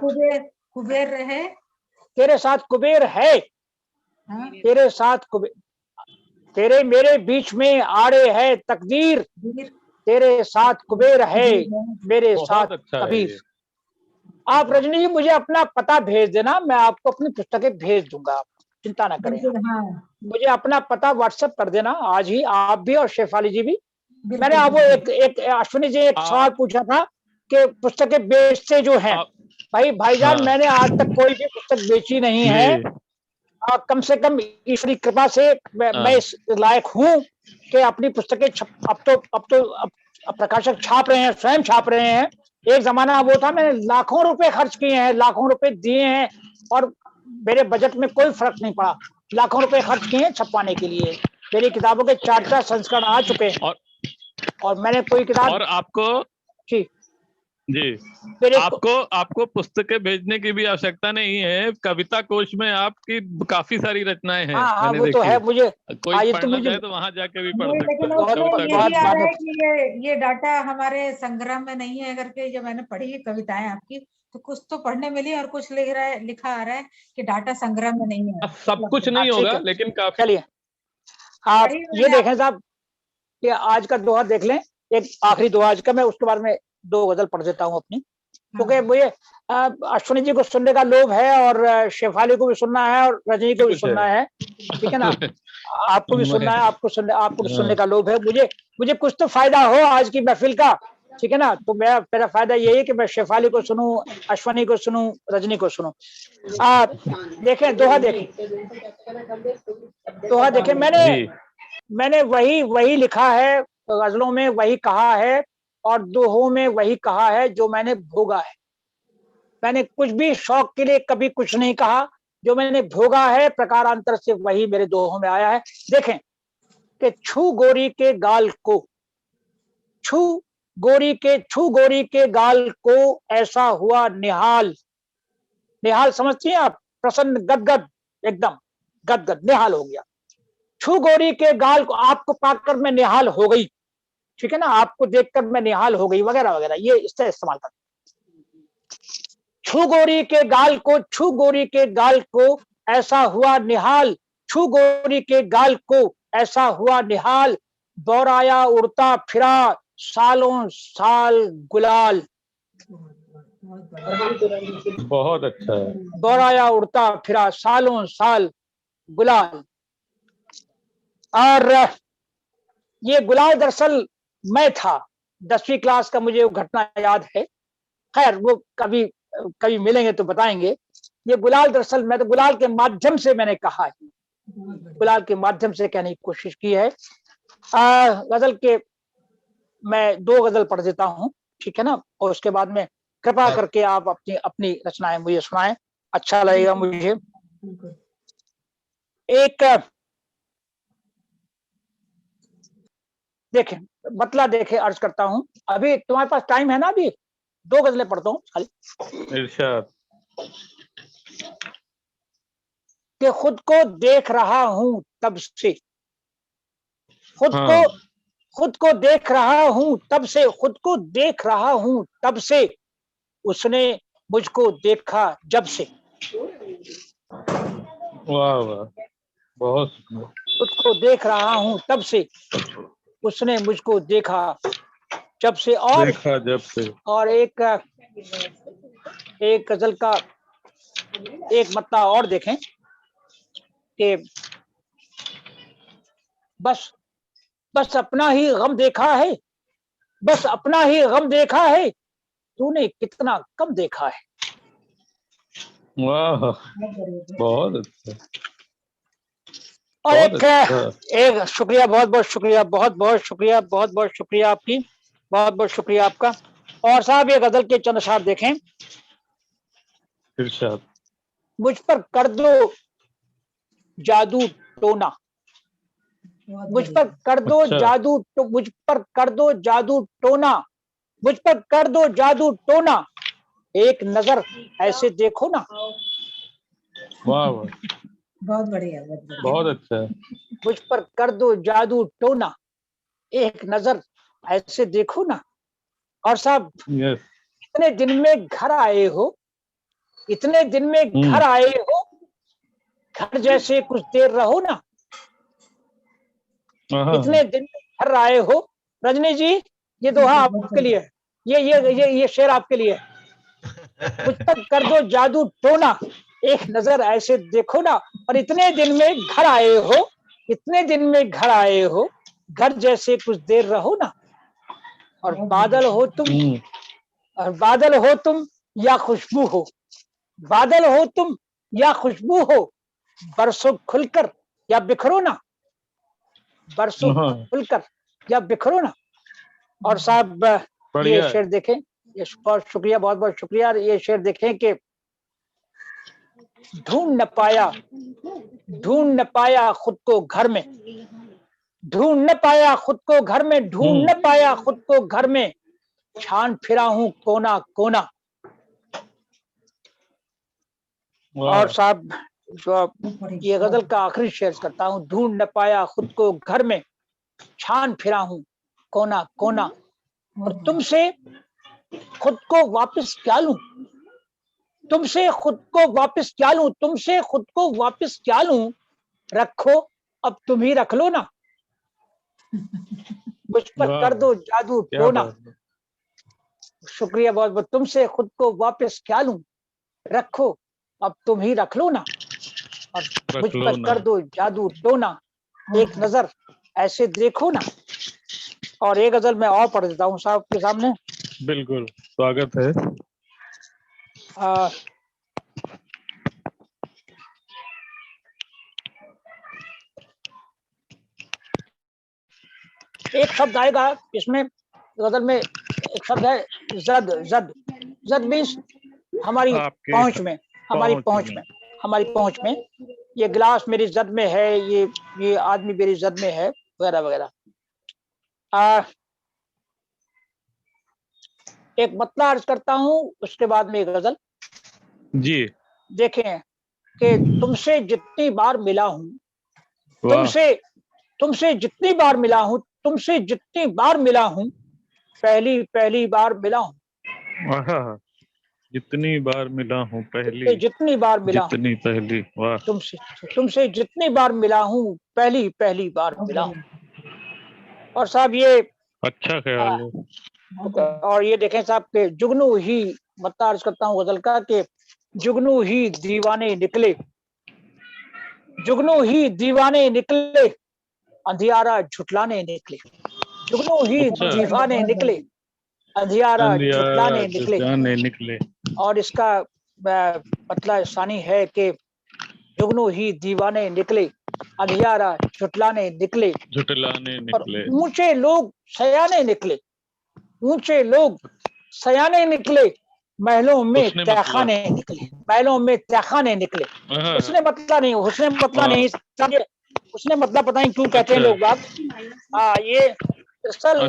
कुबेर रहे, तेरे साथ कुबेर है, तेरे साथ कुबेर, तेरे मेरे बीच में आड़े है तकदीर, तेरे साथ कुबेर है मेरे साथ कबीर। आप रजनी जी मुझे अपना पता भेज देना, मैं आपको अपनी पुस्तकें भेज दूंगा, आप चिंता ना करें। मुझे अपना पता व्हाट्सएप कर देना आज ही, आप भी और शेफाली जी भी। मैंने आपको एक अश्विनी जी एक सवाल पूछा था कि पुस्तकें बेचते जो हैं, भाईजान मैंने आज तक कोई भी पुस्तक बेची नहीं है। कम से कम ईश्वरी कृपा से मैं इस लायक हूँ कि अपनी पुस्तकें अब तो प्रकाशक छाप रहे हैं, स्वयं छाप रहे हैं। एक जमाना वो था मैंने लाखों रुपए खर्च किए हैं, लाखों रुपए दिए हैं, और मेरे बजट में कोई फर्क नहीं पड़ा। लाखों रुपए खर्च किए हैं छपवाने के लिए। मेरी किताबों के 4 संस्करण आ चुके हैं, और मैंने कोई किताब, और आपको जी आपको पुस्तकें भेजने की भी आवश्यकता नहीं है। कविता कोश में आपकी काफी सारी रचनाएं हैं। हाँ वो तो है। मुझे कोई पढ़ना चाहे तो वहां जाके भी पढ़ सकता लेकिन उसमें ये भी आ रहा है कि ये डाटा हमारे संग्रह में नहीं है करके, जब मैंने पढ़ी कविताएं आपकी तो कुछ तो पढ़ने मिली और कुछ लिखा आ रहा है कि डाटा संग्रह में नहीं है। सब कुछ नहीं होगा लेकिन काफी। चलिए आप ये देखें साहब कि आज का दोहा देख लें, एक आखिरी दोहा आज का, मैं उसके बाद में 2 गजल पढ़ देता हूँ अपनी, क्योंकि मुझे अश्विनी जी को सुनने का लोभ है, और शेफाली को भी सुनना है, और रजनी को भी सुनना है, ठीक है ना? आपको भी सुनना है, आपको सुनने का लोभ है। मुझे कुछ तो फायदा हो आज की महफिल का, ठीक है ना? तो मेरा फायदा यही है कि मैं शेफाली को सुनूं, अश्विनी को सुनूं, रजनी को सुनूं। आप देखें दोहा, देखें मैंने वही लिखा है, गजलों में वही कहा है, और दोहों में वही कहा है जो मैंने भोगा है। मैंने कुछ भी शौक के लिए कभी कुछ नहीं कहा, जो मैंने भोगा है प्रकारांतर से वही मेरे दोहों में आया है। देखें कि छू गोरी के गाल को, छू गोरी के गाल को ऐसा हुआ निहाल। निहाल समझती हैं आप? प्रसन्न, गदगद, एकदम गदगद, निहाल हो गया। छू गोरी के गाल को, आपको पाकर मैं निहाल हो गई, ठीक है ना? आपको देखकर मैं निहाल हो गई, वगैरह वगैरह, ये इससे इस्तेमाल करते। छू गोरी के गाल को, छू गोरी के गाल को ऐसा हुआ निहाल, छू गोरी के गाल को ऐसा हुआ निहाल, बौराया उड़ता फिरा सालों साल गुलाल। बहुत अच्छा है। बौराया उड़ता फिरा सालों साल गुलाल। और ये गुलाल दरअसल मैं था। 10वीं क्लास का मुझे वो घटना याद है। खैर वो कभी मिलेंगे तो बताएंगे। ये गुलाल दरअसल मैं तो गुलाल के माध्यम से मैंने कहा है, गुलाल के माध्यम से कहने की कोशिश की है। गजल के मैं 2 गजल पढ़ देता हूँ, ठीक है ना, और उसके बाद में कृपा करके आप अपनी अपनी रचनाएं मुझे सुनाएं, अच्छा लगेगा मुझे। एक देखें, मतला देखे अर्ज करता हूँ। अभी तुम्हारे पास टाइम है ना? अभी 2 गजलें पढ़ता हूँ खाली। इरशाद। कि खुद को देख रहा हूँ तब से, खुद को देख रहा हूँ तब से, खुद को देख रहा हूँ तब से, उसने मुझको देखा जब से। वाह वाह, बहुत। खुद को देख रहा हूँ तब से, उसने मुझको देखा जब से। और देखा जब से। और एक गजल का एक मतला और देखें कि बस अपना ही गम देखा है, बस अपना ही गम देखा है, तूने कितना कम देखा है। वाह, बहुत अच्छा। और एक शुक्रिया, बहुत बहुत शुक्रिया, बहुत बहुत शुक्रिया, बहुत बहुत शुक्रिया आपकी, बहुत बहुत शुक्रिया आपका। और साहब ये गजल के चंद अशआर देखें। इरशाद। मुझ पर कर दो जादू टोना, मुझ पर कर दो जादू, तो मुझ पर कर दो जादू टोना, मुझ पर कर दो जादू टोना, एक नजर ऐसे देखो ना। वाह वाह, बहुत बढ़िया, बहुत अच्छा है। मुझ पर कर दो जादू टोना, एक नजर ऐसे देखो ना। और साहब इतने दिन में घर आए हो, इतने दिन में घर आए हो, घर जैसे कुछ देर रहो ना। इतने दिन में घर आए हो, रजनी जी ये दोहा आपके लिए, ये शेर आपके लिए। मुझ पर कर दो जादू टोना, एक नजर ऐसे देखो ना। और इतने दिन में घर आए हो, इतने दिन में घर आए हो, घर जैसे कुछ देर रहो ना। और बादल हो तुम, और बादल हो तुम या खुशबू हो, बादल हो तुम या खुशबू हो, बरसों खुलकर या बिखरो ना, बरसों खुलकर या बिखरो ना। और साहब ये शेर देखें, ये बहुत शुक्रिया, बहुत बहुत शुक्रिया। ये शेर देखें कि ढूंढ न पाया खुद को घर में, ढूंढ न पाया खुद को घर में, ढूंढ न पाया खुद को घर में, छान फिरा हूं कोना कोना। और साहब जो ये गजल का आखिरी शेर करता हूँ। ढूंढ न पाया खुद को घर में, छान फिरा हूं कोना कोना, और तुमसे खुद को वापस क्या लूं, तुमसे खुद को वापस क्या लूं, तुमसे खुद को वापस क्या लूं, रखो अब तुम ही रख लो ना। मुझ पर कर दो जादू टोना। शुक्रिया बहुत बहुत। तुमसे खुद को वापस क्या लूं, रखो अब तुम ही रख लो ना। और मुझ पर कर दो जादू टोना, एक नजर ऐसे देखो ना। और एक गजल मैं और पढ़ देता हूँ साहब के सामने। बिल्कुल, स्वागत है। एक शब्द आएगा इसमें गजल में, एक शब्द है जद। जद, जद मीन्स हमारी पहुंच में, हमारी पहुंच में, हमारी पहुंच में। ये गिलास मेरी जद में है, ये आदमी मेरी जद में है, वगैरह वगैरह। एक मतला अर्ज करता हूँ, उसके बाद में एक गजल जी। देखें कि तुमसे जितनी बार मिला हूँ, तुमसे जितनी बार मिला हूँ, तुमसे जितनी बार मिला हूँ, पहली बार मिला हूँ। जितनी बार मिला हूँ पहली, जितनी बार मिला, जितनी पहली। वाह। तुमसे जितनी बार मिला हूँ, पहली बार मिला हूँ। और साहब ये अच्छा ख्याल है। और ये देखें साहब के जुगनू ही मतला अर्ज करता हूँ गजल का कि जुगनू ही दीवाने निकले, जुगनू ही दीवाने निकले, अंधियारा झुटलाने निकले। जुगनू ही दीवाने निकले, अंधियारा झुटलाने निकले। निकले। और इसका मतलब सानी है कि जुगनू ही दीवाने निकले, अंधियारा झुटलाने निकले, और ऊंचे लोग सयाने निकले, ऊंचे लोग सयाने निकले, महलों में तहखाने निकले, महलों में तहखाने निकले। उसने मतलब नहीं, उसने मतलब नहीं, उसने मतलब पता नहीं क्यों कहते हैं लोग बात। ये असल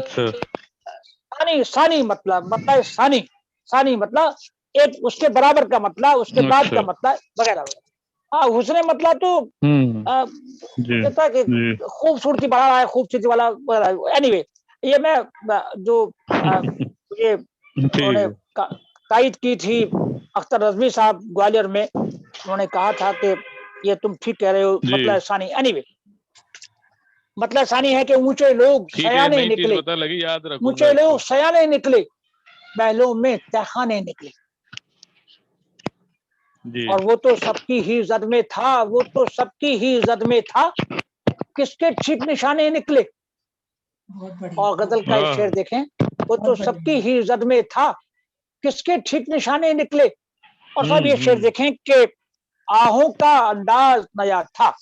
सानी, सानी मतलब सानी, सानी मतलब एक उसके बराबर का मतलब, उसके बाद का मतलब वगैरह। हाँ, उसने मतलब तो कहता कि खूबसूरती बढ़ा रहा है, खूबसूरती वाला वगैरह। एनीवे, ये मैं जो ये उन्होंने तायद की थी अख्तर रज़वी साहब ग्वालियर में, उन्होंने कहा था कि ये तुम ठीक कह रहे हो, मतलब सानी। एनीवे, मतलब सानी है कि ऊंचे लोग सयाने निकले, ऊंचे लोग सयाने निकले, महलों में तहखाने निकले। और वो तो सबकी ही इज्जत में था, वो तो सबकी ही इज्जत में था, किसके ठीक निशाने निकले। और गजल का एक शेर देखें, वो तो सबकी ही इज्जत में था, किसके ठीक निशाने निकले। और साहब ये शेर देखें कि आहों का अंदाज नया था,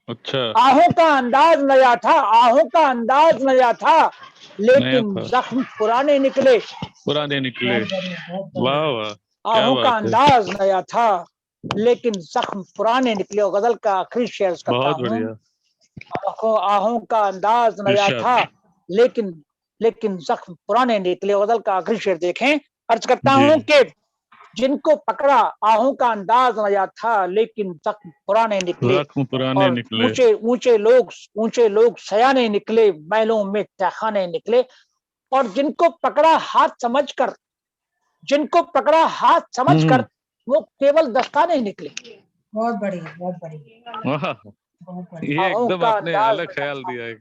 अच्छा, आहों का अंदाज नया था, आहों का अंदाज नया था, लेकिन जख्म पुराने निकले, पुराने निकले। वाह वाह, आहों का अंदाज नया था, लेकिन जख्म पुराने निकले। और गजल का आखिरी शेर करता हूँ, आहों का अंदाज नया था, लेकिन जख्म पुराने निकले। गजल का आखिरी शेर देखें, अर्ज करता हूँ कि जिनको पकड़ा आहों का अंदाज नया था, लेकिन जख्म पुराने निकले, और ऊंचे लोग सयाने निकले, महलों में तहखाने निकले। और जिनको पकड़ा हाथ समझकर, जिनको पकड़ा हाथ समझकर, वो केवल दस्ताने निकले। बहुत बढ़िया, बहुत बढ़िया, ये एकदम आपने अलग ख्याल दिया है।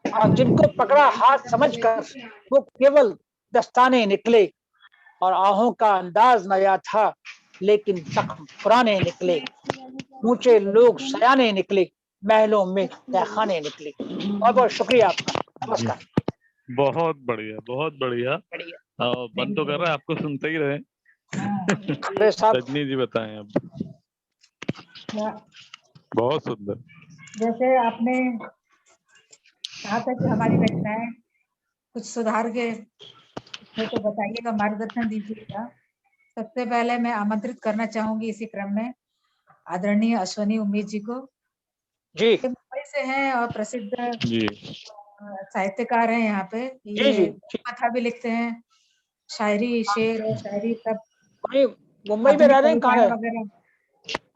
और जिनको पकड़ा हाथ समझकर, वो केवल दस्ताने निकले, और आहों का अंदाज नया था, लेकिन जख्म पुराने निकले, ऊंचे लोग सयाने निकले, महलों में तहखाने निकले। बहुत बहुत शुक्रिया आपका, नमस्कार। बहुत बढ़िया, बहुत बढ़िया। मन तो कर रहा है आपको सुनते ही रहे। रजनी जी बताएं अब। बहुत सुंदर। जैसे आपने कहा था कि हमारी रचनाएं कुछ सुधार के तो बताइएगा, मार्गदर्शन दीजिएगा। सबसे पहले मैं आमंत्रित करना चाहूंगी इसी क्रम में आदरणीय अश्वनी उम्मीद जी को। जी, मुंबई से हैं और प्रसिद्ध साहित्यकार हैं। यहाँ पे जी कथा भी लिखते हैं, शायरी, शेर और शायरी सब। मुंबई में रह रहे हैं, कहाँ है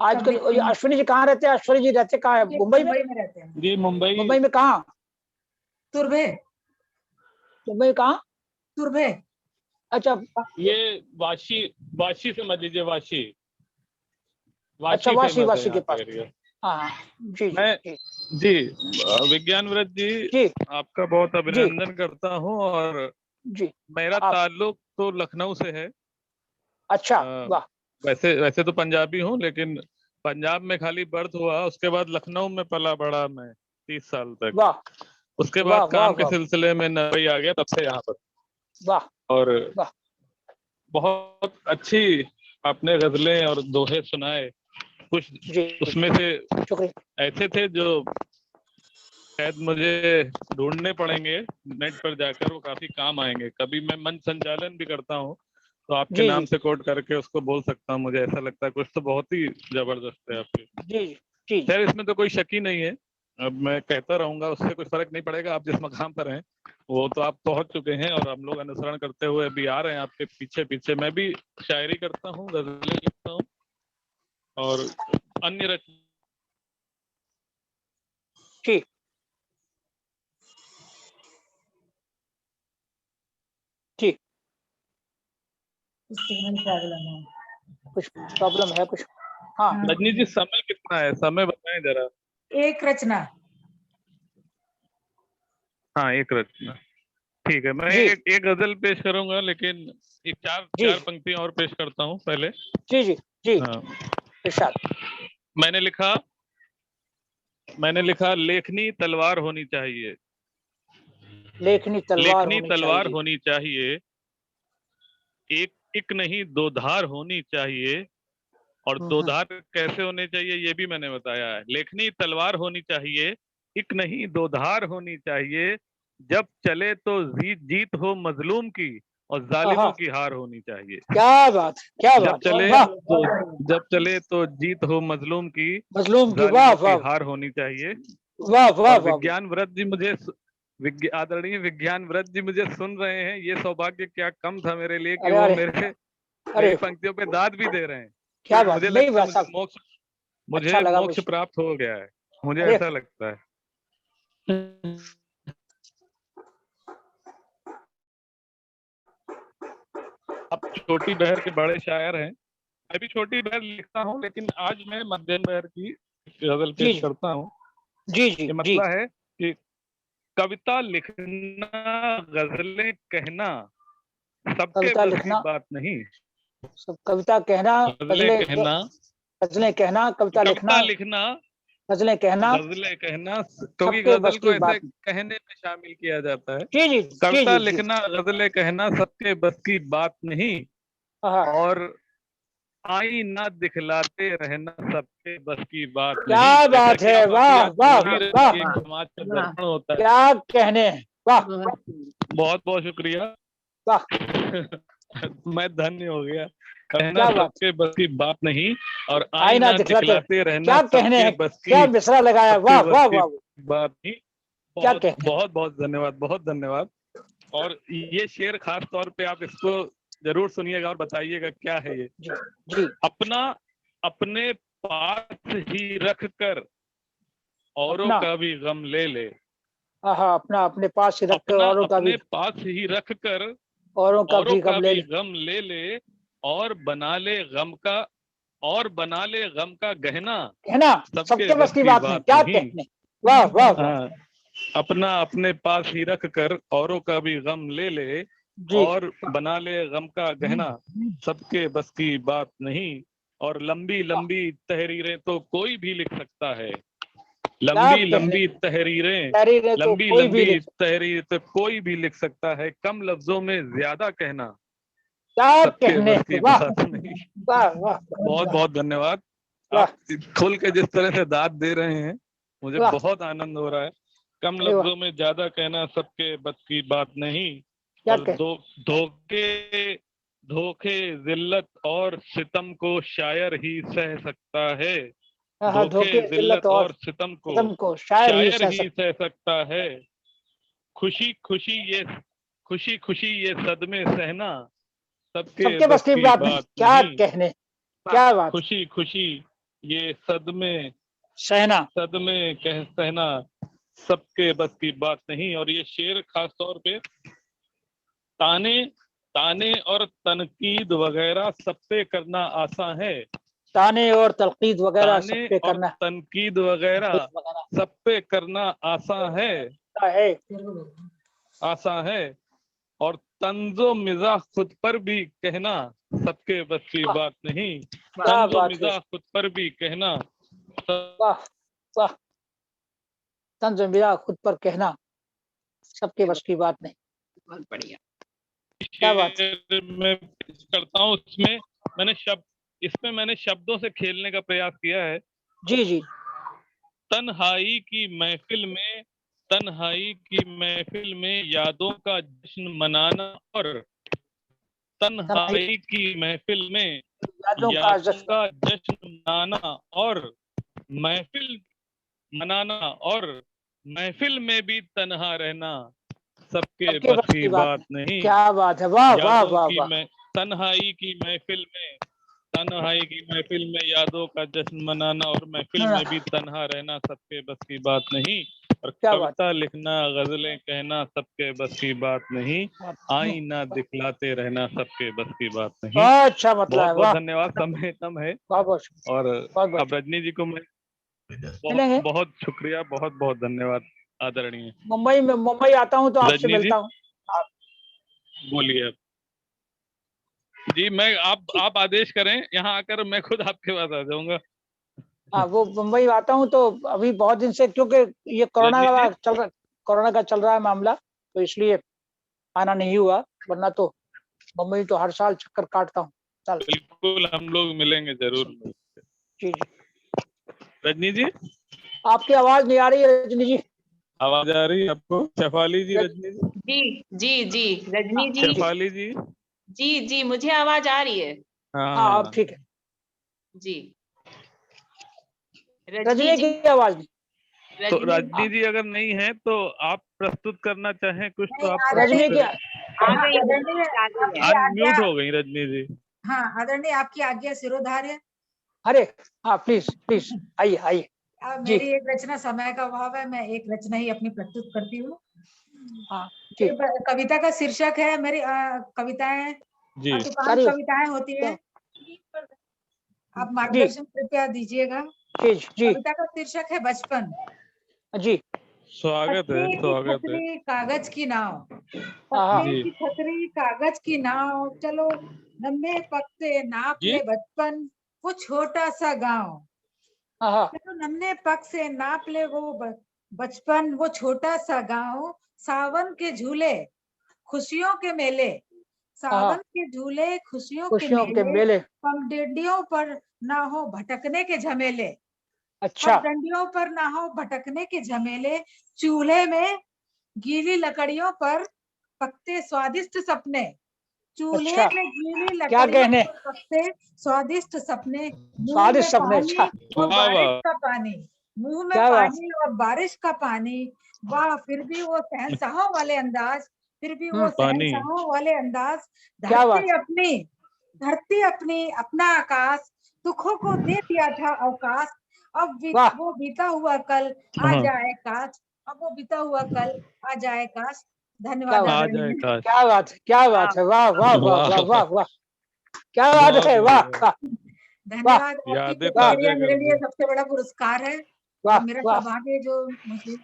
आजकल? अश्विनी जी कहाँ रहते हैं? अश्विनी जी रहते कहाँ है? मुंबई में रहते हैं जी। मुंबई में कहाँ? तुर्भे। मुंबई कहाँ? तुर्भे। अच्छा, ये वाशी समझ लीजिए, वाशी। अच्छा, वाशी के पास। हाँ जी। विज्ञान व्रत जी, आपका बहुत अभिनंदन करता हूँ। और जी, मेरा ताल्लुक तो लखनऊ से है। अच्छा, वाह। वैसे तो पंजाबी हूँ, लेकिन पंजाब में खाली बर्थ हुआ, उसके बाद लखनऊ में पला बड़ा मैं 30 साल तक। वाह। उसके बाद काम के सिलसिले में मुंबई आ गया, तब से यहाँ पर। वाह। और बहुत अच्छी आपने गजलें और दोहे सुनाए। कुछ उसमें से ऐसे थे जो शायद मुझे ढूंढने पड़ेंगे नेट पर जाकर, वो काफी काम आएंगे। कभी मैं मंच संचालन भी करता हूँ तो आपके नाम से कोट करके उसको बोल सकता हूँ। मुझे ऐसा लगता है कुछ तो बहुत ही जबरदस्त है आपके। खैर, इसमें तो कोई शक ही नहीं है। अब मैं कहता रहूंगा, उससे कुछ फर्क नहीं पड़ेगा। आप जिस मकाम पर हैं वो तो आप पहुंच चुके हैं, और हम लोग अनुसरण करते हुए अभी आ रहे हैं आपके पीछे पीछे। मैं भी शायरी करता हूँ, गजलें लिखता हूँ और अन्य रचना। ठीक, प्रॉब्लम है, कुछ प्रॉब्लम है कुछ? हाँ रजनी जी, समय कितना है? समय बताएं जरा। एक रचना। हाँ, एक रचना, ठीक है। मैं एक गजल पेश करूंगा, लेकिन एक चार पंक्तियां और पेश करता हूँ पहले। जी। हाँ। इरशाद। मैंने लिखा लेखनी तलवार होनी चाहिए, लेखनी तलवार होनी होनी चाहिए। एक एक नहीं दो धार होनी चाहिए, और दो धार कैसे होने चाहिए ये भी मैंने बताया है। लेखनी तलवार होनी चाहिए, एक नहीं दो धार होनी चाहिए, जब चले तो जीत हो मजलूम की और जालिमों की हार होनी चाहिए। क्या बात, क्या बात, जब चले तो जीत हो मजलूम की, मजलूम की, जालिमों वाह की हार होनी चाहिए। वाह वाह। विज्ञान व्रत जी मुझे आदरणीय विज्ञान व्रत जी मुझे सुन रहे हैं, ये सौभाग्य क्या कम था मेरे लिए कि वो मेरी पंक्तियों पे दाद भी दे रहे हैं। क्या बात, मुझे लगता है मुझे अच्छा लगा, मोक्ष प्राप्त हो गया है, मुझे ऐसा लगता है। अब छोटी बहर के बड़े शायर हैं, मैं भी छोटी बहर लिखता हूँ, लेकिन आज मैं मध्यम बहर की गजल पेश करता हूँ। जी। ये मसला है कि कविता लिखना गजलें कहना सबके बस की बात नहीं। सब कविता कहना, गजलें कहना, कविता लिखना, गजलें कहना, क्योंकि गजल को ऐसे कहने में शामिल किया जाता है। कविता लिखना गजलें कहना सबके बस की बात नहीं, और आईना दिखलाते रहना सबके बस की बात नहीं। क्या बात है, वाह वाह वाह, समाज का दर्पण होता है। क्या कहने हैं, वाह, बहुत बहुत शुक्रिया, वाह। मैं धन्य हो गया। कहना सबके बस की बात नहीं, और आईना दिखलाते रहना क्या कहने हैं, क्या मिसरा लगाया, वाह वाह वाह, बात नहीं। बहुत बहुत धन्यवाद, बहुत धन्यवाद। और ये शेर खास तौर पे आप इसको जरूर सुनिएगा और बताइएगा क्या है ये। जी। अपने पास ही रख कर औरों का भी गम ले ले। अपने पास ही रख कर औरों का भी, पास ही रख कर औरों का भी गम ले ले, और बना ले गम का गहना सबके बस की बात नहीं। क्या कहने, वाह वाह। अपने पास ही रख कर औरों का भी गम ले ले, और बना ले गम का गहना सबके बस की बात नहीं। और लंबी लंबी तहरीरें तो कोई भी लिख सकता है, लंबी तहरीरें तो कोई भी लिख सकता है, कम लफ्जों में ज्यादा कहना सबके बस की बात नहीं। बहुत बहुत धन्यवाद। आप खुल के जिस तरह से दाद दे रहे हैं मुझे बहुत आनंद हो रहा है। कम लफ्जों में ज्यादा कहना सबके बस की बात नहीं, और धोखे जिल्लत और सितम को शायर ही सह सकता है। धोखे जिल्लत और सितम को शायर ही सह सकता है। खुशी खुशी ये सदमे सहना सबके बस की बात नहीं। क्या कहने, क्या बात। खुशी ये सदमे सहना सबके बस की बात नहीं। और ये शेर खास तौर पे ताने और तनकीद वगैरह सब पे करना आसान है। ताने और तनकीद वगैरह सब पे करना, तनकीद वगैरह सब पे करना आसान है। और तंजो मिजाह खुद पर भी कहना सबके बस की बात नहीं। तंजो मिजाह खुद पर भी कहना, वाह वाह। तंजो मिजाह खुद पर कहना सबके बस की बात नहीं। बहुत बढ़िया। क्या बात मैं करता हूँ, इसमें मैंने शब्दों से खेलने का प्रयास किया है। जी। तन्हाई की महफिल में यादों का जश्न मनाना, और तन्हाई की महफिल में यादों का जश्न मनाना, और महफिल में भी तन्हा रहना सबके बस की बात नहीं। क्या बात है, वाह वाह वाह। तन्हाई की महफिल में यादों का जश्न मनाना, और महफिल में भी तन्हा रहना सबके बस की बात नहीं। और कविता लिखना गजलें कहना सबके बस की बात नहीं, आईना दिखलाते रहना सबके बस की बात नहीं। अच्छा मतलब बहुत बहुत धन्यवाद। समय कम है, और अब रजनी जी को मैं बहुत शुक्रिया, बहुत बहुत धन्यवाद आदरणीय। मुंबई आता हूँ तो आपसे मिलता हूँ। बोलिए जी। मैं आप आदेश करें, यहाँ आकर मैं खुद आपके पास आ जाऊंगा। हाँ, वो मुंबई आता हूँ तो अभी बहुत दिन से, क्योंकि ये कोरोना का चल रहा है मामला, तो इसलिए आना नहीं हुआ, वरना तो बम्बई तो हर साल चक्कर काटता हूँ। चल बिल्कुल, हम लोग मिलेंगे जरूर। जी जी। रजनी जी, आपकी आवाज नहीं आ रही है रजनी जी। आवाज आ रही है आपको? शेफाली जी, रजनी जी, जी जी जी रजनी जी, शेफाली जी, जी जी मुझे आवाज आ रही है। हाँ अब ठीक है जी। रजनी की आवाज नहीं। तो रजनी जी अगर नहीं है तो आप प्रस्तुत करना चाहें कुछ तो आप रजनी की अनम्यूट हो गई रजनी जी। हाँ आदरणीय, आपकी आज्ञा सिरोधार्य। अरे हाँ प्लीज प्लीज आइए आइए। मेरी एक रचना, समय का अभाव है, मैं एक रचना ही अपनी प्रस्तुत करती हूँ। हाँ कविता का शीर्षक है, मेरी कविताएं जी, 5 कविताएं होती है, आप मार्गदर्शन कृपया दीजिएगा। कविता का शीर्षक है बचपन। जी, स्वागत है, स्वागत है। कागज की नाव, पत्ते की छतरी कागज की नाव, चलो नन्हे पत्ते नाप ले बचपन, वो छोटा सा गांव। चलो नन्हे पग से नाप ले वो बचपन, वो छोटा सा गांव। सावन के झूले खुशियों के मेले, सावन के झूले खुशियों के मेले, पगडंडियों पर ना हो भटकने के झमेले। अच्छा। पगडंडियों पर ना हो भटकने के झमेले, चूल्हे में गीली लकड़ियों पर पकते स्वादिष्ट सपने, चूल्हे में गीली लकड़ियों पर पकते स्वादिष्ट सपने, मुंह में पानी और बारिश का पानी, मुंह में पानी और बारिश का पानी। वाह फिर भी वो शहंशाहों वाले अंदाज, फिर भी वो शहंशाहों वाले अंदाज। धरती अपनी अपना आकाश, दुखों को दे दिया था अवकाश। अब वो बीता हुआ कल आ जाए काश, अब वो बीता हुआ कल आ जाए काश। धन्यवाद। क्या बात है, क्या बात है, वाह वाह वाह वाह वाह वाह, क्या बात है, वाह वाह। धन्यवाद। मेरे लिए सबसे बड़ा पुरस्कार है, मेरा सौभाग्य जो मुझे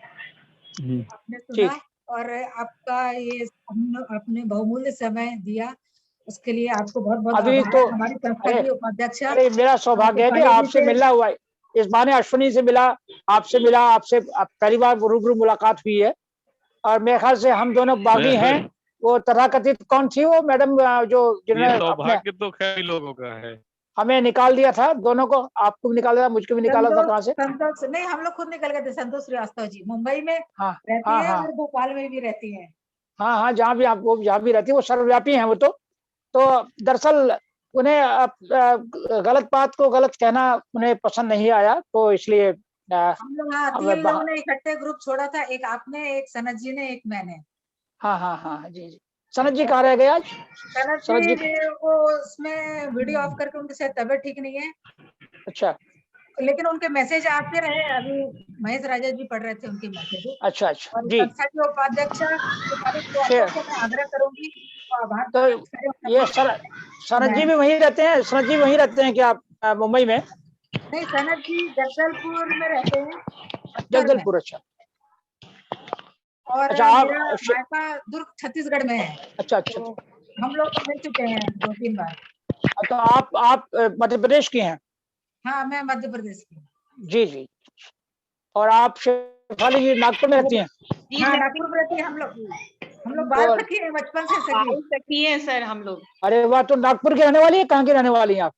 आपने सुना और आपका ये अपने बहुमूल्य समय दिया, उसके लिए आपको बहुत बहुत आभार। तो हमारी संस्था की उपाध्यक्ष, अरे मेरा सौभाग्य है कि आपसे मिलना हुआ है, इस बहाने अश्विनी से मिला, आपसे मिला, आपसे पहली बार रूबरू मुलाकात हुई है। और मेरे ख्याल से हम दोनों बागी हैं। वो तथाकथित कौन थी वो मैडम जो जिन्होंने सौभाग्य तो कई लोगों का है, हमें निकाल दिया था दोनों को, आपको भी निकाला था, मुझको भी निकाला था। कहाँ से? संतोष नहीं, हम लोग खुद निकल गए थे। संतोष श्रीवास्तव जी मुंबई में रहती है और भोपाल में भी रहती है। हाँ हाँ, जहाँ भी आपको जहाँ भी रहती है, वो सर्वव्यापी है वो तो दरअसल उन्हें गलत बात को गलत कहना उन्हें पसंद नहीं आया, तो इसलिए हम लोग 3 लोगों ने इकट्ठे ग्रुप छोड़ा था, एक आपने, एक सनत जी ने, एक मैंने। हाँ हाँ हाँ जी जी। सनत जी कहाँ रह गए आज? सनत जी वो उसमें वीडियो ऑफ करके, उनकी शायद तबीयत ठीक नहीं है। अच्छा, लेकिन उनके मैसेज आते रहे, अभी महेश राजा जी पढ़ रहे थे उनके मैसेज। अच्छा अच्छा और जी। संस्था की उपाध्यक्ष मैं आग्रह करूंगी, आभार। तो ये सनत जी भी वहीं रहते हैं? सनत जी वहीं रहते हैं क्या आप मुंबई में? नहीं, सनत जी जगदलपुर में रहते हैं। जगदलपुर, अच्छा। और मेरा मायका दुर्ग छत्तीसगढ़ में है। अच्छा अच्छा। तो हम लोग मिल चुके हैं 2-3 बार। तो आप मध्य प्रदेश की हैं? हाँ, मैं मध्य प्रदेश की। जी जी। और आप शेफाली जी नागपुर में रहती हैं? हाँ, नागपुर में रहती है। हम लोग बाल सखी हैं, बचपन से सखी हैं सर हम लोग। अरे वाह, तो नागपुर की रहने वाली है? कहाँ की रहने वाली हैं आप?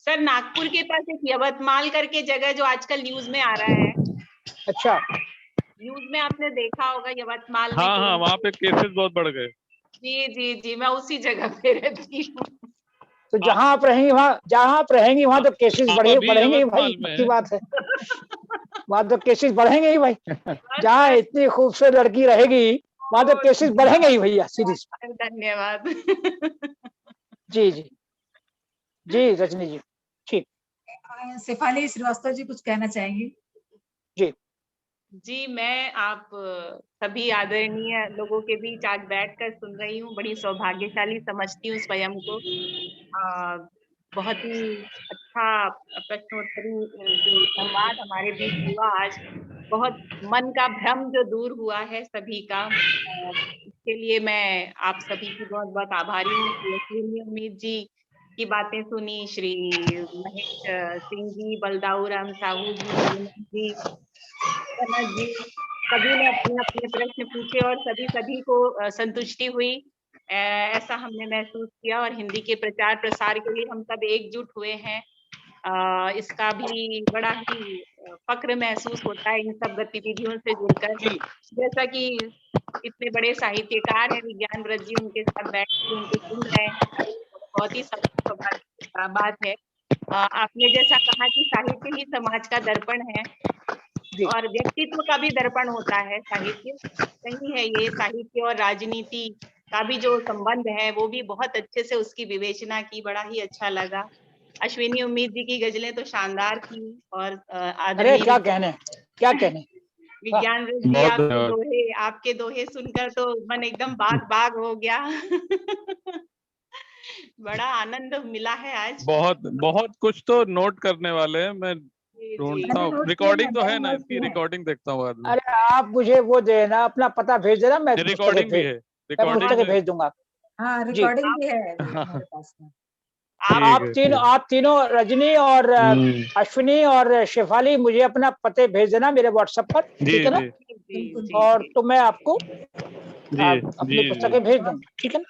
सर नागपुर के पास एक यवतमाल करके जगह जो आजकल न्यूज में आ रहा है। अच्छा, न्यूज में आपने देखा होगा यवतमाल में। हाँ हाँ, वहाँ पे केसेस बहुत बढ़ गए। जी जी जी, मैं उसी जगह पे रहती हूँ। तो जहाँ आप रहेंगी वहाँ तो केसेस बढ़ेंगे भाई, पक्की बात है। वहाँ तो केसेस बढ़ेंगे ही भाई। जहाँ इतनी खूबसूरत लड़की रहेगी वहाँ तो केसेस बढ़ेंगे ही भैया, सीरीज। धन्यवाद। जी जी जी। रजनी जी ठीक। शेफाली श्रीवास्तव जी कुछ कहना चाहेंगी? जी, मैं आप सभी आदरणीय लोगों के बीच आज बैठकर सुन रही हूँ, बड़ी सौभाग्यशाली समझती हूँ स्वयं को। बहुत ही अच्छा प्रश्नोत्तरी जो संवाद हमारे बीच हुआ आज, बहुत मन का भ्रम जो दूर हुआ है सभी का, इसके लिए मैं आप सभी की बहुत बहुत आभारी हूँ। उम्मीद जी की बातें सुनी, श्री महेश सिंह जी, बलदाऊ राम साहू जी, जी, सभी ने अपने अपने प्रश्न पूछे और सभी को संतुष्टि हुई। ऐसा हमने महसूस किया और हिंदी के प्रचार प्रसार के लिए हम सब एकजुट हुए हैं। इसका भी बड़ा ही फक्र महसूस होता है इन सब गतिविधियों से जुड़कर। जैसा कि इतने बड़े साहित्यकार हैं विज्ञान व्रत जी, उनके साथ बैठ के उनको सुन रहे हैं, बहुत ही सौभाग्य बात है। आपने जैसा कहा कि साहित्य ही समाज का दर्पण है और व्यक्तित्व का भी दर्पण होता है साहित्य, सही है ये। साहित्य और राजनीति का भी जो संबंध है वो भी बहुत अच्छे से उसकी विवेचना की, बड़ा ही अच्छा लगा। अश्विनी उम्मीद जी की गजलें तो शानदार थी और अरे क्या कहने विज्ञान जी आपके दोहे सुनकर तो मन एकदम बाग बाग हो गया। बड़ा आनंद मिला है आज। बहुत कुछ तो नोट करने वाले हैं, मैं ढूंढता हूँ। रिकॉर्डिंग तो है ना इसकी? रिकॉर्डिंग देखता हूँ बाद में। अरे आप मुझे वो देना, अपना पता भेज देना, मैं रिकॉर्डिंग भी है, पुस्तकें भेज दूंगा। हाँ रिकॉर्डिंग भी है मेरे पास में। आप तीनों रजनी और अश्विनी और शेफाली मुझे अपना पते भेज देना मेरे व्हाट्सएप पर, ठीक है ना? और तो मैं आपको अपनी पुस्तकें भेज दूंगा, ठीक है ना?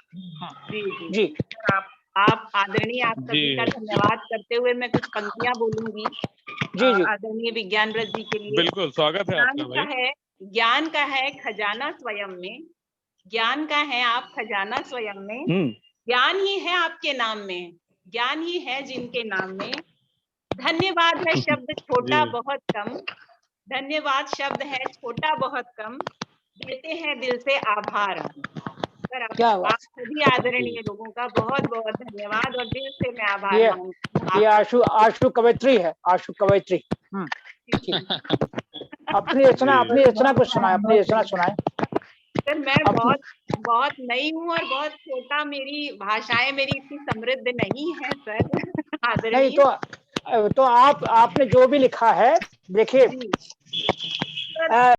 जी आप आदरणीय, आप सभी का धन्यवाद करते हुए मैं कुछ पंक्तियां बोलूंगी आदरणीय विज्ञान व्रत जी के लिए। बिल्कुल, स्वागत है आपका भाई। ज्ञान का है खजाना स्वयं में, ज्ञान का है आप खजाना स्वयं में, ज्ञान ही है आपके नाम में, ज्ञान ही है जिनके नाम में। धन्यवाद है शब्द छोटा बहुत कम, धन्यवाद शब्द है छोटा बहुत कम, देते हैं दिल से आभार। आप सभी आदरणीय लोगों का बहुत बहुत धन्यवाद और दिल से मैं आभार मानती हूँ। ये आशु कवयित्री है, आशु कवयित्री। अपनी रचना कुछ सुनाए, अपनी रचना सुनाए। सर मैं बहुत नई हूँ और बहुत छोटा, मेरी भाषाएं मेरी इतनी समृद्ध नहीं है सर। नहीं तो आपने जो भी लिखा है देखिए,